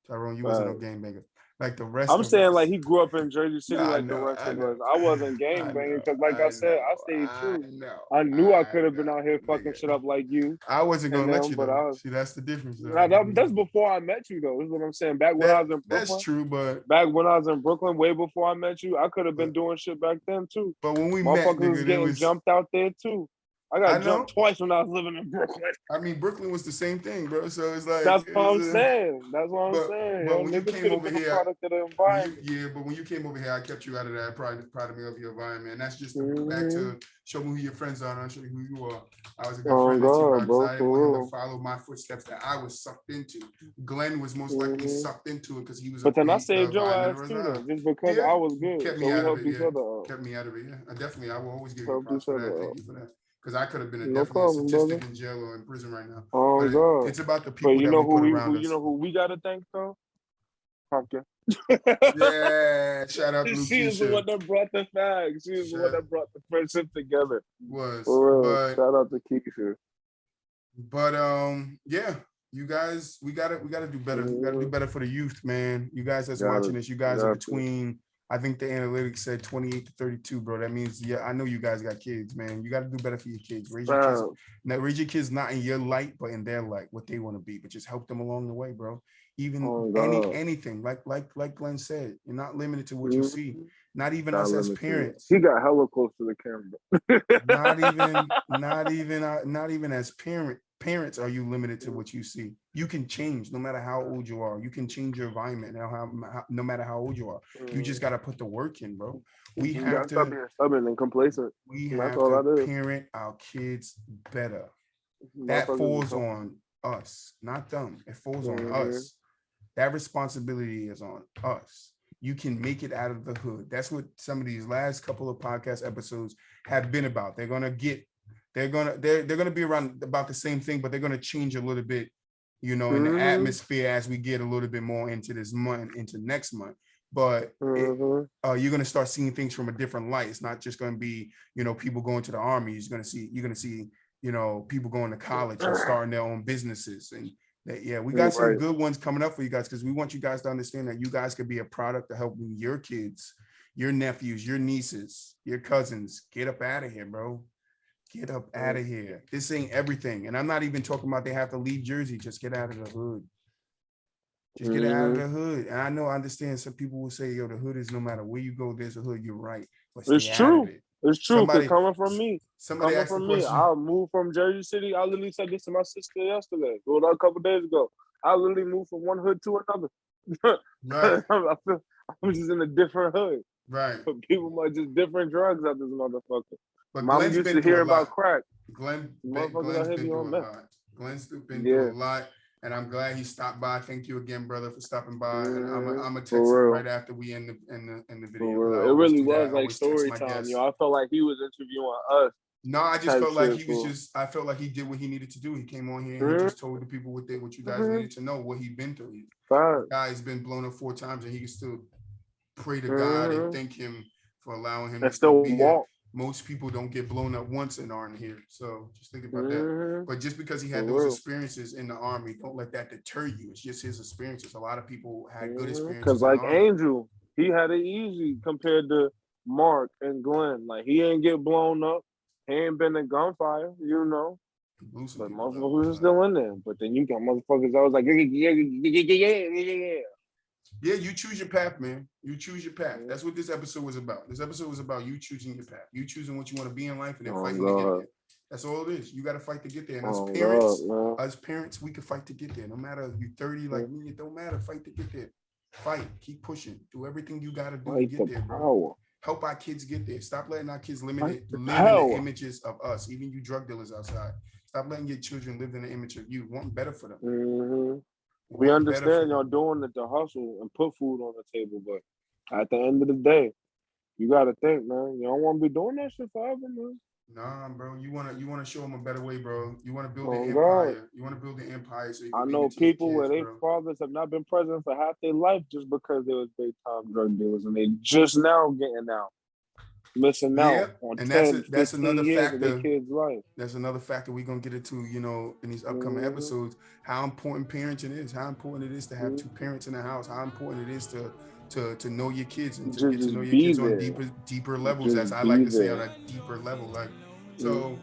Tyrone, you wasn't no gang banger. Like the rest. I'm saying like he grew up in Jersey City like the rest of us. I wasn't gang banging because like I said, I stayed true. I knew I could have been out here fucking shit up like you. I wasn't gonna let you, but see, that's the difference. That's before I met you though. Is what I'm saying. Back when I was in Brooklyn. That's true, but back when I was in Brooklyn, way before I met you, I could have been doing shit back then too. But when we met, nigga, was getting jumped out there too. I got jumped twice when I was living in Brooklyn. I mean, Brooklyn was the same thing, bro. So it's like that's what I'm saying. That's what I'm saying. But when you came over here, but when you came over here, I kept you out of that proud of me of your environment. And that's just back to show me who your friends are and I'll show you who you are. I was a good friend of Tbrown because I didn't want him to follow my footsteps that I was sucked into. Glenn was most likely sucked into it because he was. But then I saved your ass too, though, just because I was good. Kept me out of it. Kept me out of it. Yeah, I will always give you props for that. Thank you for that. Because I could have been a statistic in jail or in prison right now. Oh, God. It's about the people that we put around us. You know who we got to thank, though? Pumpkin. Yeah, shout out to Lukeisha. She is the one that brought the fags. She is the one that brought the friendship together. Was. But, shout out to Keisha. But yeah, you guys, we gotta do better. We gotta do better for the youth, man. You guys that's watching this, you guys are between, I think the analytics said 28 to 32, bro. That means, yeah, I know you guys got kids, man. You got to do better for your kids. Raise your kids. Now, raise your kids not in your light, but in their light, what they want to be. But just help them along the way, bro. Even anything, like Glenn said, you're not limited to what you see. Not even us as parents. He got hella close to the camera. not even as parents are you limited to what you see. You can change no matter how old you are. You can change your environment no matter how old you are. You just got to put the work in, bro. We have to stop being stubborn and complacent. We have to parent our kids better. That falls on us, not them. It falls on us. That responsibility is on us. You can make it out of the hood. That's what some of these last couple of podcast episodes have been about. They're gonna be around about the same thing, but they're gonna change a little bit, in the atmosphere as we get a little bit more into this month, into next month. But you're gonna start seeing things from a different light. It's not just gonna be, people going to the army. You're gonna see, people going to college and starting their own businesses. And we got some good ones coming up for you guys, because we want you guys to understand that you guys could be a product of helping your kids, your nephews, your nieces, your cousins get up out of here, bro. Get up out of here. This ain't everything. And I'm not even talking about they have to leave Jersey. Just get out of the hood. Just get out of the hood. And I understand some people will say, the hood is no matter where you go, there's a hood. You're right. But it's true. It's true. Coming from me, I moved from Jersey City. I literally said this to my sister yesterday, a couple of days ago. I literally moved from one hood to another. Right. I'm just in a different hood. Right. People might just different drugs out this motherfucker. But Mama used to hear about crack. Glenn's been doing a lot. Glenn's been doing a lot. And I'm glad he stopped by. Thank you again, brother, for stopping by. And I'm gonna text him right after we end the video. It really was like story time, yo. I felt like he was interviewing us. No, I just felt like I felt like he did what he needed to do. He came on here and he just told the people what you guys needed to know, what he'd been through. The guy's been blown up 4 times and he can still pray to God and thank him for allowing him to still be here. Most people don't get blown up once and aren't here. So just think about that. But just because he had those experiences in the army, don't let that deter you. It's just his experiences. A lot of people had good experiences. Because like Angel, he had it easy compared to Mark and Glenn. Like he ain't get blown up. He ain't been in gunfire, But motherfuckers are still in there. But then you got motherfuckers that was like, yeah. Yeah, you choose your path, man. You choose your path. That's what this episode was about. This episode was about you choosing your path. You choosing what you want to be in life and then fighting to get there. That's all it is. You got to fight to get there. And as parents, we can fight to get there. No matter if you're 30 like me, it don't matter. Fight to get there. Fight. Keep pushing. Do everything you got to do to get there, bro. Help our kids get there. Stop letting our kids live in the images of us. Even you drug dealers outside. Stop letting your children live in the image of you. Want better for them. We understand y'all doing it to hustle and put food on the table, but at the end of the day, you gotta think, man. You don't want to be doing that shit forever, man. Nah, bro. You wanna show them a better way, bro. You wanna build an empire. God. You wanna build an empire. So I know people where their fathers have not been present for half their life just because they was big time drug dealers, and they just now getting out. Missing out on and 10, that's another factor. Kids' life. That's another factor we're gonna get into, in these upcoming episodes. How important parenting is. How important it is to have 2 parents in the house. How important it is to know your kids and to get to know your kids on deeper levels, as I like to say, on a deeper level. Like so.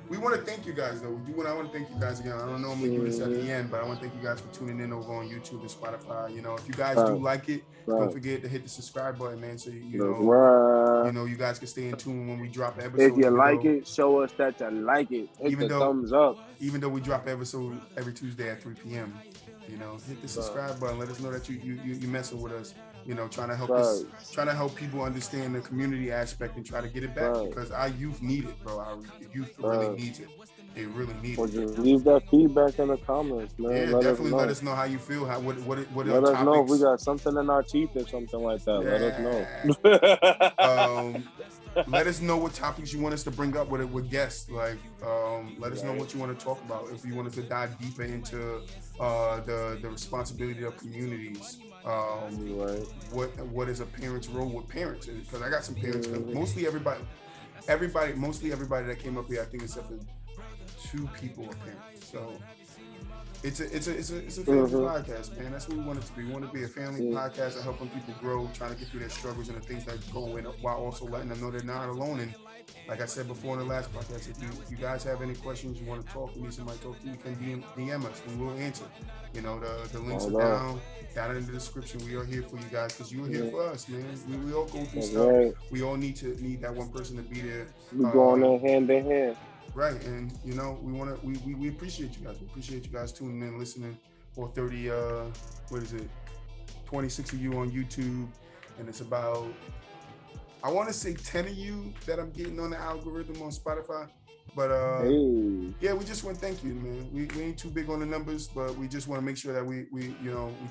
We want to thank you guys, though. I want to thank you guys again. I don't normally do this at the end, but I want to thank you guys for tuning in over on YouTube and Spotify. If you guys do like it, don't forget to hit the subscribe button, man. So you guys can stay in tune when we drop episodes. If you like it, show us that you like it. Hit the thumbs up. Even though we drop episode every Tuesday at 3 p.m., hit the subscribe button. Let us know that you messing with us. Trying to help people understand the community aspect and try to get it back because our youth need it, bro. Our youth really needs it. They really need it. Just leave that feedback in the comments, man. Yeah, definitely let us know how you feel. What let us know if we got something in our teeth or something like that. Let us know. Let us know what topics you want us to bring up with guests. Like, let us know what you want to talk about. If you want us to dive deeper into the responsibility of communities. What is a parent's role with parents? Because I got some parents. Mostly everybody that came up here, I think except for 2 people are parents. So it's a family podcast, man. That's what we want it to be. We want to be a family podcast of helping people grow, trying to get through their struggles and the things that go in, while also letting them know they're not alone. And like I said before in the last podcast, if you guys have any questions, you want to talk to me, somebody talk to you, can DM us. We will answer. You know, the links are down in the description. We are here for you guys because you are here for us, man. We all go through stuff. Right. We all need that one person to be there. We going on hand in hand. Right, and you know we appreciate you guys. We appreciate you guys tuning in, listening. For 26 of you on YouTube, and it's about, I want to say 10 of you that I'm getting on the algorithm on Spotify. But yeah, we just want to thank you, man. We ain't too big on the numbers, but we just want to make sure that we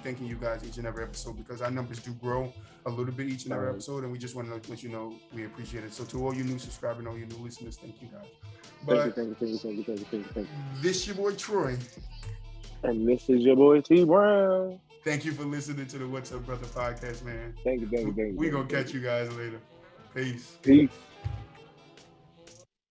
thanking you guys each and every episode, because our numbers do grow a little bit each and every episode, and we just want to let you know we appreciate it. So to all you new subscribers and all you new listeners, thank you guys. But thank you. This your boy Troy. And this is your boy Tbrown. Thank you for listening to the What's Up Brother podcast, man. Thank you. We're going to catch you guys later. Peace. Peace.